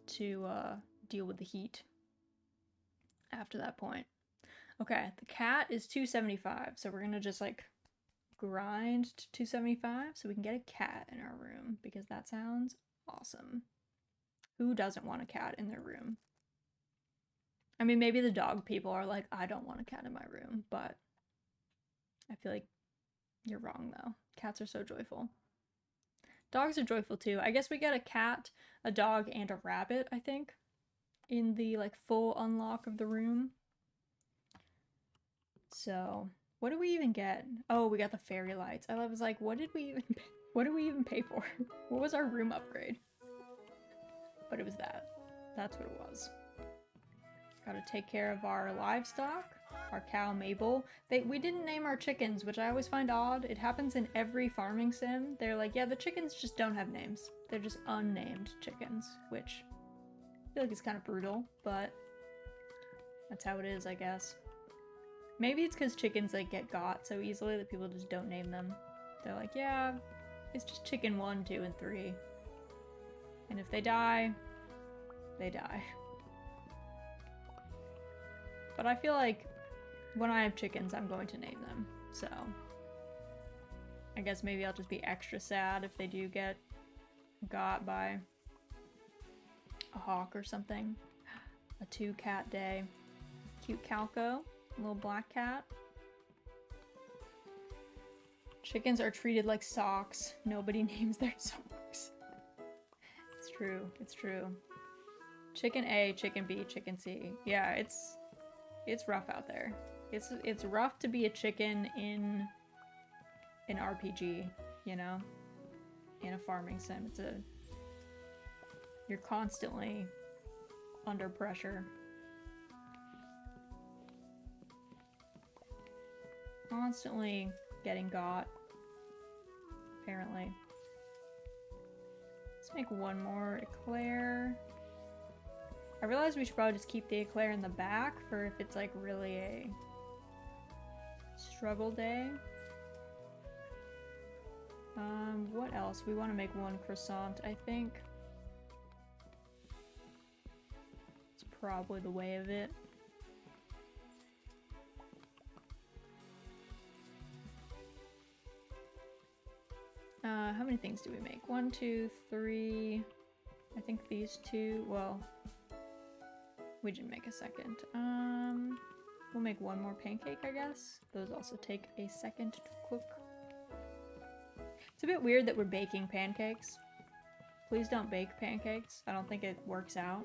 to deal with the heat after that point. Okay, the cat is 275, so we're gonna just like grind to 275 so we can get a cat in our room, because that sounds awesome. Who doesn't want a cat in their room? I mean, maybe the dog people are like, I don't want a cat in my room, but I feel like you're wrong though. Cats are so joyful. Dogs are joyful too. I guess we get a cat, a dog, and a rabbit, I think, in the like full unlock of the room. So, what do we even get? Oh, we got the fairy lights. I was like, what did we even pay for? What was our room upgrade? But it was that. That's what it was. Gotta take care of our livestock. Our cow Mabel. We didn't name our chickens, which I always find odd. It happens in every farming sim. They're like, yeah, the chickens just don't have names. They're just unnamed chickens, which I feel like it's kind of brutal, but that's how it is, I guess. Maybe it's because chickens like get got so easily that people just don't name them. They're like, yeah, it's just chicken 1, 2, and 3. And if they die, they die. But I feel like when I have chickens, I'm going to name them. So I guess maybe I'll just be extra sad if they do get got by a hawk or something. A 2-cat day. Cute Calco. A little black cat. Chickens are treated like socks. Nobody names their socks. It's true. It's true. Chicken A, chicken B, chicken C. Yeah, it's rough out there. It's rough to be a chicken in an RPG, you know? In a farming sim. You're constantly under pressure. Constantly getting got, apparently. Let's make one more eclair. I realized we should probably just keep the eclair in the back for if it's like really a struggle day. What else? We want to make one croissant, I think. It's probably the way of it. How many things do we make? 1, 2, 3. I think these 2. Well, we didn't make a second. We'll make one more pancake, I guess. Those also take a second to cook. It's a bit weird that we're baking pancakes. Please don't bake pancakes. I don't think it works out.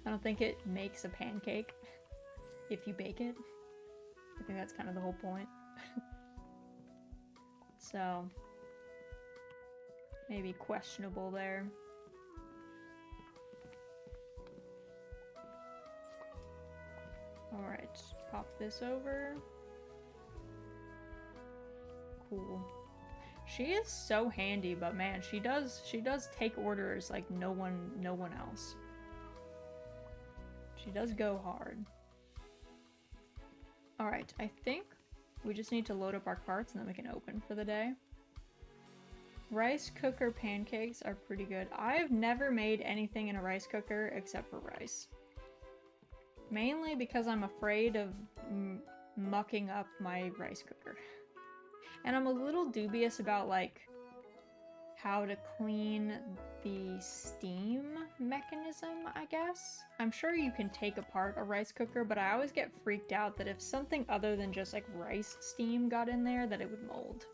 I don't think it makes a pancake if you bake it. I think that's kind of the whole point. So maybe questionable there. Alright, pop this over. Cool. She is so handy, but man, she does take orders like no one else. She does go hard. Alright, I think we just need to load up our carts and then we can open for the day. Rice cooker pancakes are pretty good. I've never made anything in a rice cooker except for rice. Mainly because I'm afraid of mucking up my rice cooker. And I'm a little dubious about like how to clean the steam mechanism, I guess. I'm sure you can take apart a rice cooker, but I always get freaked out that if something other than just like rice steam got in there, that it would mold.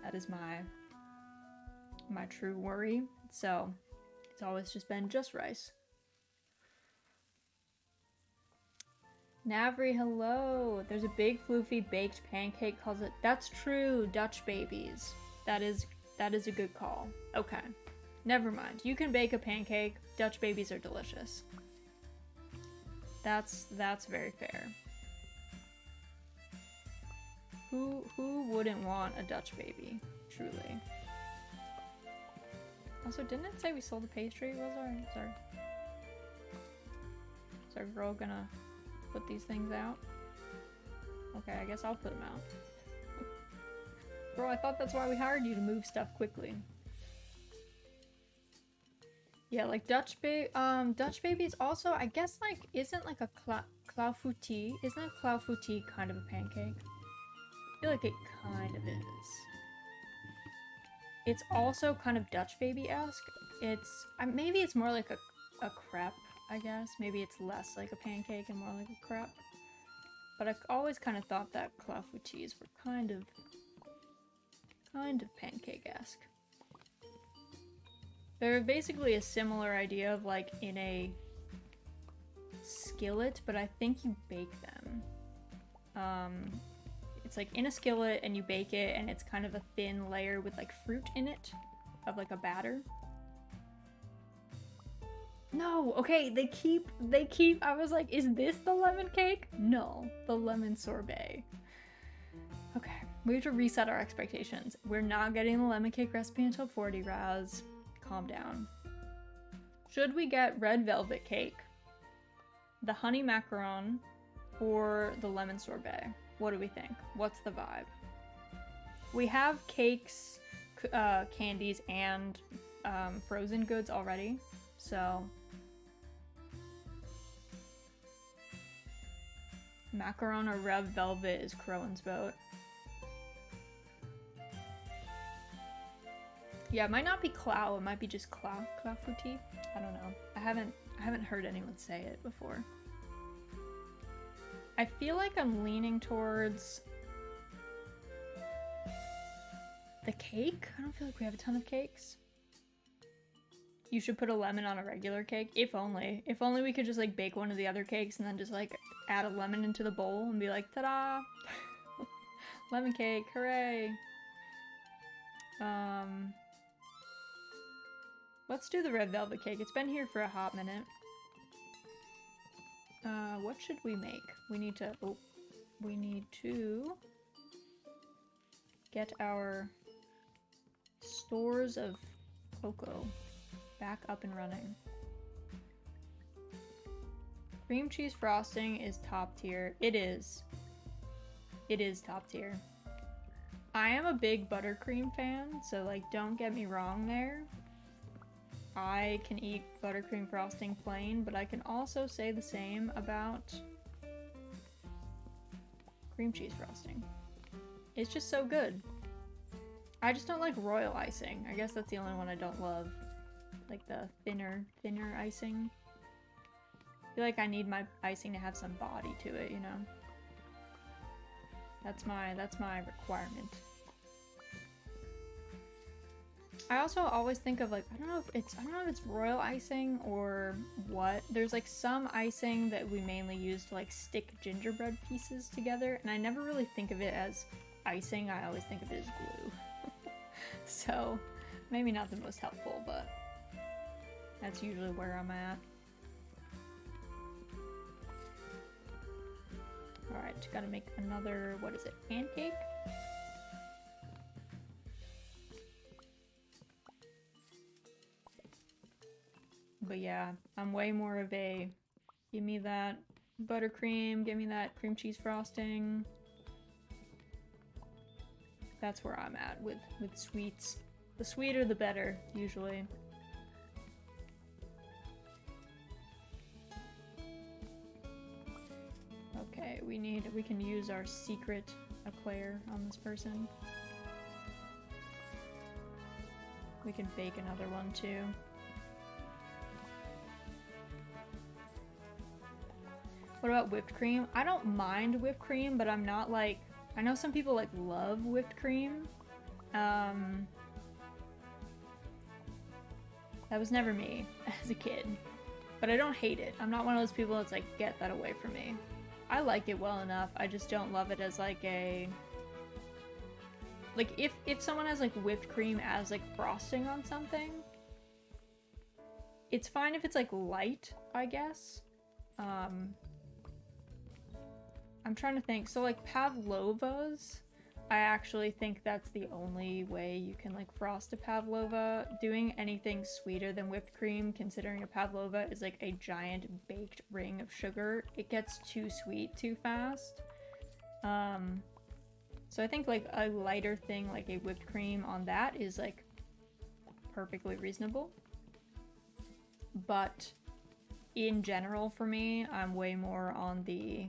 That is my true worry. So it's always just been just rice. Navri, hello. There's a big floofy baked pancake calls it. That's true, Dutch babies. That is a good call. Okay. Never mind. You can bake a pancake. Dutch babies are delicious. That's very fair. Who wouldn't want a Dutch baby? Truly. Also, didn't it say we sold the pastry? Was our is our girl gonna put these things out? Okay, I guess I'll put them out. Bro, I thought that's why we hired you, to move stuff quickly. Yeah, like Dutch babies also, I guess, like, isn't like a clafouti, isn't a clafouti kind of a pancake? I feel like it kind of is. It's also kind of Dutch baby-esque. It's, maybe it's more like a crepe, I guess. Maybe it's less like a pancake and more like a crepe. But I've always kind of thought that clafoutis were kind of pancake-esque. They're basically a similar idea of like in a skillet, but I think you bake them. It's like in a skillet and you bake it, and it's kind of a thin layer with like fruit in it, of like a batter. No, okay, they keep, I was like, is this the lemon cake? No, the lemon sorbet. Okay, we have to reset our expectations. We're not getting the lemon cake recipe until 40, Raz. Calm down. Should we get red velvet cake, the honey macaron, or the lemon sorbet? What do we think? What's the vibe? We have cakes, candies, and frozen goods already, so macaron or red velvet is Crowan's vote. Yeah, it might not be clow, it might be just clafouti. I don't know. I haven't heard anyone say it before. I feel like I'm leaning towards the cake. I don't feel like we have a ton of cakes. You should put a lemon on a regular cake. If only. If only we could just like bake one of the other cakes and then just like add a lemon into the bowl and be like, ta-da! Lemon cake, hooray! Let's do the red velvet cake. It's been here for a hot minute. What should we make? We need to get our stores of cocoa back up and running. Cream cheese frosting is top tier. It is. It is top tier. I am a big buttercream fan, so like don't get me wrong there. I can eat buttercream frosting plain, but I can also say the same about cream cheese frosting. It's just so good. I just don't like royal icing. I guess that's the only one I don't love. Like the thinner icing. I feel like I need my icing to have some body to it, you know? That's my requirement. I also always think of like, I don't know if it's royal icing or what. There's like some icing that we mainly use to like stick gingerbread pieces together, and I never really think of it as icing. I always think of it as glue. So maybe not the most helpful, but that's usually where I'm at. Alright, gotta make another, what is it, pancake? yeah, I'm way more of a give me that buttercream, give me that cream cheese frosting. That's where I'm at with sweets. The sweeter the better, usually. Okay, we can use our secret eclair on this person. We can bake another one too. What about whipped cream? I don't mind whipped cream, but I'm not like, I know some people like love whipped cream. That was never me as a kid, but I don't hate it. I'm not one of those people that's like, get that away from me. I like it well enough. I just don't love it as like a, like if someone has like whipped cream as like frosting on something, it's fine if it's like light, I guess. I'm trying to think. So like pavlovas, I actually think that's the only way you can like frost a pavlova. Doing anything sweeter than whipped cream, considering a pavlova is like a giant baked ring of sugar, it gets too sweet too fast. So I think like a lighter thing like a whipped cream on that is like perfectly reasonable. But in general for me, I'm way more on the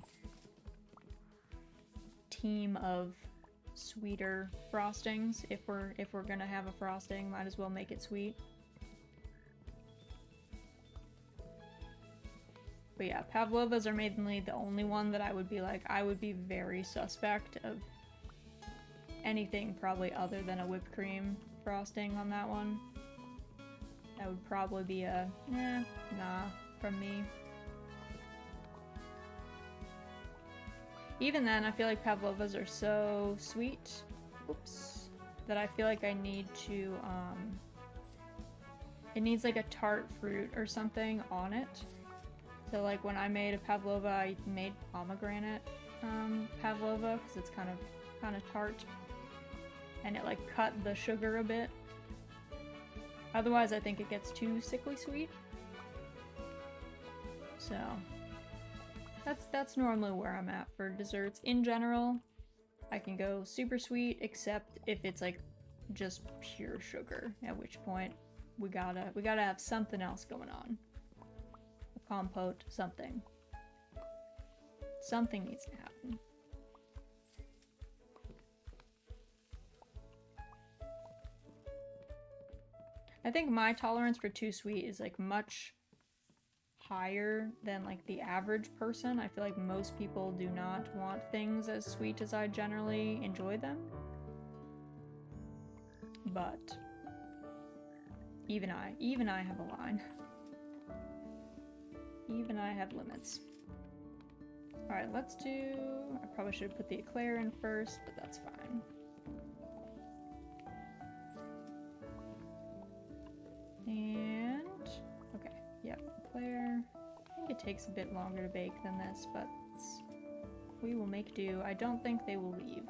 team of sweeter frostings. If we're gonna have a frosting, might as well make it sweet. But yeah, pavlovas are mainly the only one that I would be like, I would be very suspect of anything probably other than a whipped cream frosting on that one. That would probably be a nah from me. Even then, I feel like pavlovas are so sweet, oops, that I feel like I need to, it needs like a tart fruit or something on it. So like when I made a pavlova, I made pomegranate pavlova because it's kind of tart, and it like cut the sugar a bit. Otherwise, I think it gets too sickly sweet. So that's normally where I'm at for desserts. In general, I can go super sweet, except if it's like just pure sugar, at which point we gotta have something else going on. A compote, something. Something needs to happen. I think my tolerance for too sweet is like much higher than like the average person. I feel like most people do not want things as sweet as I generally enjoy them. But even I have a line. Even I have limits. Alright, let's do... I probably should have put the eclair in first, but that's fine. And... okay, yep, eclair. I think it takes a bit longer to bake than this, but we will make do. I don't think they will leave.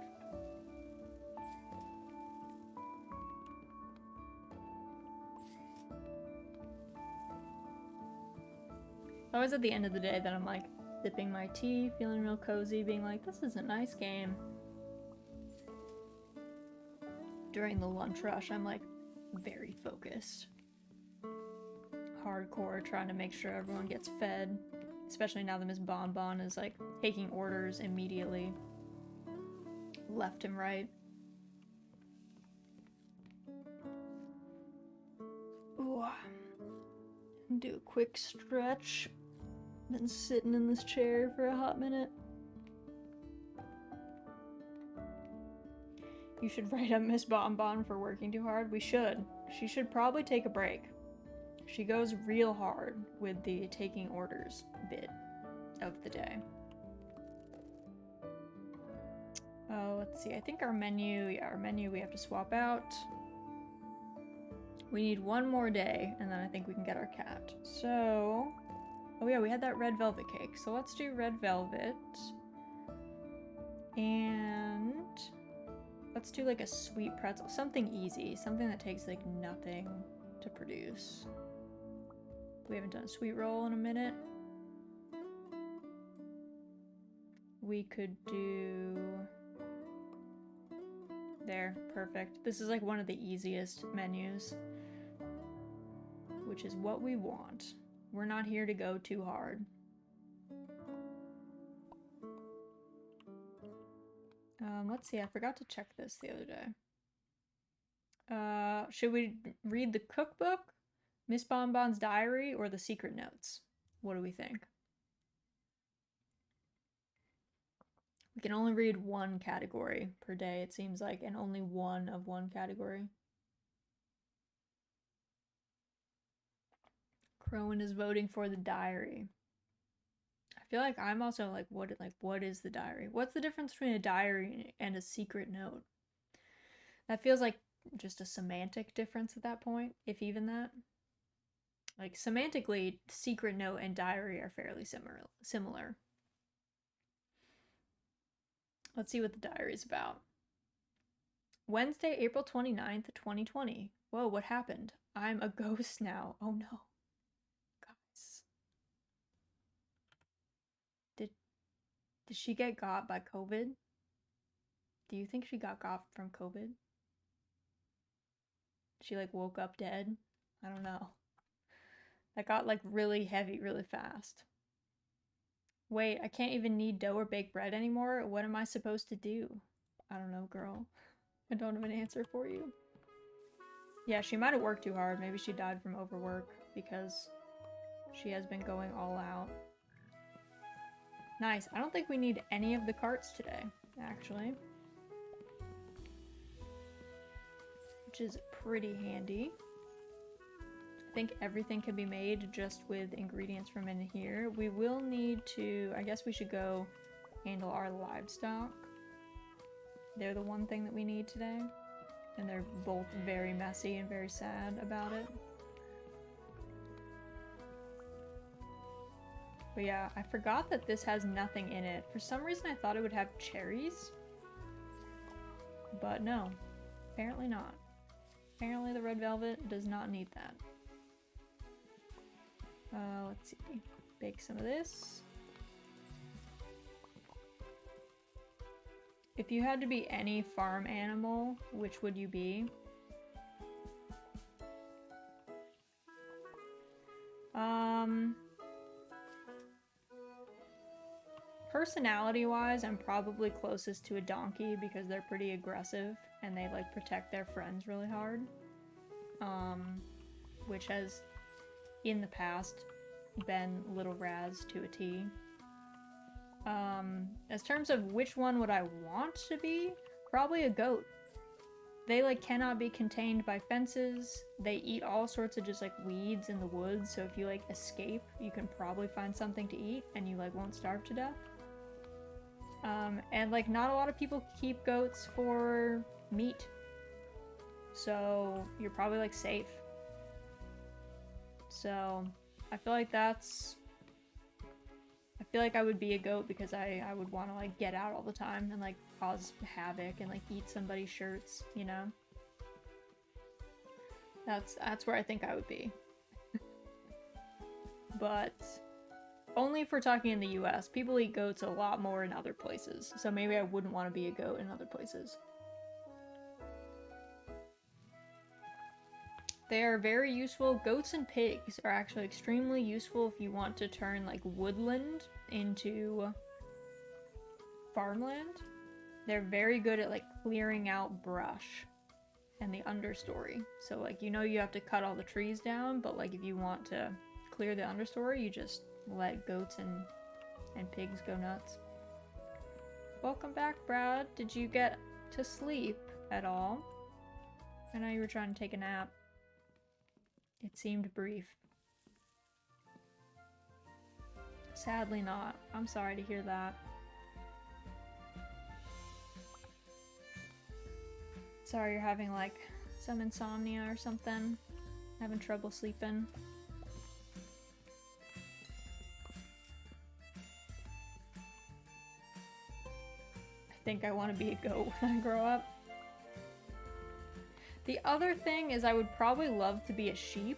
Always at the end of the day that I'm like sipping my tea, feeling real cozy, being like, this is a nice game. During the lunch rush, I'm like very focused. Hardcore trying to make sure everyone gets fed, especially now that Miss Bonbon is like taking orders immediately, left and right. Ooh. Do a quick stretch. Been sitting in this chair for a hot minute. You should write up Miss Bonbon for working too hard. We should. She should probably take a break. She goes real hard with the taking orders bit of the day. Oh, let's see. I think our menu, we have to swap out. We need one more day, and then I think we can get our cat. So, oh yeah, we had that red velvet cake. So let's do red velvet. And let's do like a sweet pretzel. Something easy. Something that takes like nothing to produce. We haven't done a sweet roll in a minute. We could do... There, perfect. This is like one of the easiest menus, which is what we want. We're not here to go too hard. Let's see, I forgot to check this the other day. Should we read the cookbook, Miss Bonbon's diary, or the secret notes? What do we think? We can only read one category per day, it seems like, and only one of one category. Crowan is voting for the diary. I feel like I'm also like, what is the diary? What's the difference between a diary and a secret note? That feels like just a semantic difference at that point, if even that. Like, semantically, secret note and diary are fairly similar. Let's see what the diary is about. Wednesday, April 29th, 2020. Whoa, what happened? I'm a ghost now. Oh no. Guys. Did she get got by COVID? Do you think she got from COVID? She like woke up dead? I don't know. That got like really heavy really fast. Wait, I can't even knead dough or bake bread anymore? What am I supposed to do? I don't know, girl. I don't have an answer for you. Yeah, she might have worked too hard. Maybe she died from overwork because she has been going all out. Nice. I don't think we need any of the carts today, actually. Which is pretty handy. I think everything can be made just with ingredients from in here. We will need to, I guess we should go handle our livestock. They're the one thing that we need today. And they're both very messy and very sad about it. But yeah, I forgot that this has nothing in it. For some reason I thought it would have cherries. But no, apparently not. Apparently the red velvet does not need that. Let's see. Bake some of this. If you had to be any farm animal, which would you be? Personality-wise, I'm probably closest to a donkey because they're pretty aggressive and they like protect their friends really hard. Which has, in the past, been Little Raz to a T. As terms of which one would I want to be, probably a goat. They like cannot be contained by fences. They eat all sorts of just like weeds in the woods, so if you like escape, you can probably find something to eat and you like won't starve to death. And like not a lot of people keep goats for meat, so you're probably like safe. So I feel like I would be a goat because I would want to like get out all the time and like cause havoc and like eat somebody's shirts, you know? That's where I think I would be. But only if we're talking in the US. People eat goats a lot more in other places, so maybe I wouldn't want to be a goat in other places. They are very useful. Goats and pigs are actually extremely useful if you want to turn like woodland into farmland. They're very good at like clearing out brush and the understory. So like, you know, you have to cut all the trees down, but like if you want to clear the understory, you just let goats and pigs go nuts. Welcome back, Brad. Did you get to sleep at all? I know you were trying to take a nap. It seemed brief. Sadly not. I'm sorry to hear that. Sorry you're having like some insomnia or something. Having trouble sleeping. I think I want to be a goat when I grow up. The other thing is I would probably love to be a sheep.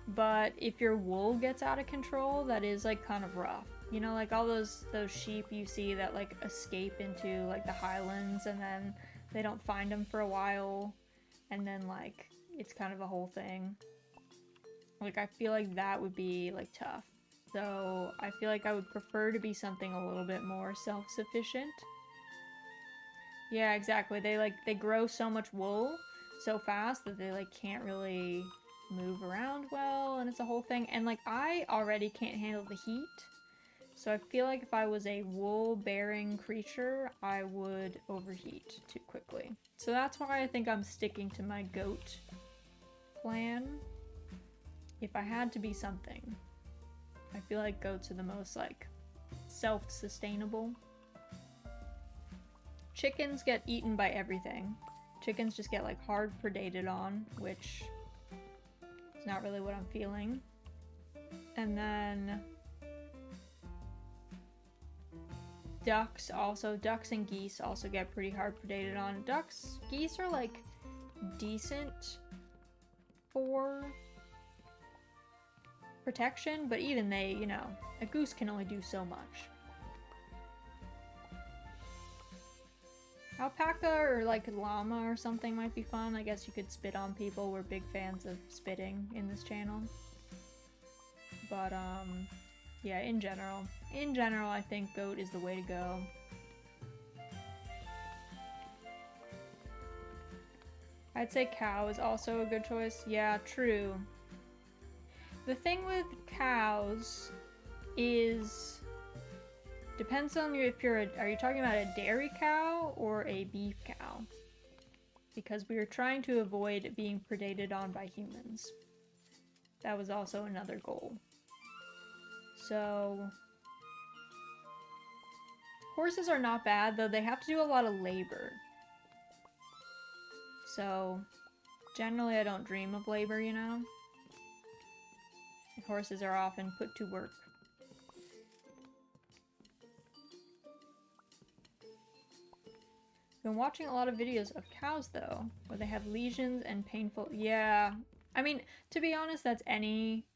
But if your wool gets out of control, that is like kind of rough. You know, like all those sheep you see that like escape into like the highlands and then they don't find them for a while and then like it's kind of a whole thing. Like I feel like that would be like tough. So I feel like I would prefer to be something a little bit more self-sufficient. Yeah, exactly. They grow so much wool so fast that they like can't really move around well and it's a whole thing. And like I already can't handle the heat. So I feel like if I was a wool-bearing creature, I would overheat too quickly. So that's why I think I'm sticking to my goat plan. If I had to be something, I feel like goats are the most like self-sustainable. Chickens get eaten by everything. Chickens just get like hard predated on, which is not really what I'm feeling. And then ducks and geese also get pretty hard predated on. Geese are like decent for protection, but even they, you know, a goose can only do so much. Alpaca or like llama or something might be fun. I guess you could spit on people. We're big fans of spitting in this channel. But yeah, in general, I think goat is the way to go. I'd say cow is also a good choice. Yeah, true. The thing with cows is depends on you if you're are you talking about a dairy cow or a beef cow? Because we are trying to avoid being predated on by humans. That was also another goal. So horses are not bad, though they have to do a lot of labor. So generally I don't dream of labor, you know? Horses are often put to work. Been watching a lot of videos of cows though, where they have lesions and painful. Yeah, I mean, to be honest, that's any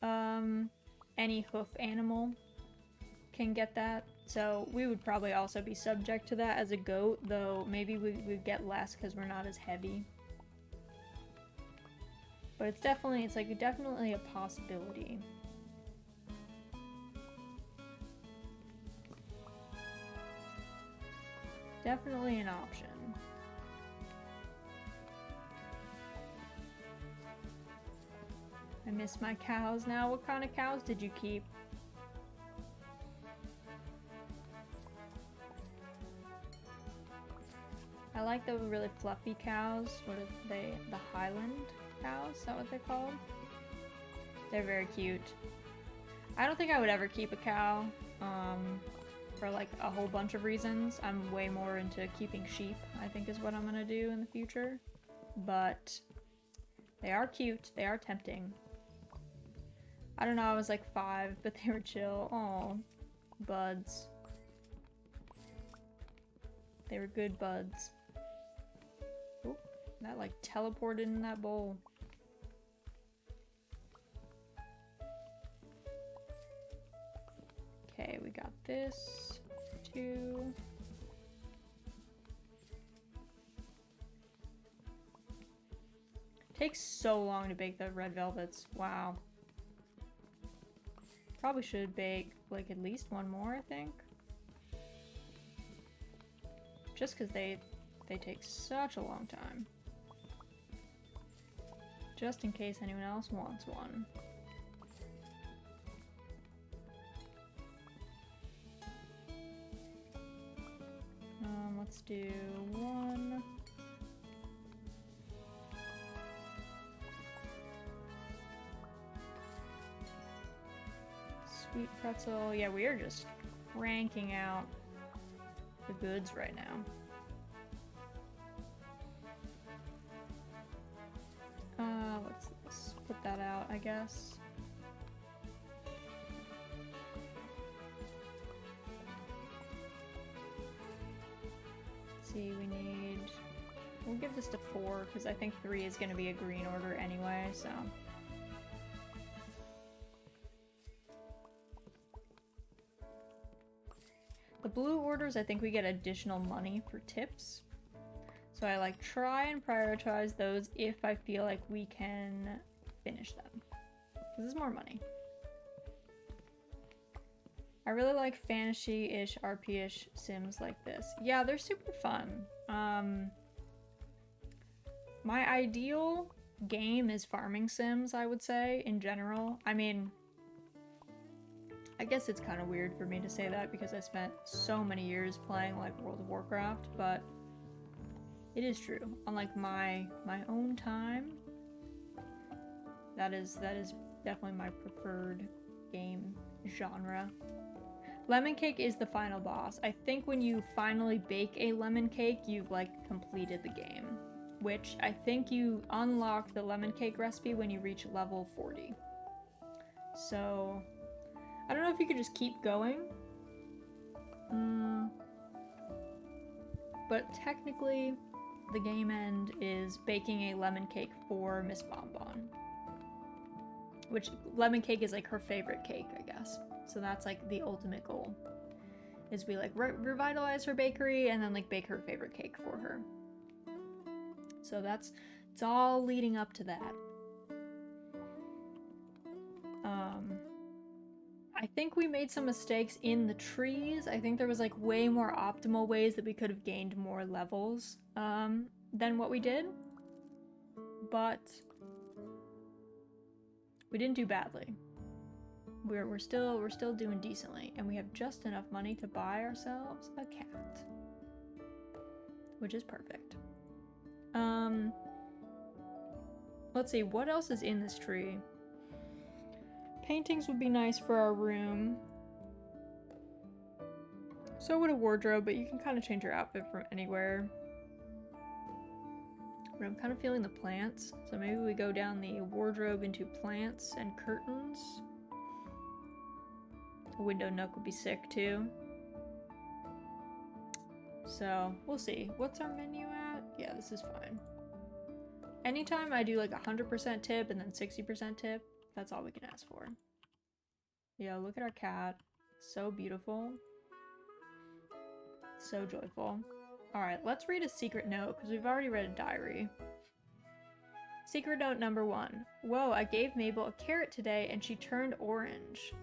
hoof animal can get that. So we would probably also be subject to that as a goat, though maybe we would get less because we're not as heavy. But it's definitely a possibility. Definitely an option. I miss my cows now. What kind of cows did you keep? I like the really fluffy cows. What are they? The Highland cows? Is that what they're called? They're very cute. I don't think I would ever keep a cow. For like a whole bunch of reasons. I'm way more into keeping sheep, I think is what I'm gonna do in the future. But they are cute, they are tempting. I don't know, I was like 5, but they were chill. Aw, buds. They were good buds. Oop, that like teleported in that bowl. Okay, we got this. 2. Takes so long to bake the red velvets. Wow. Probably should bake like at least one more, I think. Just because they take such a long time. Just in case anyone else wants one. Let's do 1. Sweet pretzel. Yeah, we are just cranking out the goods right now. Let's put that out, I guess. See, we'll give this to 4 because I think 3 is going to be a green order anyway, so blue orders, I think we get additional money for tips. So I like try and prioritize those if I feel like we can finish them. This is more money. I really like fantasy-ish, RP-ish sims like this. Yeah, they're super fun. My ideal game is farming sims, I would say, in general. I mean, I guess it's kind of weird for me to say that because I spent so many years playing like World of Warcraft, but it is true. On like my own time, that is definitely my preferred game genre. Lemon cake is the final boss. I think when you finally bake a lemon cake, you've like completed the game, which I think you unlock the lemon cake recipe when you reach level 40. So I don't know if you could just keep going. But technically, the game end is baking a lemon cake for Miss Bonbon. Which, lemon cake is like her favorite cake, I guess. So that's like the ultimate goal. Is we like revitalize her bakery and then like bake her favorite cake for her. So it's all leading up to that. I think we made some mistakes in the trees. I think there was like way more optimal ways that we could have gained more levels than what we did. But we didn't do badly. We're still doing decently, and we have just enough money to buy ourselves a cat, which is perfect. Let's see, what else is in this tree? Paintings would be nice for our room. So would a wardrobe, but you can kind of change your outfit from anywhere. But I'm kind of feeling the plants, so maybe we go down the wardrobe into plants and curtains. A window nook would be sick too. So we'll see. What's our menu at? Yeah, this is fine. Anytime I do like 100% tip and then 60% tip, that's all we can ask for. Yeah, look at our cat. So beautiful. So joyful. Alright, let's read a secret note, because we've already read a diary. Secret note number 1. Whoa, I gave Mabel a carrot today and she turned orange.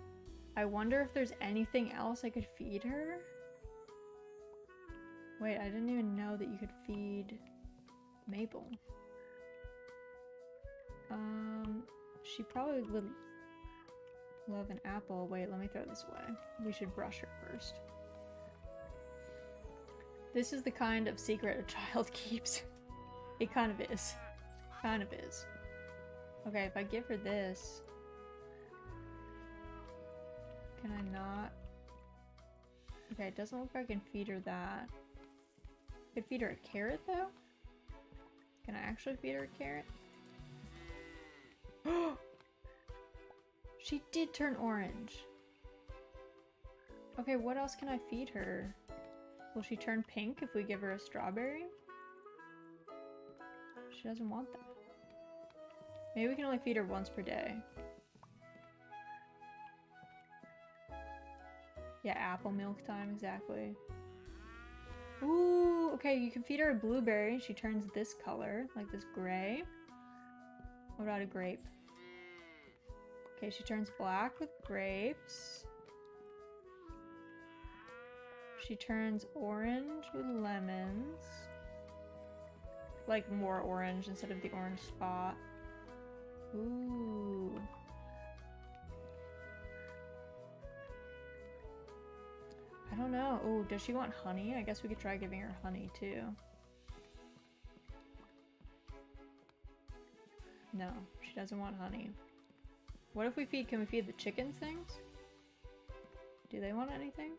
I wonder if there's anything else I could feed her? Wait, I didn't even know that you could feed Mabel. She probably would love an apple. Wait, let me throw this away. We should brush her first. This is the kind of secret a child keeps. It kind of is. Kind of is. Okay, if I give her this... Can I not? Okay, it doesn't look like I can feed her that. I could feed her a carrot, though? Can I actually feed her a carrot? She did turn orange. Okay, what else can I feed her? Will she turn pink if we give her a strawberry? She doesn't want that. Maybe we can only feed her once per day. Yeah, apple milk time, exactly. Ooh, okay, you can feed her a blueberry. She turns this color, like this gray. What about a grape? Okay, she turns black with grapes. She turns orange with lemons. Like more orange instead of the orange spot. Ooh. I don't know. Oh, does she want honey? I guess we could try giving her honey too. No, she doesn't want honey. What if we can we feed the chickens things? Do they want anything?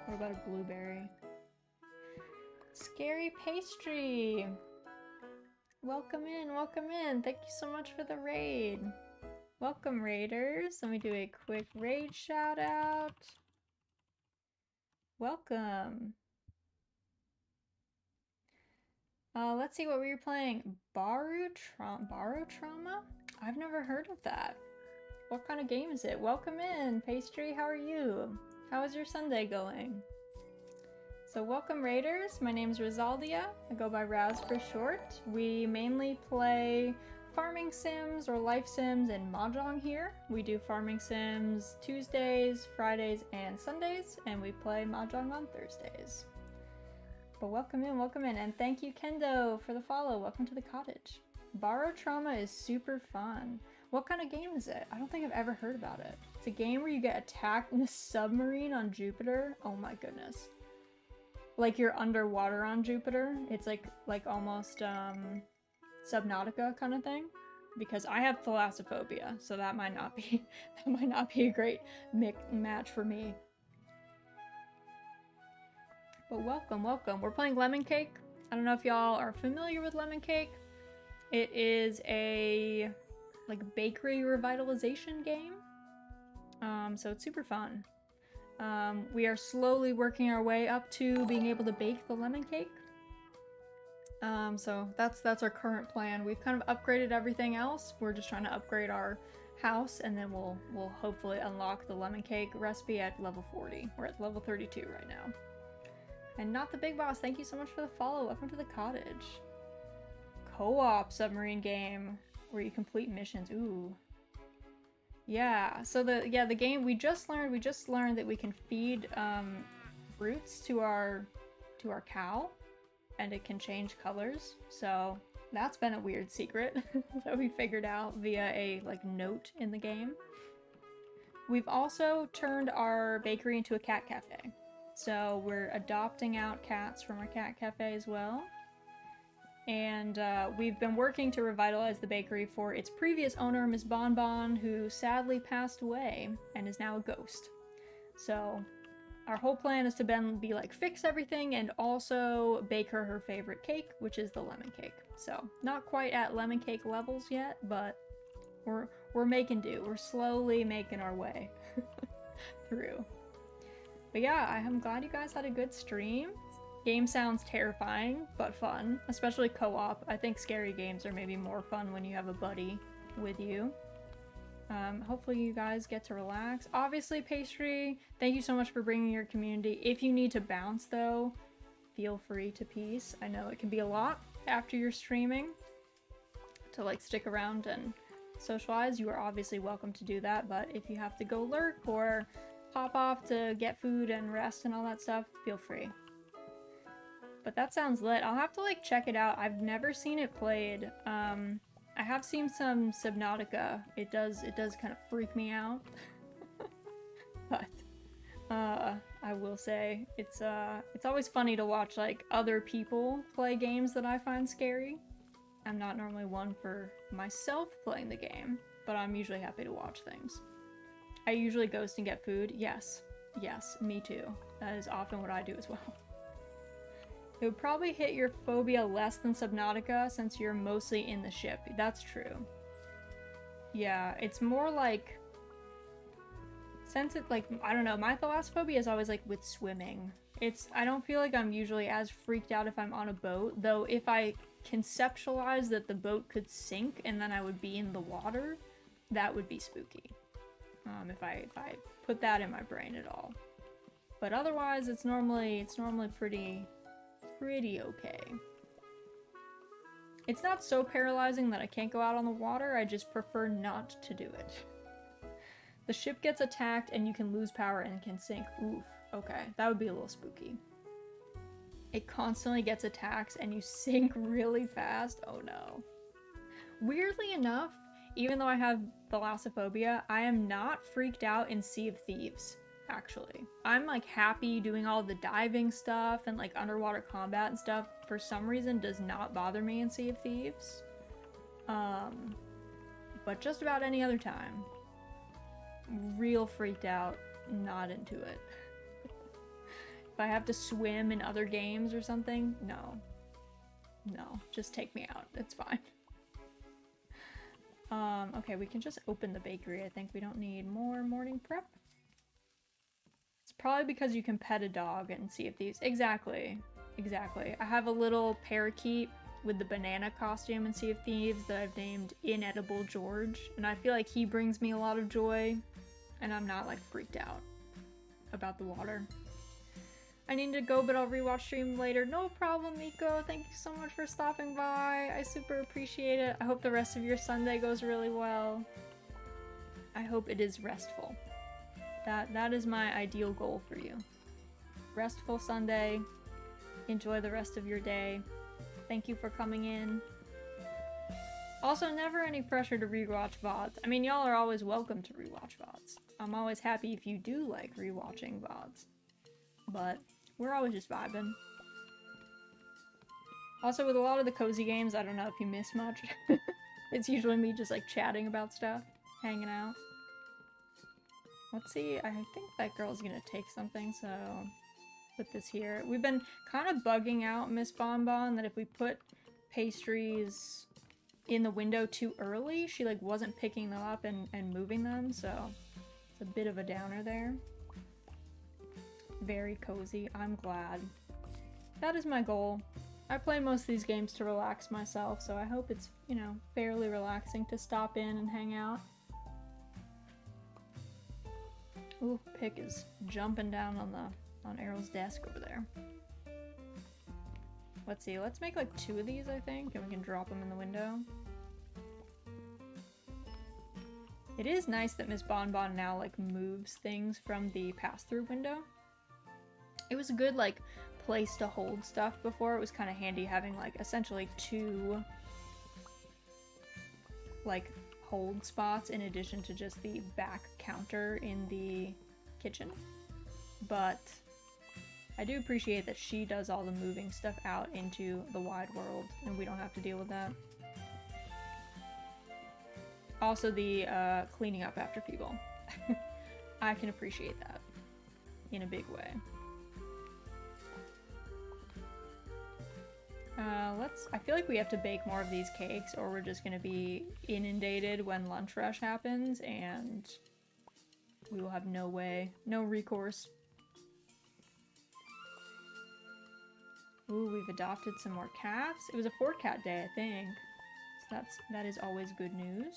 What about a blueberry? Scary pastry! Welcome in, welcome in. Thank you so much for the raid. Welcome, raiders. Let me do a quick raid shout out. Welcome. Let's see what we were playing. Baru Trauma? I've never heard of that. What kind of game is it? Welcome in, Pastry. How are you? How is your Sunday going? So welcome Raiders, my name's Rosaldia, I go by Raz for short. We mainly play farming sims or life sims and Mahjong here. We do farming sims Tuesdays, Fridays, and Sundays, and we play Mahjong on Thursdays. But welcome in, and thank you Kendo for the follow. Welcome to the cottage. Borrow Trauma is super fun. What kind of game is it? I don't think I've ever heard about it. It's a game where you get attacked in a submarine on Jupiter. Oh my goodness. Like you're underwater on Jupiter. It's like almost Subnautica kind of thing. Because I have thalassophobia, so that might not be a great match for me. But welcome. We're playing Lemon Cake. I don't know if y'all are familiar with Lemon Cake. It is a bakery revitalization game. So it's super fun. We are slowly working our way up to being able to bake the lemon cake. So that's our current plan. We've kind of upgraded everything else. We're just trying to upgrade our house, and then we'll hopefully unlock the lemon cake recipe at level 40. We're at level 32 right now. And Not the Big Boss, thank you so much for the follow. Welcome to the cottage. Co-op submarine game where you complete missions. Ooh. Yeah, so the game we just learned that we can feed fruits to our cow, and it can change colors. So that's been a weird secret that we figured out via a note in the game. We've also turned our bakery into a cat cafe. So we're adopting out cats from our cat cafe as well. And we've been working to revitalize the bakery for its previous owner, Miss Bonbon, who sadly passed away and is now a ghost. So our whole plan is to be fix everything and also bake her favorite cake, which is the lemon cake. So not quite at lemon cake levels yet, but we're making do. We're slowly making our way through. But yeah, I'm glad you guys had a good stream. Game sounds terrifying, but fun, especially co-op. I think scary games are maybe more fun when you have a buddy with you. Hopefully you guys get to relax. Obviously, Pastry, thank you so much for bringing your community. If you need to bounce, though, feel free to peace. I know it can be a lot after you're streaming to stick around and socialize. You are obviously welcome to do that, but if you have to go lurk or pop off to get food and rest and all that stuff, feel free. But that sounds lit. I'll have to check it out. I've never seen it played. I have seen some Subnautica. It does kind of freak me out. But I will say it's always funny to watch other people play games that I find scary. I'm not normally one for myself playing the game, but I'm usually happy to watch things. I usually ghost and get food. Yes, me too. That is often what I do as well. It would probably hit your phobia less than Subnautica since you're mostly in the ship. That's true. Yeah, it's more since it I don't know, my thalassophobia is always with swimming. I don't feel like I'm usually as freaked out if I'm on a boat, though if I conceptualize that the boat could sink and then I would be in the water, that would be spooky. If I put that in my brain at all. But otherwise it's normally pretty okay. It's not so paralyzing that I can't go out on the water, I just prefer not to do it. The ship gets attacked and you can lose power and can sink. Oof, okay, that would be a little spooky. It constantly gets attacked and you sink really fast. Oh no. Weirdly enough, even though I have thalassophobia, I am not freaked out in Sea of Thieves. Actually, I'm happy doing all the diving stuff and underwater combat and stuff. For some reason does not bother me in Sea of Thieves. But just about any other time, real freaked out, not into it. If I have to swim in other games or something, no, just take me out, it's fine. Okay, we can just open the bakery. I think we don't need more morning prep. It's probably because you can pet a dog and Sea of Thieves. Exactly. I have a little parakeet with the banana costume in Sea of Thieves that I've named Inedible George, and I feel like he brings me a lot of joy, and I'm not like freaked out about the water. I need to go, but I'll rewatch stream later. No problem, Miko. Thank you so much for stopping by. I super appreciate it. I hope the rest of your Sunday goes really well. I hope it is restful. That is my ideal goal for you. Restful Sunday. Enjoy the rest of your day. Thank you for coming in. Also, never any pressure to rewatch VODs. I mean, y'all are always welcome to rewatch VODs. I'm always happy if you do like rewatching VODs. But we're always just vibing. Also, with a lot of the cozy games, I don't know if you miss much. It's usually me just like chatting about stuff, hanging out. Let's see, I think that girl's gonna take something, so put this here. We've been kind of bugging out Miss Bonbon that if we put pastries in the window too early, she like wasn't picking them up and moving them, so it's a bit of a downer there. Very cozy. I'm glad. That is my goal. I play most of these games to relax myself, so I hope it's, you know, fairly relaxing to stop in and hang out. Ooh, Pick is jumping down on Errol's desk over there. Let's see, let's make like 2 of these, I think, and we can drop them in the window. It is nice that Miss Bonbon now like moves things from the pass-through window. It was a good like place to hold stuff before. It was kind of handy having like essentially 2 like hold spots in addition to just the back counter in the kitchen. But I do appreciate that she does all the moving stuff out into the wide world and we don't have to deal with that. Also the cleaning up after people. I can appreciate that in a big way. I feel like we have to bake more of these cakes or we're just gonna be inundated when lunch rush happens and we will have no recourse. Ooh, we've adopted some more cats. It was a 4-cat day, I think. So that is always good news.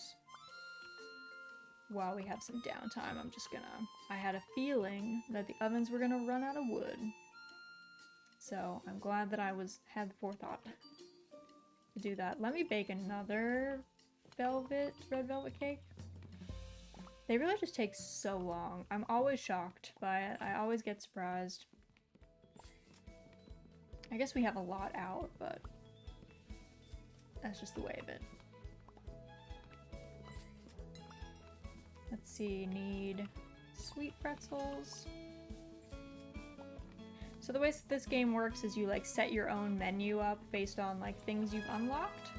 While we have some downtime, I had a feeling that the ovens were gonna run out of wood. So I'm glad that I had the forethought to do that. Let me bake another red velvet cake. They really just take so long. I'm always shocked by it. I always get surprised. I guess we have a lot out, but that's just the way of it. Let's see, need sweet pretzels. So the way this game works is you like set your own menu up based on like things you've unlocked.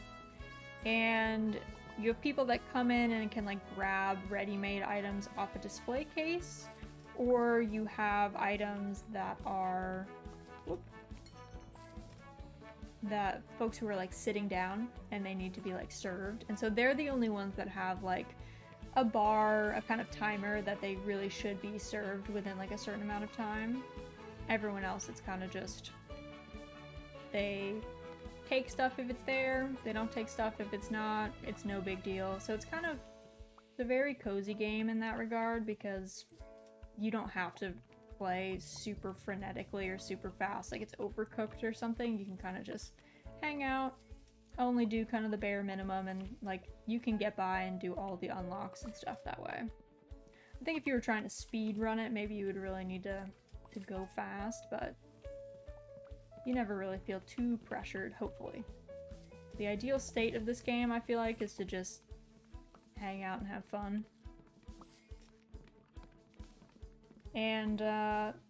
And you have people that come in and can like grab ready-made items off a display case, or you have items that are that folks who are like sitting down and they need to be like served. And so they're the only ones that have like a bar, a kind of timer that they really should be served within like a certain amount of time. Everyone else, it's kind of just, they take stuff if it's there, they don't take stuff if it's not, it's no big deal. So it's kind of a very cozy game in that regard because you don't have to play super frenetically or super fast, like it's Overcooked or something. You can kind of just hang out, only do kind of the bare minimum, and like you can get by and do all the unlocks and stuff that way. I think if you were trying to speed run it, maybe you would really need to go fast, but you never really feel too pressured, hopefully. The ideal state of this game, I feel like, is to just hang out and have fun. And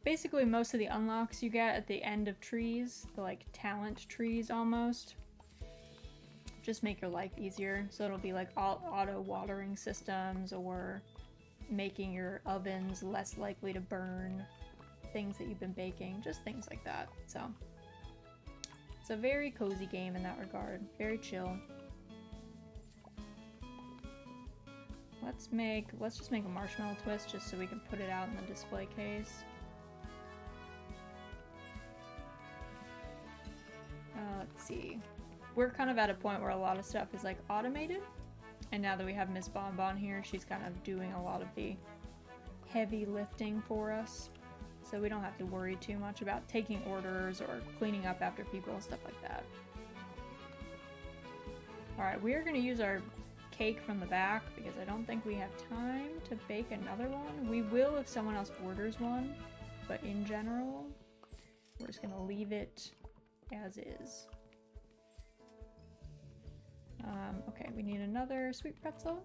basically most of the unlocks you get at the end of trees, the like talent trees almost, just make your life easier. So it'll be like auto watering systems or making your ovens less likely to burn things that you've been baking, just things like that. So it's a very cozy game in that regard, very chill. Let's just make a marshmallow twist just so we can put it out in the display case. Let's see. we're kind of at a point where a lot of stuff is like automated. And now that we have Miss Bonbon here, she's kind of doing a lot of the heavy lifting for us. So we don't have to worry too much about taking orders or cleaning up after people and stuff like that. Alright, we are going to use our cake from the back because I don't think we have time to bake another one. We will if someone else orders one, but in general, we're just going to leave it as is. Okay, we need another sweet pretzel.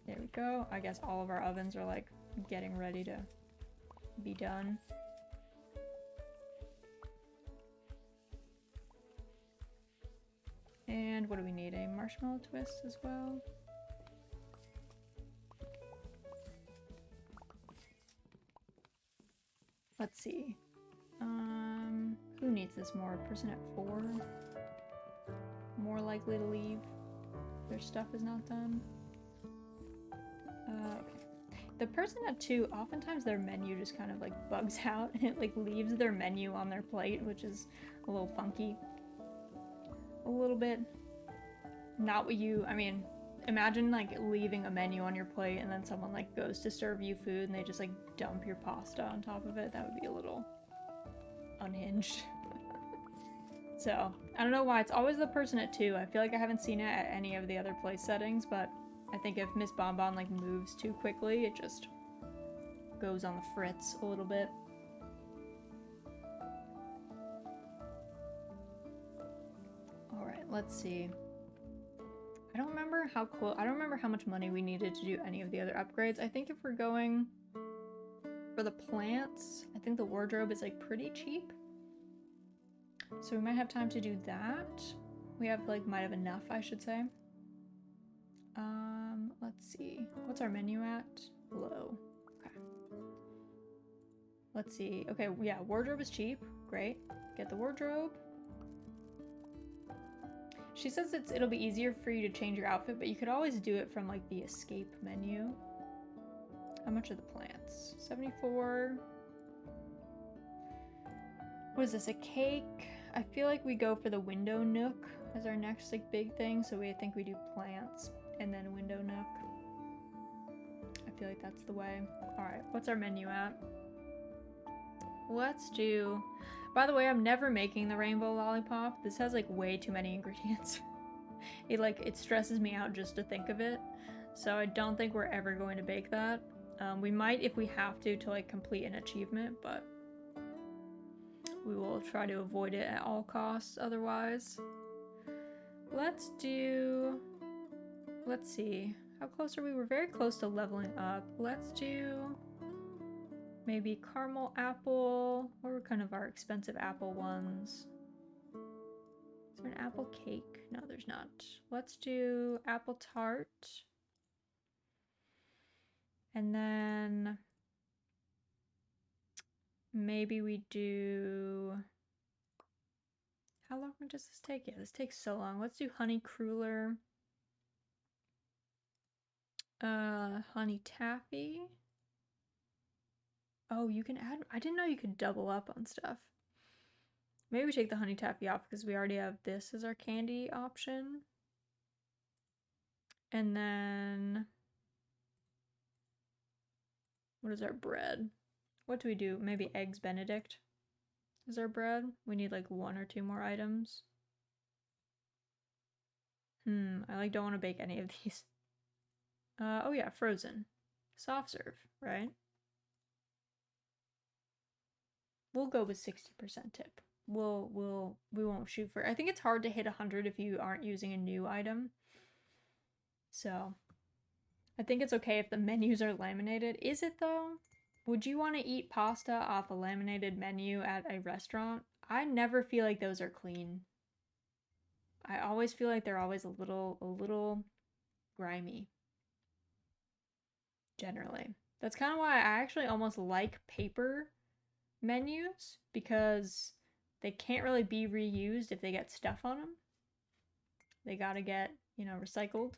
There we go. I guess all of our ovens are like getting ready to be done. And what do we need? A marshmallow twist as well. Let's see. Who needs this more? Person at 4? More likely to leave. Their stuff is not done. Okay. The person at 2, oftentimes their menu just kind of like bugs out and it like leaves their menu on their plate, which is a little funky. A little bit. Not what you, I mean, imagine like leaving a menu on your plate and then someone like goes to serve you food and they just like dump your pasta on top of it. That would be a little unhinged. So, I don't know why it's always the person at 2. I feel like I haven't seen it at any of the other place settings, but I think if Miss Bonbon like moves too quickly, it just goes on the fritz a little bit. Alright, let's see. I don't remember how close. I don't remember how much money we needed to do any of the other upgrades. I think if we're going for the plants, I think the wardrobe is like pretty cheap. So we might have time to do that. We have like might have enough, I should say. Let's see. What's our menu at? Low. Okay. Let's see. Okay, yeah, wardrobe is cheap. Great. Get the wardrobe. She says it'll be easier for you to change your outfit, but you could always do it from like the escape menu. How much are the plants? 74. What is this, a cake? I feel like we go for the window nook as our next like big thing, so I think we do plants and then window nook. I feel like that's the way. Alright, what's our menu at? Let's do... By the way, I'm never making the rainbow lollipop. This has like way too many ingredients. It stresses me out just to think of it. So I don't think we're ever going to bake that. We might if we have to like complete an achievement, but we will try to avoid it at all costs otherwise. Let's see. How close are we? We're very close to leveling up. Let's do maybe caramel apple. What are kind of our expensive apple ones? Is there an apple cake? No, there's not. Let's do apple tart. And then maybe we do... How long does this take? Yeah, this takes so long. Let's do honey cruller. Honey taffy. Oh, you can add... I didn't know you could double up on stuff. Maybe we take the honey taffy off because we already have this as our candy option. And then... What is our bread? What do we do? Maybe eggs Benedict is our bread. We need like 1 or 2 more items. I like don't want to bake any of these. Oh yeah, frozen. Soft serve, right? We'll go with 60% tip. We won't shoot for... I think it's hard to hit 100 if you aren't using a new item. So, I think it's okay if the menus are laminated. Is it though? Would you want to eat pasta off a laminated menu at a restaurant? I never feel like those are clean. I always feel like they're always a little grimy. Generally. That's kind of why I actually almost like paper menus, because they can't really be reused if they get stuff on them. They gotta get, you know, recycled.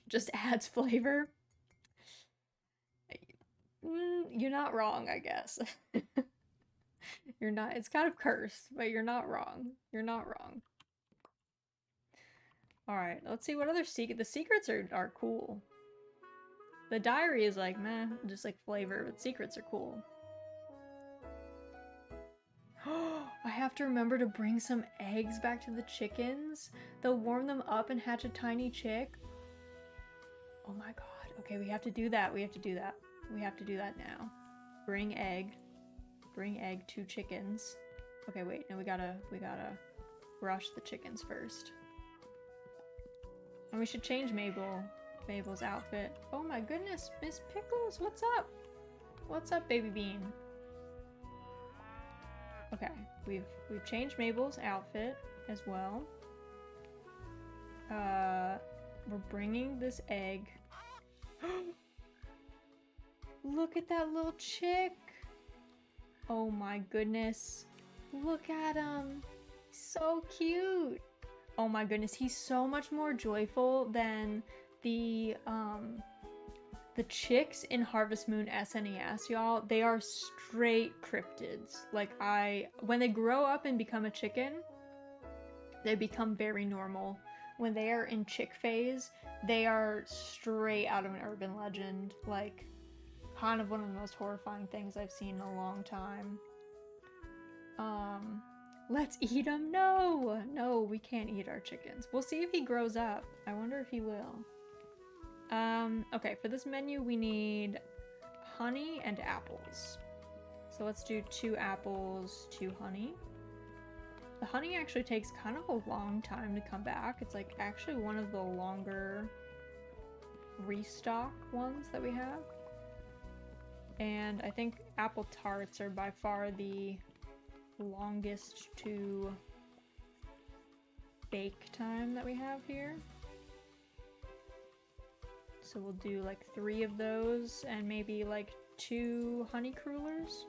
Just adds flavor. You're not wrong, I guess. You're not, it's kind of cursed, but you're not wrong. You're not wrong. Alright, let's see what other the secrets are cool. The diary is like, meh, just like flavor, but secrets are cool. I have to remember to bring some eggs back to the chickens. They'll warm them up and hatch a tiny chick. Oh my god. Okay, we have to do that. We have to do that. We have to do that now. Bring egg. Bring egg to chickens. Okay, wait. No, we gotta brush the chickens first. And we should change Mabel's outfit. Oh my goodness, Miss Pickles, what's up? What's up, Baby Bean? Okay, we've changed Mabel's outfit as well. We're bringing this egg. Look at that little chick. Oh my goodness. Look at him. He's so cute. Oh my goodness, he's so much more joyful than the chicks in Harvest Moon SNES, y'all. They are straight cryptids. Like, when they grow up and become a chicken, they become very normal. When they are in chick phase, they are straight out of an urban legend. Like, kind of one of the most horrifying things I've seen in a long time. Let's eat him. No, we can't eat our chickens. We'll see if he grows up. I wonder if he will. Okay, for this menu we need honey and apples. So let's do 2 apples, 2 honey. The honey actually takes kind of a long time to come back. It's like actually one of the longer restock ones that we have. And I think apple tarts are by far the longest to bake time that we have here. So we'll do like 3 of those and maybe like 2 honey crullers.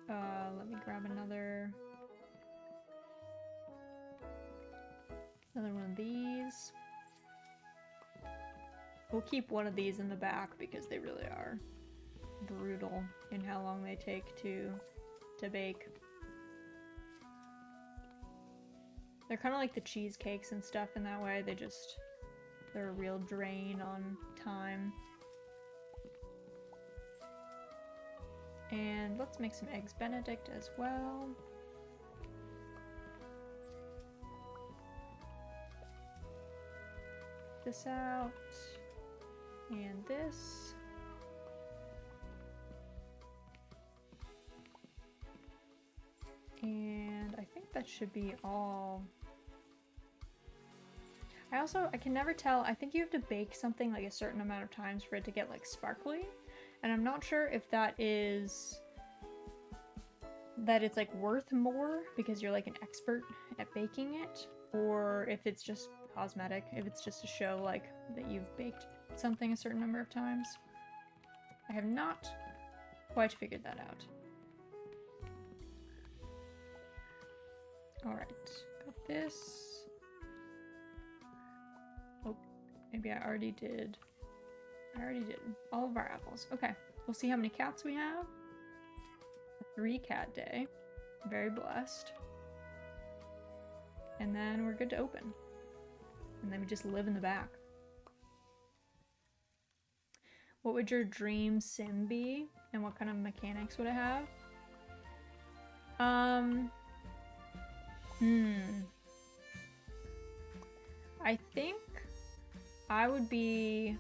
Let me grab another one of these. We'll keep one of these in the back because they really are brutal in how long they take to bake. They're kind of like the cheesecakes and stuff in that way. They're a real drain on time. And let's make some eggs Benedict as well. This out. And this. And I think that should be all. I can never tell. I think you have to bake something like a certain amount of times for it to get like sparkly. And I'm not sure if that is that it's like worth more because you're like an expert at baking it, or if it's just cosmetic, if it's just to show like that you've baked something a certain number of times. I have not quite figured that out. Alright, got this. Oh, maybe I already did. All of our apples. Okay, we'll see how many cats we have. A 3-cat day. Very blessed. And then we're good to open. And then we just live in the back. What would your dream sim be? And what kind of mechanics would it have? I think I would be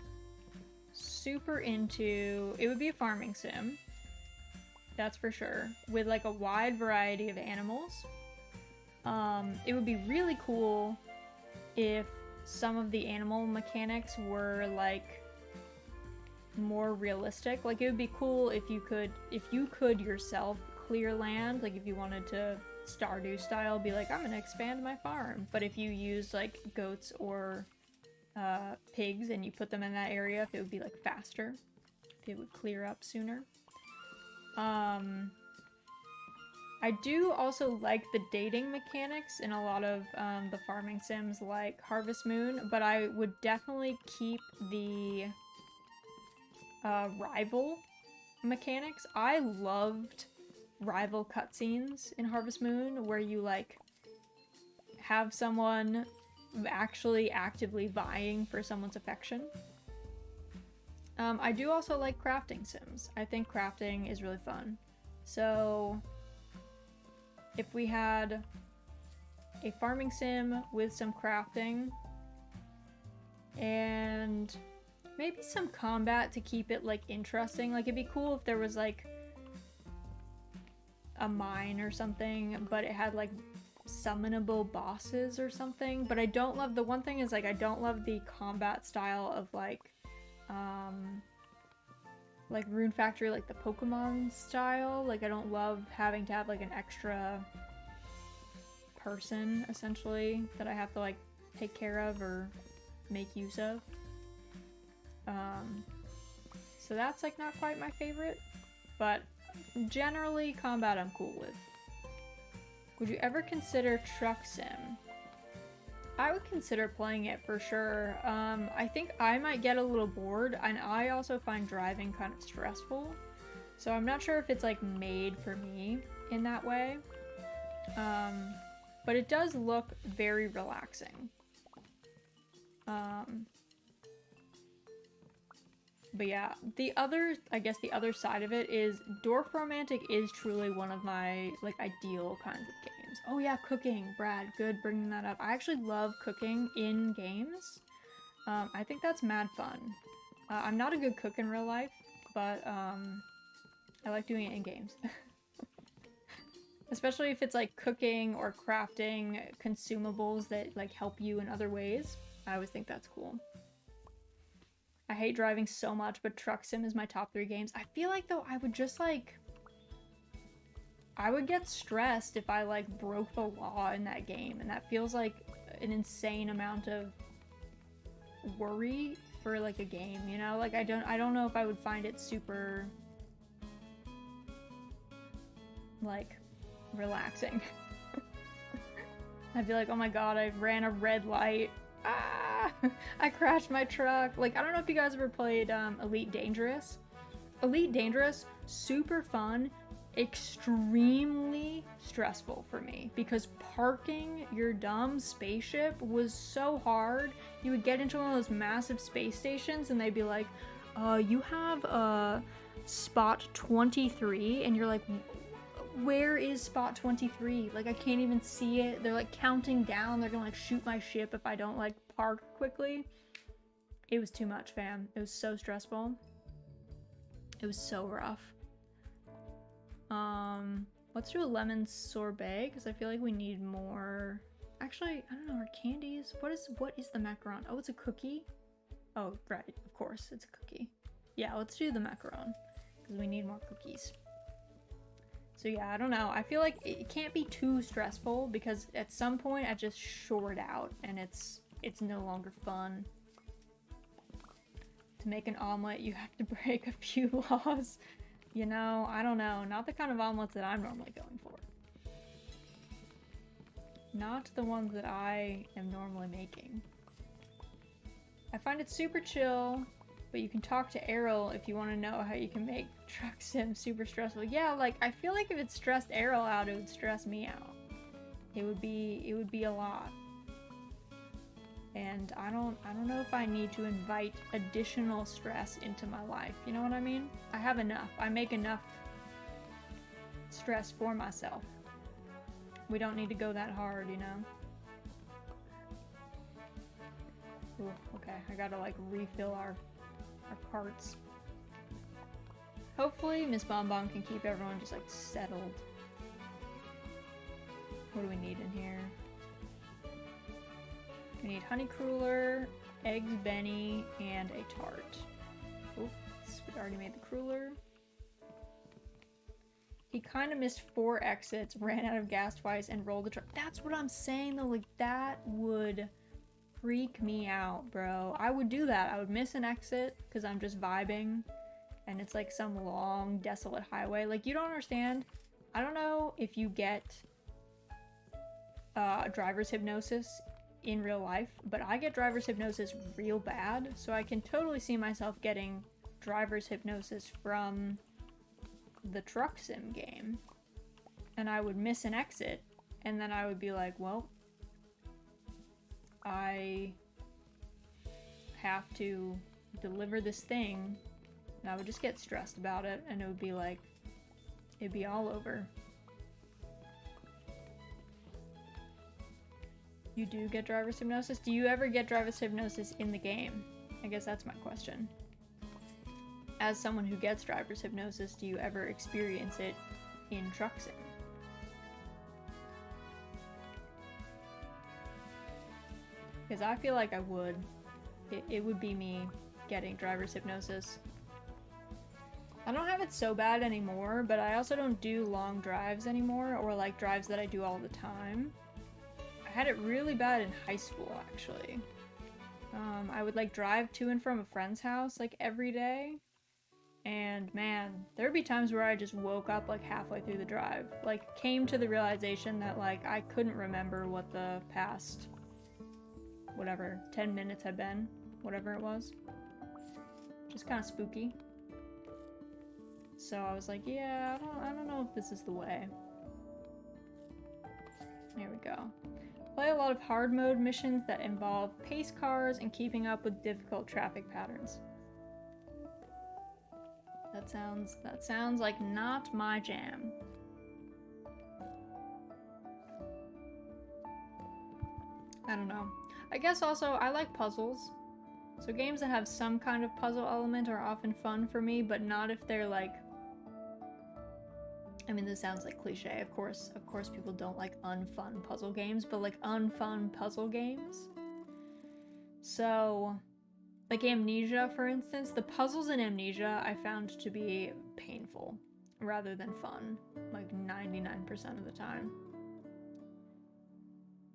super into, it would be a farming sim, that's for sure, with like a wide variety of animals. It would be really cool if some of the animal mechanics were like more realistic. Like it would be cool if you could yourself clear land, like if you wanted to Stardew style be like, I'm gonna expand my farm, but if you use like goats or pigs and you put them in that area, if it would be like faster, if it would clear up sooner. I do also like the dating mechanics in a lot of the farming sims like Harvest Moon, but I would definitely keep the rival mechanics. I loved rival cutscenes in Harvest Moon where you like have someone actually actively vying for someone's affection. I do also like crafting sims. I think crafting is really fun. So if we had a farming sim with some crafting and maybe some combat to keep it like interesting. Like it'd be cool if there was like a mine or something, but it had like summonable bosses or something. But I don't love, the one thing is like I don't love the combat style of like Rune Factory, like the Pokemon style. Like I don't love having to have like an extra person essentially that I have to like take care of or make use of. So that's like not quite my favorite, but generally combat I'm cool with. Would you ever consider Truck Sim? I would consider playing it for sure. I think I might get a little bored, and I also find driving kind of stressful. So I'm not sure if it's like made for me in that way. But it does look very relaxing. But yeah, I guess the other side of it is Dwarf Romantic is truly one of my like ideal kinds of games. Oh yeah, cooking, Brad, good bringing that up. I actually love cooking in games. I think that's mad fun. I'm not a good cook in real life, but I like doing it in games. Especially if it's like cooking or crafting consumables that like help you in other ways. I always think that's cool. I hate driving so much, but Truck Sim is my top 3 games. I feel like though I would just like, I would get stressed if I like broke the law in that game, and that feels like an insane amount of worry for like a game, you know? Like I don't know if I would find it super like relaxing. I'd be like, oh my god, I ran a red light. Ah! I crashed my truck. Like, I don't know if you guys ever played Elite Dangerous. Elite Dangerous, super fun, extremely stressful for me because parking your dumb spaceship was so hard. You would get into one of those massive space stations and they'd be like, you have spot 23, and you're like, where is spot 23? Like, I can't even see it. They're like counting down. They're gonna like shoot my ship if I don't like park quickly. It was too much, fam. It was so stressful. It was so rough. Let's do a lemon sorbet because I feel like we need more. Actually, I don't know, our candies. What is the macaron? Oh, it's a cookie? Oh, right, of course, it's a cookie. Yeah, let's do the macaron because we need more cookies. So yeah, I don't know. I feel like it can't be too stressful because at some point I just short out and it's no longer fun. To make an omelet, you have to break a few laws. You know, I don't know. Not the kind of omelets that I'm normally going for. Not the ones that I am normally making. I find it super chill, but you can talk to Errol if you want to know how you can make Truck Sim super stressful. Yeah, like, I feel like if it stressed Errol out, it would stress me out. It would be a lot. And I don't know if I need to invite additional stress into my life. You know what I mean? I have enough. I make enough stress for myself. We don't need to go that hard, you know? Ooh, okay, I gotta like refill our parts. Hopefully Miss Bonbon can keep everyone just like settled. What do we need in here? We need honey cruller, eggs Benny, and a tart. Oops, we already made the cruller. He kind of missed 4 exits, ran out of gas twice, and rolled the truck. That's what I'm saying though, like that would freak me out, bro. I would do that. I would miss an exit because I'm just vibing and it's like some long, desolate highway. Like, you don't understand. I don't know if you get driver's hypnosis in real life, but I get driver's hypnosis real bad, so I can totally see myself getting driver's hypnosis from the Truck Sim game. and I would miss an exit, and then I would be like, well, I have to deliver this thing, and I would just get stressed about it, and it would be like, it'd be all over. You do get driver's hypnosis? Do you ever get driver's hypnosis in the game? I guess that's my question. As someone who gets driver's hypnosis, do you ever experience it in Truck Sim? Because I feel like I would. It would be me getting driver's hypnosis. I don't have it so bad anymore, but I also don't do long drives anymore, or like drives that I do all the time. I had it really bad in high school, actually. I would like drive to and from a friend's house like every day, and man, there would be times where I just woke up like halfway through the drive, like came to the realization that like I couldn't remember what the past whatever 10 minutes had been, whatever it was. Just kind of spooky. So I was like, yeah, I don't know if this is the way. Here we go. Play a lot of hard mode missions that involve pace cars and keeping up with difficult traffic patterns. That sounds like not my jam. I don't know. I guess also I like puzzles. So games that have some kind of puzzle element are often fun for me, but not if they're like, I mean, this sounds like cliche, of course people don't like unfun puzzle games, but like unfun puzzle games. So, like Amnesia, for instance, the puzzles in Amnesia I found to be painful rather than fun, like 99% of the time.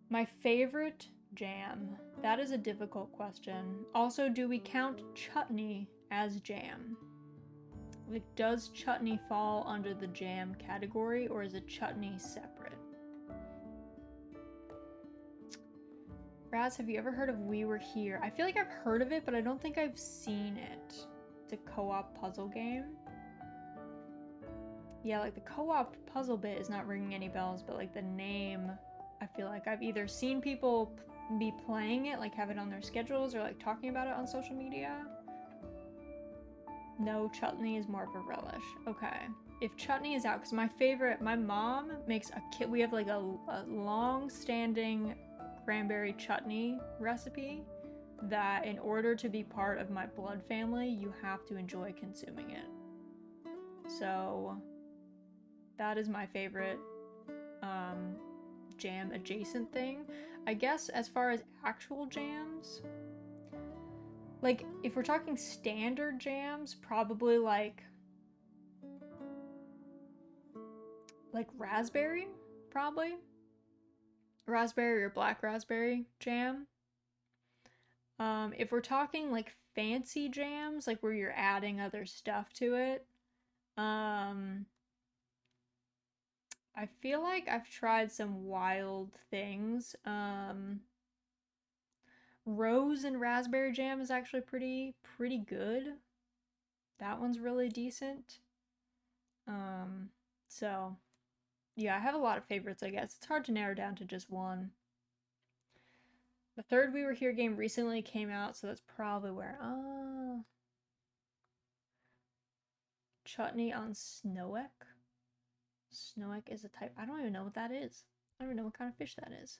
My favorite jam. That is a difficult question. Also, do we count chutney as jam? Like, does chutney fall under the jam category, or is a chutney separate? Raz, have you ever heard of We Were Here? I feel like I've heard of it, but I don't think I've seen it. It's a co-op puzzle game. Yeah, like the co-op puzzle bit is not ringing any bells, but like the name, I feel like I've either seen people be playing it, like have it on their schedules, or like talking about it on social media. No, chutney is more of a relish. Okay. If chutney is out, because my mom makes a kit. We have like a long-standing cranberry chutney recipe that in order to be part of my blood family, you have to enjoy consuming it. So that is my favorite jam adjacent thing. I guess as far as actual jams, like, if we're talking standard jams, probably like raspberry, probably. Raspberry or black raspberry jam. If we're talking like fancy jams, like where you're adding other stuff to it, I feel like I've tried some wild things. Rose and raspberry jam is actually pretty good. That one's really decent. So yeah, I have a lot of favorites, I guess. It's hard to narrow down to just one. The third We Were Here game recently came out, so that's probably where. Chutney on Snoek? Snoek is a type. I don't even know what that is. I don't even know what kind of fish that is.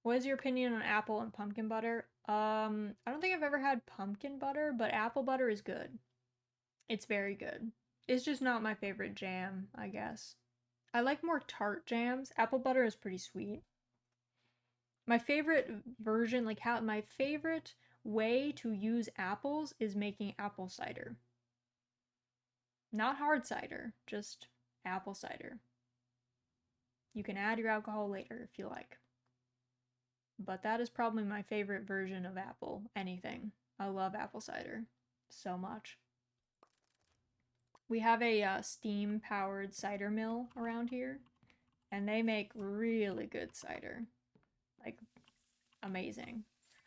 What is your opinion on apple and pumpkin butter? I don't think I've ever had pumpkin butter, but apple butter is good. It's very good. It's just not my favorite jam, I guess. I like more tart jams. Apple butter is pretty sweet. My favorite version, like my favorite way to use apples is making apple cider. Not hard cider, just apple cider. You can add your alcohol later if you like. But that is probably my favorite version of apple anything. I love apple cider so much. We have a steam-powered cider mill around here, and they make really good cider. Like, amazing.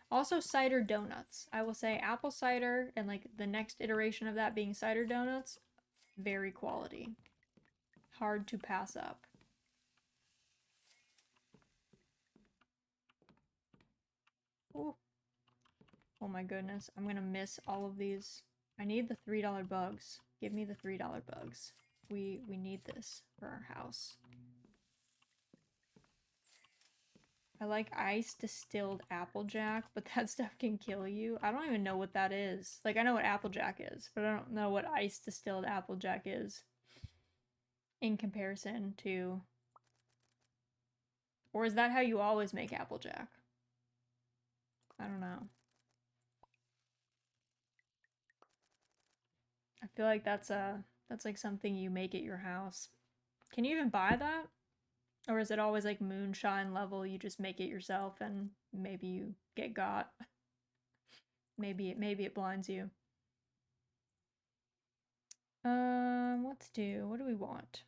Also, cider donuts. I will say apple cider and like the next iteration of that being cider donuts, very quality. hard to pass up. Ooh. Oh my goodness, I'm gonna miss all of these. I need the $3 bugs. Give me the $3 bugs. We need this for our house. I like ice distilled applejack, but that stuff can kill you. I don't even know what that is. Like, I know what applejack is, but I don't know what ice distilled applejack is in comparison to... Or is that how you always make applejack? I don't know. I feel like that's like something you make at your house. Can you even buy that? Or is it always like moonshine level, you just make it yourself and maybe you get got? Maybe it blinds you. Let's do, what do we want?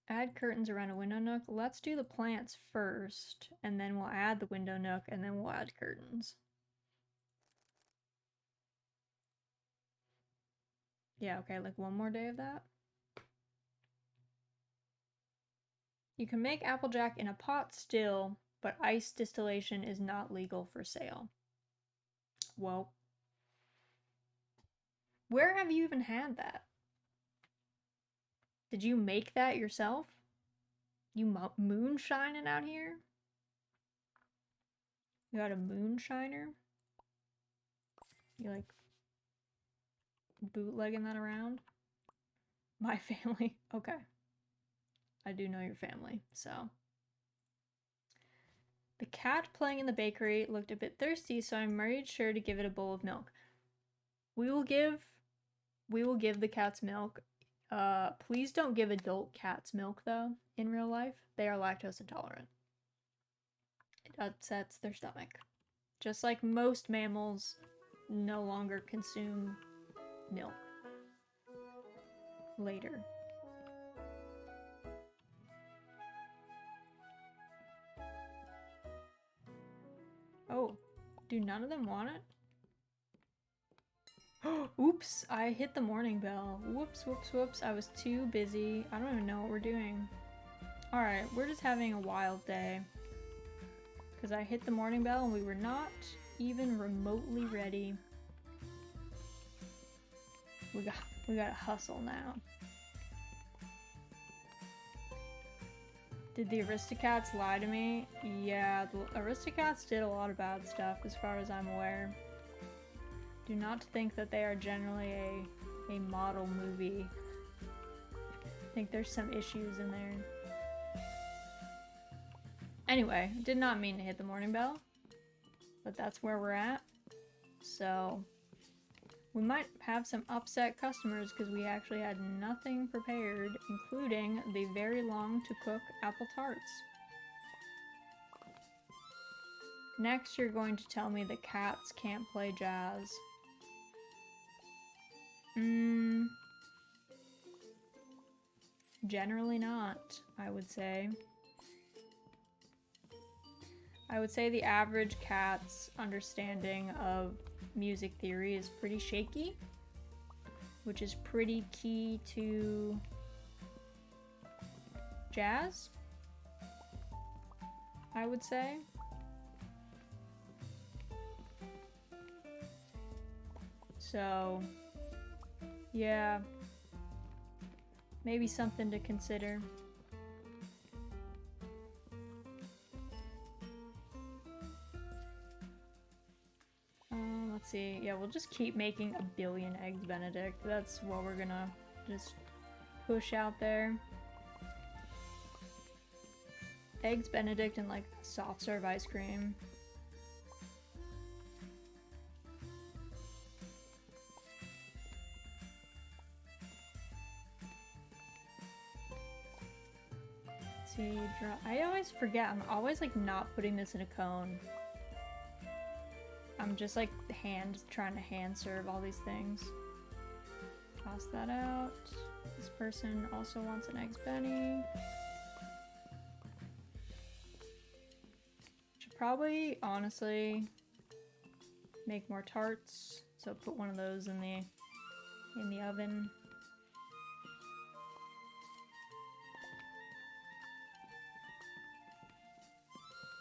Add curtains around a window nook. Let's do the plants first, and then we'll add the window nook, and then we'll add curtains. Yeah, okay, like one more day of that. You can make applejack in a pot still, but ice distillation is not legal for sale. Well, where have you even had that? Did you make that yourself? You moonshining out here? You got a moonshiner? You like bootlegging that around? My family? Okay. I do know your family, so. The cat playing in the bakery looked a bit thirsty, so I made sure to give it a bowl of milk. We will give the cat's milk. Please don't give adult cats milk, though, in real life. They are lactose intolerant. It upsets their stomach. Just like most mammals no longer consume milk. Later. Oh, do none of them want it? Oops, I hit the morning bell. Whoops, whoops, whoops. I was too busy. I don't even know what we're doing. Alright, we're just having a wild day. Because I hit the morning bell and we were not even remotely ready. We gotta hustle now. Did the Aristocats lie to me? Yeah, the Aristocats did a lot of bad stuff as far as I'm aware. Do not think that they are generally a model movie. I think there's some issues in there. Anyway, did not mean to hit the morning bell, but that's where we're at. So, we might have some upset customers because we actually had nothing prepared, including the very long to cook apple tarts. Next, you're going to tell me the cats can't play jazz. Generally not, I would say. I would say the average cat's understanding of music theory is pretty shaky, which is pretty key to jazz, I would say. So, yeah, maybe something to consider. Let's see. Yeah, we'll just keep making a billion eggs Benedict. That's what we're gonna just push out there. Eggs Benedict and like soft serve ice cream. Let's see, I always forget. I'm always like not putting this in a cone. I'm just like trying to hand serve all these things. Toss that out. This person also wants an eggs Benny. Should probably honestly make more tarts. So put one of those in the oven.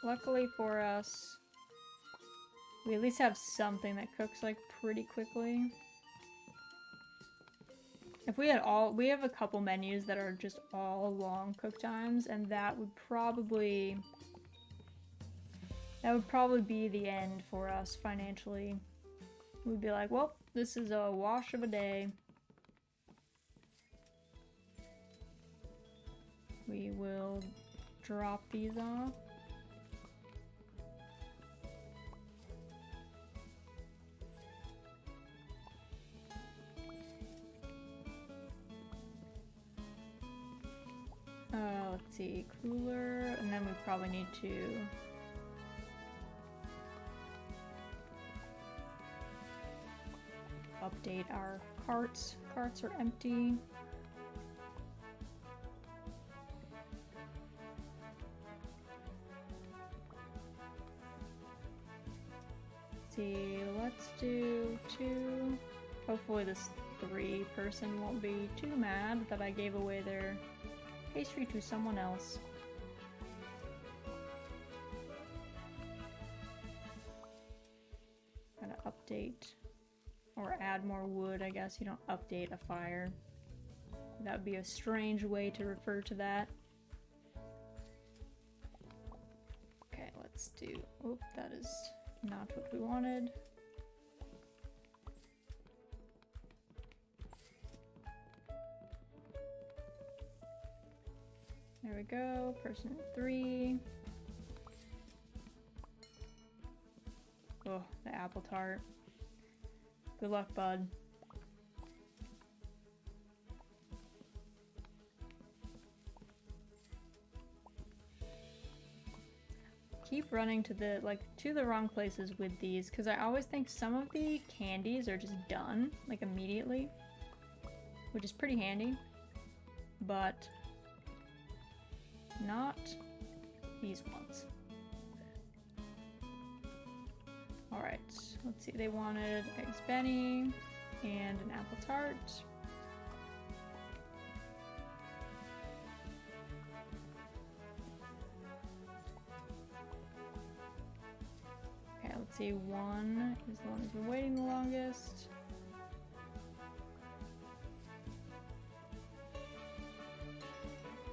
luckily for us, we at least have something that cooks like pretty quickly. If we had we have a couple menus that are just all long cook times, and that would probably be the end for us financially. We'd be like, well, this is a wash of a day. We will drop these off. Let's see, cooler, and then we probably need to update our carts. Carts are empty. Let's see, let's do 2. Hopefully this 3 person won't be too mad that I gave away their pastry to someone else. Gotta update or add more wood, I guess. You don't update a fire. That would be a strange way to refer to that. Okay, let's do... Oop, that is not what we wanted. There we go, person 3. Oh, the apple tart. Good luck, bud. Keep running to the wrong places with these, because I always think some of the candies are just done, like immediately, which is pretty handy, but not these ones. Alright, let's see, they wanted eggs Benny and an apple tart. Okay, let's see, 1 is the one who's been waiting the longest.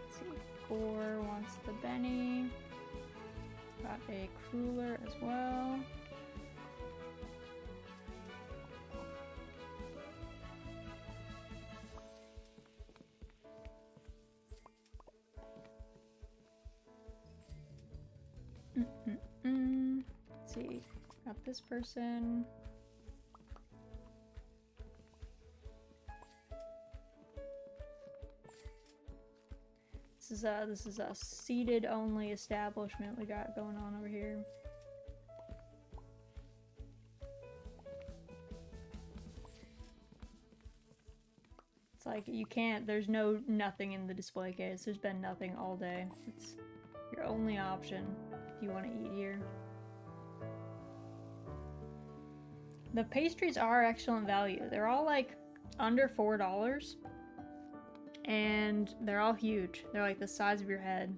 Let's see, 4 wants the Benny. Got a cruller as well. Let's see, got this person. This is a seated only establishment we got going on over here. It's like you can't, there's nothing in the display case. There's been nothing all day. It's your only option if you want to eat here. The pastries are excellent value. They're all like under $4 and they're all huge. They're like the size of your head.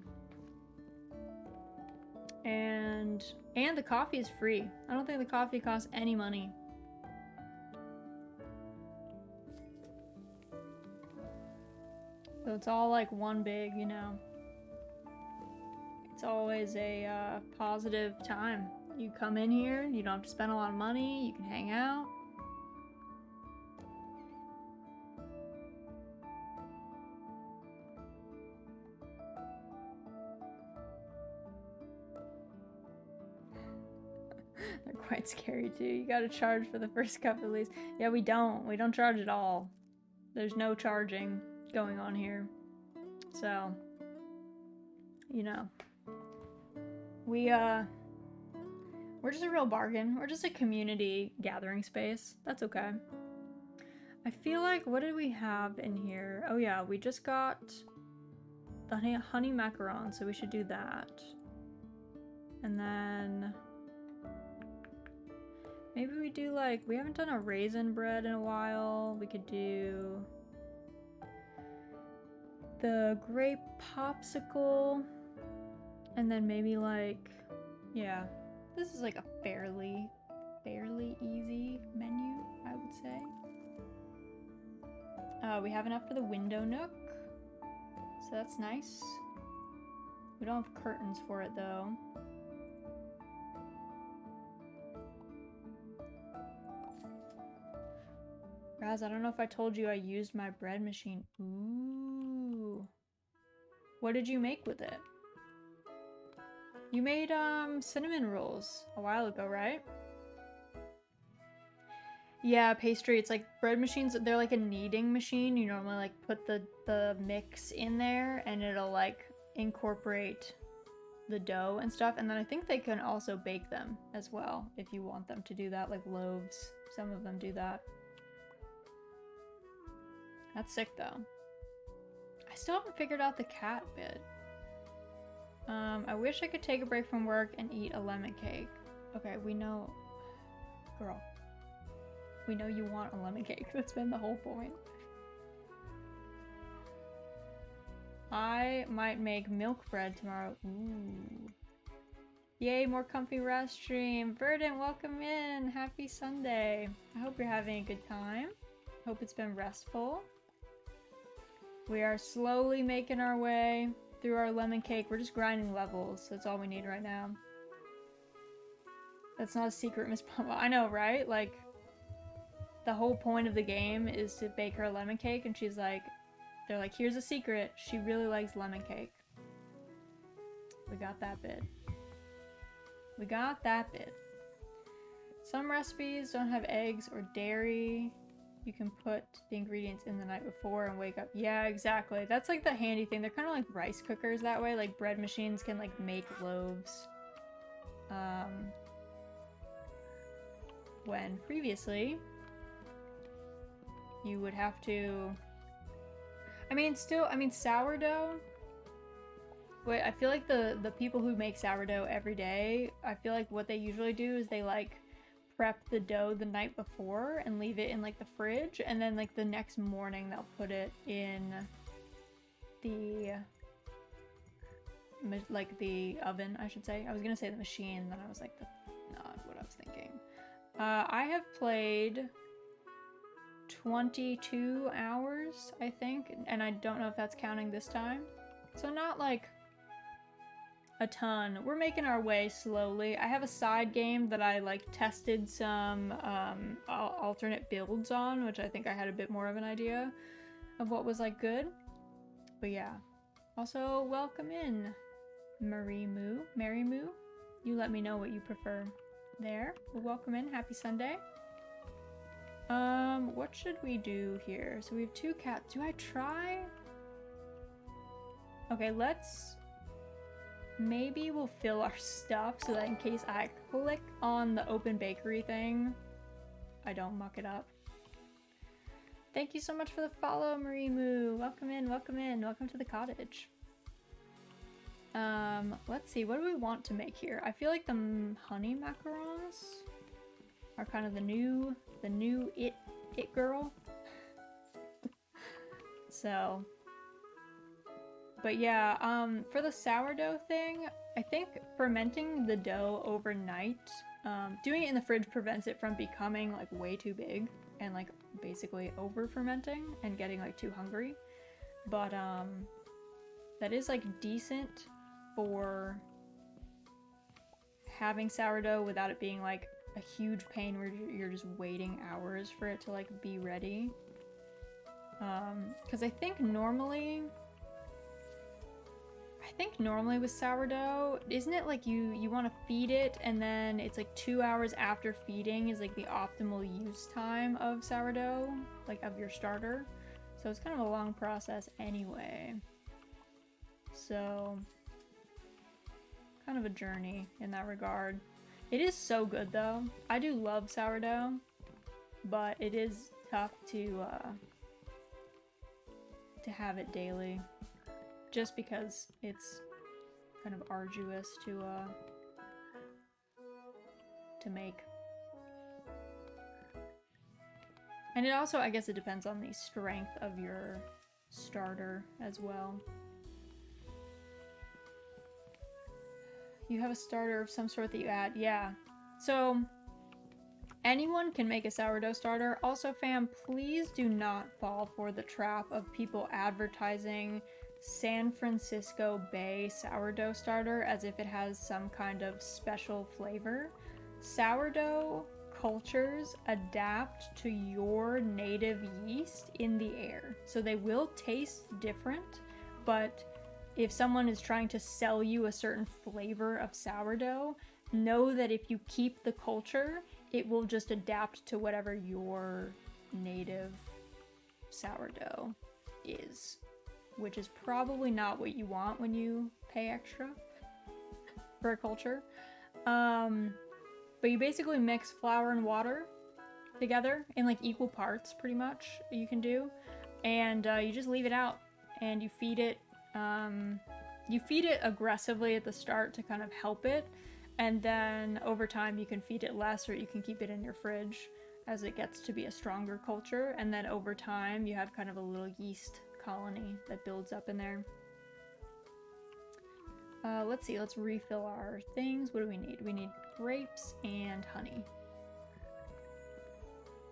And the coffee is free. I don't think the coffee costs any money. So it's all like one big, you know. It's always a positive time. You come in here, you don't have to spend a lot of money, you can hang out. They're quite scary too. You gotta charge for the first cup at least. Yeah, we don't charge at all. There's no charging going on here. So, you know. We're just a real bargain. We're just a community gathering space. That's okay. I feel like, what did we have in here? Oh yeah, we just got the honey macaron, so we should do that. And then maybe we do like, we haven't done a raisin bread in a while. We could do the grape popsicle. And then maybe like Yeah, this is like a fairly easy menu, I would say. We have enough for the window nook, so that's nice. We don't have curtains for it though. Raz, I don't know if I told you I used my bread machine. Ooh. What did you make with it? You made cinnamon rolls a while ago, right? Yeah, pastry. It's like bread machines. They're like a kneading machine. You normally like put the mix in there and it'll like incorporate the dough and stuff. And then I think they can also bake them as well if you want them to do that, like loaves. Some of them do that. That's sick though. I still haven't figured out the cat bit. I wish I could take a break from work and eat a lemon cake. Okay, we know... Girl. We know you want a lemon cake. That's been the whole point. I might make milk bread tomorrow. Ooh. Yay, more comfy rest stream. Verdant, welcome in. Happy Sunday. I hope you're having a good time. Hope it's been restful. We are slowly making our way through our lemon cake. We're just grinding levels. That's all we need right now. That's not a secret, Miss Pama. I know, right? Like, the whole point of the game is to bake her a lemon cake, and she's like, they're like, here's a secret. She really likes lemon cake. We got that bit. We got that bit. Some recipes don't have eggs or dairy. You can put the ingredients in the night before and wake up. Yeah, exactly. That's like the handy thing. They're kind of like rice cookers that way. Like bread machines can like make loaves. When previously you would have to... I mean, sourdough... Wait, I feel like the people who make sourdough every day, I feel like what they usually do is they like prep the dough the night before and leave it in like the fridge, and then like the next morning they'll put it in the oven, I should say. I was gonna say the machine, and then I was like, that's not what I was thinking. I have played 22 hours, I think, and I don't know if that's counting this time. So not like a ton. We're making our way slowly. I have a side game that I like tested some alternate builds on, which I think I had a bit more of an idea of what was like good. But yeah. Also, welcome in, Mary Moo. You let me know what you prefer there. Well, welcome in. Happy Sunday. What should we do here? So we have 2 cats. Do I try? Okay, maybe we'll fill our stuff so that in case I click on the open bakery thing, I don't muck it up. Thank you so much for the follow, Marie Moo. Welcome in, welcome in. Welcome to the cottage. Let's see, what do we want to make here? I feel like the honey macarons are kind of the new it girl. So, but yeah, for the sourdough thing, I think fermenting the dough overnight, doing it in the fridge prevents it from becoming like way too big and like basically over fermenting and getting like too hungry. But that is like decent for having sourdough without it being like a huge pain where you're just waiting hours for it to like be ready. Because I think normally with sourdough, isn't it like you want to feed it and then it's like 2 hours after feeding is like the optimal use time of sourdough, like of your starter. So it's kind of a long process anyway. So kind of a journey in that regard. It is so good though. I do love sourdough, but it is tough to have it daily, just because it's kind of arduous to make. And it also, I guess it depends on the strength of your starter as well. You have a starter of some sort that you add. Yeah. So anyone can make a sourdough starter. Also, fam, please do not fall for the trap of people advertising San Francisco Bay sourdough starter as if it has some kind of special flavor. Sourdough cultures adapt to your native yeast in the air. So they will taste different, but if someone is trying to sell you a certain flavor of sourdough, know that if you keep the culture, it will just adapt to whatever your native sourdough is, which is probably not what you want when you pay extra for a culture. But you basically mix flour and water together in like equal parts, pretty much, you can do. And you just leave it out and you feed it. You feed it aggressively at the start to kind of help it. And then over time you can feed it less, or you can keep it in your fridge as it gets to be a stronger culture. And then over time you have kind of a little yeast colony that builds up in there. Let's see, let's refill our things. What do we need? We need grapes and honey.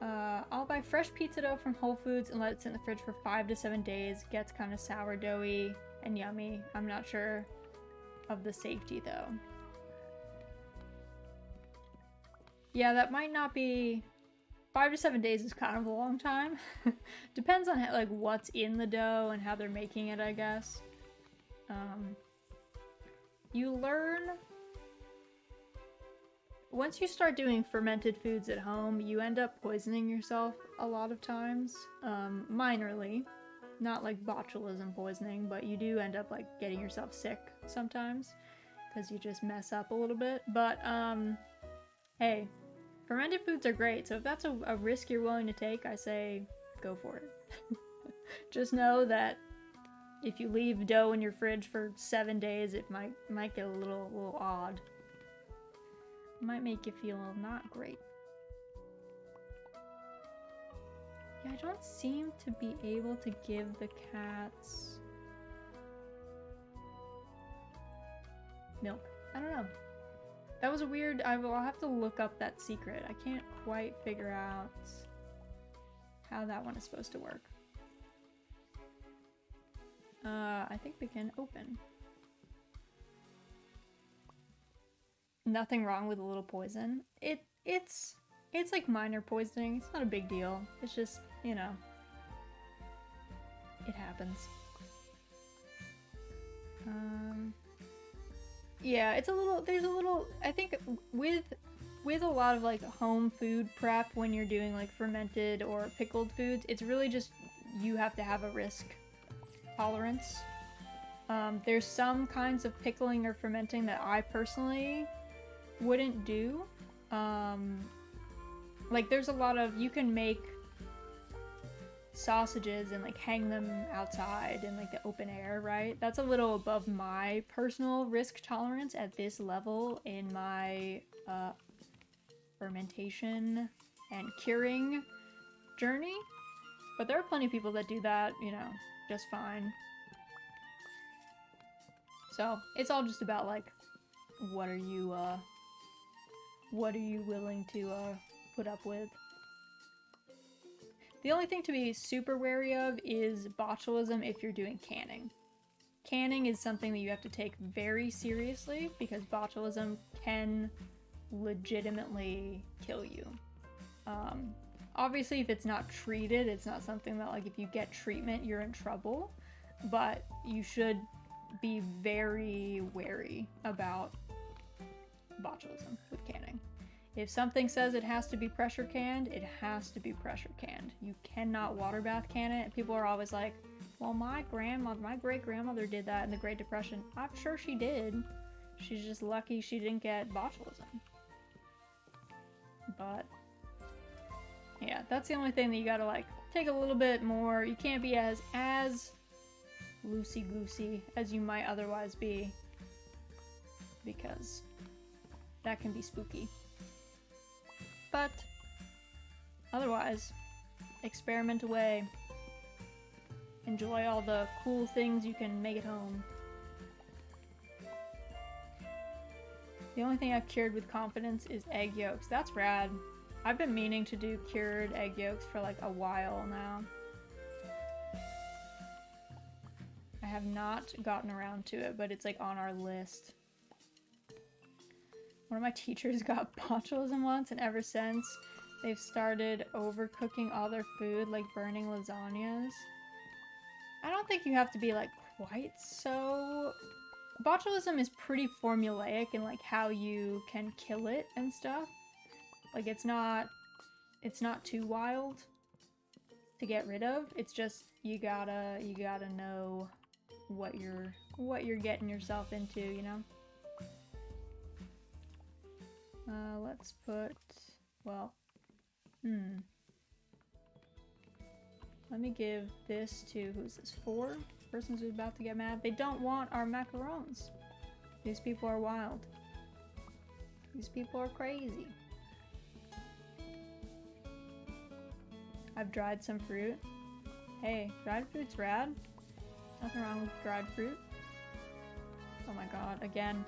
I'll buy fresh pizza dough from Whole Foods and let it sit in the fridge for 5 to 7 days. Gets kind of sourdoughy and yummy. I'm not sure of the safety though. Yeah, that might not be... 5 to 7 days is kind of a long time. Depends on how, like what's in the dough and how they're making it, I guess. You learn... Once you start doing fermented foods at home, you end up poisoning yourself a lot of times. Minorly. Not like botulism poisoning, but you do end up like getting yourself sick sometimes because you just mess up a little bit. But hey, fermented foods are great, so if that's a risk you're willing to take, I say go for it. Just know that if you leave dough in your fridge for 7 days, it might get a little odd. Might make you feel not great. Yeah, I don't seem to be able to give the cats milk. I don't know. That was a weird... I'll have to look up that secret. I can't quite figure out how that one is supposed to work. I think we can open. Nothing wrong with a little poison. It's like minor poisoning. It's not a big deal. It's just, you know, it happens. Yeah, it's a little, there's a little, I think with a lot of like home food prep when you're doing like fermented or pickled foods, it's really just, you have to have a risk tolerance. There's some kinds of pickling or fermenting that I personally wouldn't do. Like there's a lot of, you can make sausages and like hang them outside in like the open air, right? That's a little above my personal risk tolerance at this level in my fermentation and curing journey. But there are plenty of people that do that, you know, just fine. So it's all just about like, what are you willing to put up with? The only thing to be super wary of is botulism if you're doing canning. Canning is something that you have to take very seriously because botulism can legitimately kill you. Obviously, if it's not treated, it's not something that, like, if you get treatment, you're in trouble. But you should be very wary about botulism with canning. If something says it has to be pressure canned, it has to be pressure canned. You cannot water bath can it. And people are always like, well, my great-grandmother did that in the Great Depression. I'm sure she did. She's just lucky she didn't get botulism. But yeah, that's the only thing that you gotta like take a little bit more. You can't be as loosey-goosey as you might otherwise be, because that can be spooky. But otherwise, experiment away. Enjoy all the cool things you can make at home. The only thing I've cured with confidence is egg yolks. That's rad. I've been meaning to do cured egg yolks for like a while now. I have not gotten around to it, but it's like on our list. One of my teachers got botulism once, and ever since they've started overcooking all their food, like burning lasagnas. I don't think you have to be like quite so... Botulism is pretty formulaic in like how you can kill it and stuff. Like it's not too wild to get rid of. It's just you gotta know what you're getting yourself into, you know? Let's put, well, let me give this to, who's this for? Person who's about to get mad. They don't want our macarons. These people are wild. These people are crazy. I've dried some fruit. Hey, dried fruit's rad. Nothing wrong with dried fruit. Oh my god, again.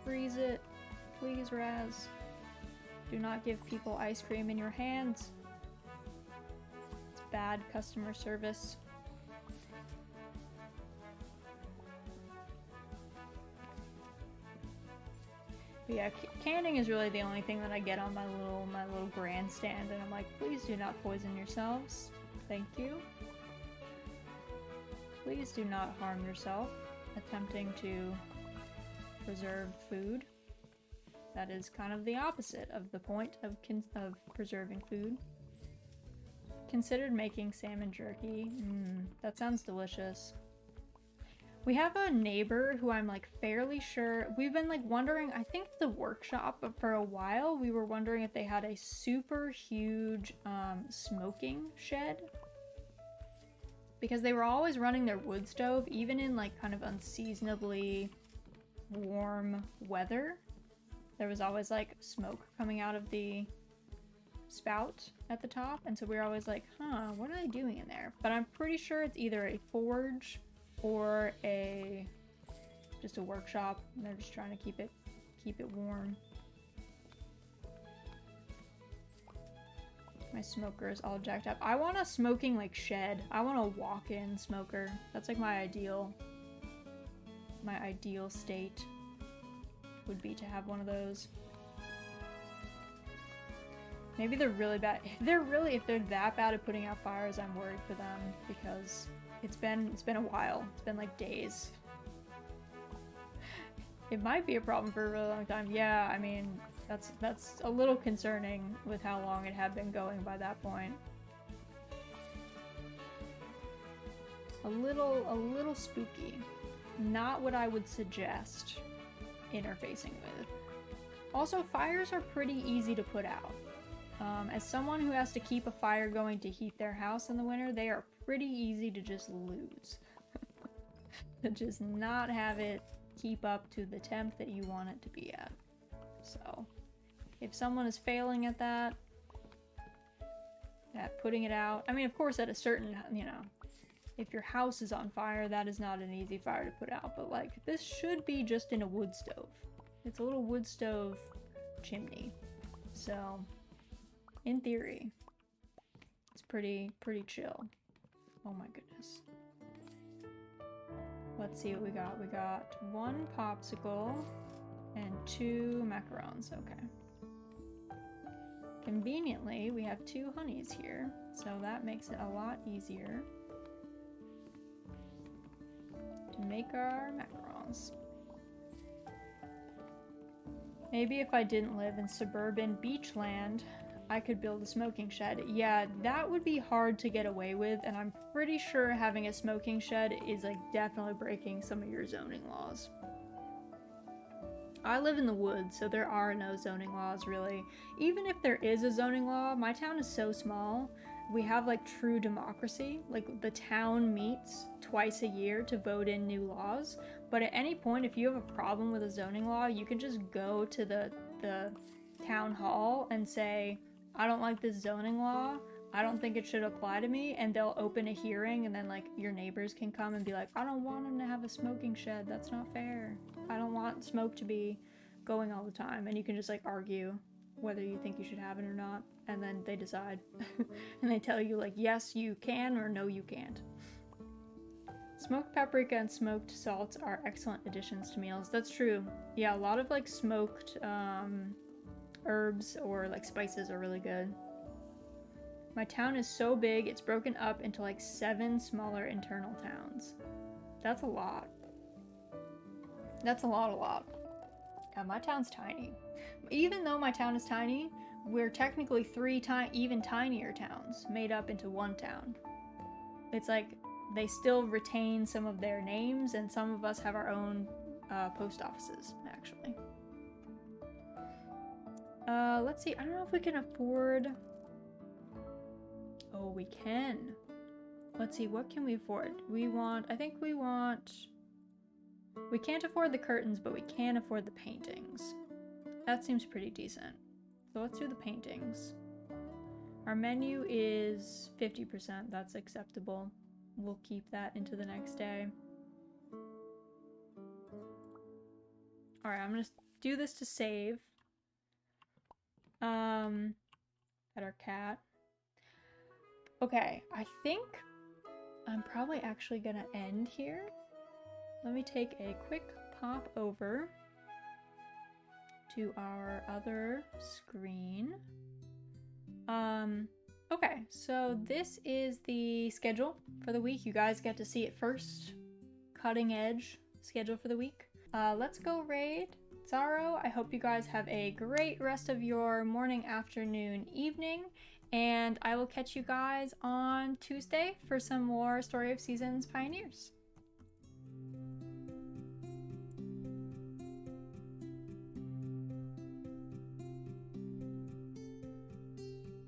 Freeze it. Please, Raz. Do not give people ice cream in your hands. It's bad customer service. But yeah, canning is really the only thing that I get on my little grandstand, and I'm like, please do not poison yourselves. Thank you. Please do not harm yourself attempting to preserve food. That is kind of the opposite of the point of preserving food. Considered making salmon jerky. That sounds delicious. We have a neighbor who I'm like fairly sure, we've been like wondering, I think the workshop, but for a while we were wondering if they had a super huge smoking shed. Because they were always running their wood stove, even in like kind of unseasonably warm weather. There was always like smoke coming out of the spout at the top, and so we were always like, huh, what are they doing in there? But I'm pretty sure it's either a forge or just a workshop, and they're just trying to keep it warm. My smoker is all jacked up. I want a smoking like shed. I want a walk-in smoker. That's like my ideal state would be to have one of those. Maybe they're really bad. If they're that bad at putting out fires, I'm worried for them, because it's been a while. It's been like days. It might be a problem for a really long time. Yeah, I mean, that's a little concerning with how long it had been going by that point. A little spooky. Not what I would suggest interfacing with. Also, fires are pretty easy to put out. As someone who has to keep a fire going to heat their house in the winter, they are pretty easy to just lose. To just not have it keep up to the temp that you want it to be at. So, if someone is failing at that, at putting it out, I mean, of course, at a certain, you know, if your house is on fire, that is not an easy fire to put out, but like, this should be just in a wood stove. It's a little wood stove chimney. So, in theory, it's pretty chill. Oh my goodness. Let's see what we got. We got 1 popsicle and 2 macarons. Okay. Conveniently, we have 2 honeys here, so that makes it a lot easier to make our macarons. Maybe if I didn't live in suburban beachland, I could build a smoking shed. Yeah, that would be hard to get away with, and I'm pretty sure having a smoking shed is like definitely breaking some of your zoning laws. I live in the woods, so there are no zoning laws really. Even if there is a zoning law, my town is so small, we have like true democracy. Like the town meets twice a year to vote in new laws, but at any point if you have a problem with a zoning law, you can just go to the town hall and say, I don't like this zoning law, I don't think it should apply to me, and they'll open a hearing, and then like your neighbors can come and be like, I don't want them to have a smoking shed, that's not fair. I don't want smoke to be going all the time, and you can just like argue whether you think you should have it or not, and then they decide. And they tell you like, yes, you can, or no, you can't. Smoked paprika and smoked salts are excellent additions to meals. That's true. Yeah, a lot of like smoked herbs or like spices are really good. My town is so big, it's broken up into like 7 smaller internal towns. That's a lot. That's a lot. Yeah, my town's tiny. Even though my town is tiny, we're technically 3 even tinier towns made up into one town. It's like they still retain some of their names, and some of us have our own post offices, actually. Let's see. I don't know if we can afford... Oh, we can. Let's see. What can we afford? We can't afford the curtains, but we can afford the paintings. That seems pretty decent. So let's do the paintings. Our menu is 50%. That's acceptable. We'll keep that into the next day. Alright, I'm gonna do this to save. At our cat. Okay, I think I'm probably actually gonna end here. Let me take a quick pop over to our other screen. Okay, so this is the schedule for the week. You guys get to see it first. Cutting edge schedule for the week. Let's go raid Zaro. I hope you guys have a great rest of your morning, afternoon, evening, and I will catch you guys on Tuesday for some more Story of Seasons Pioneers.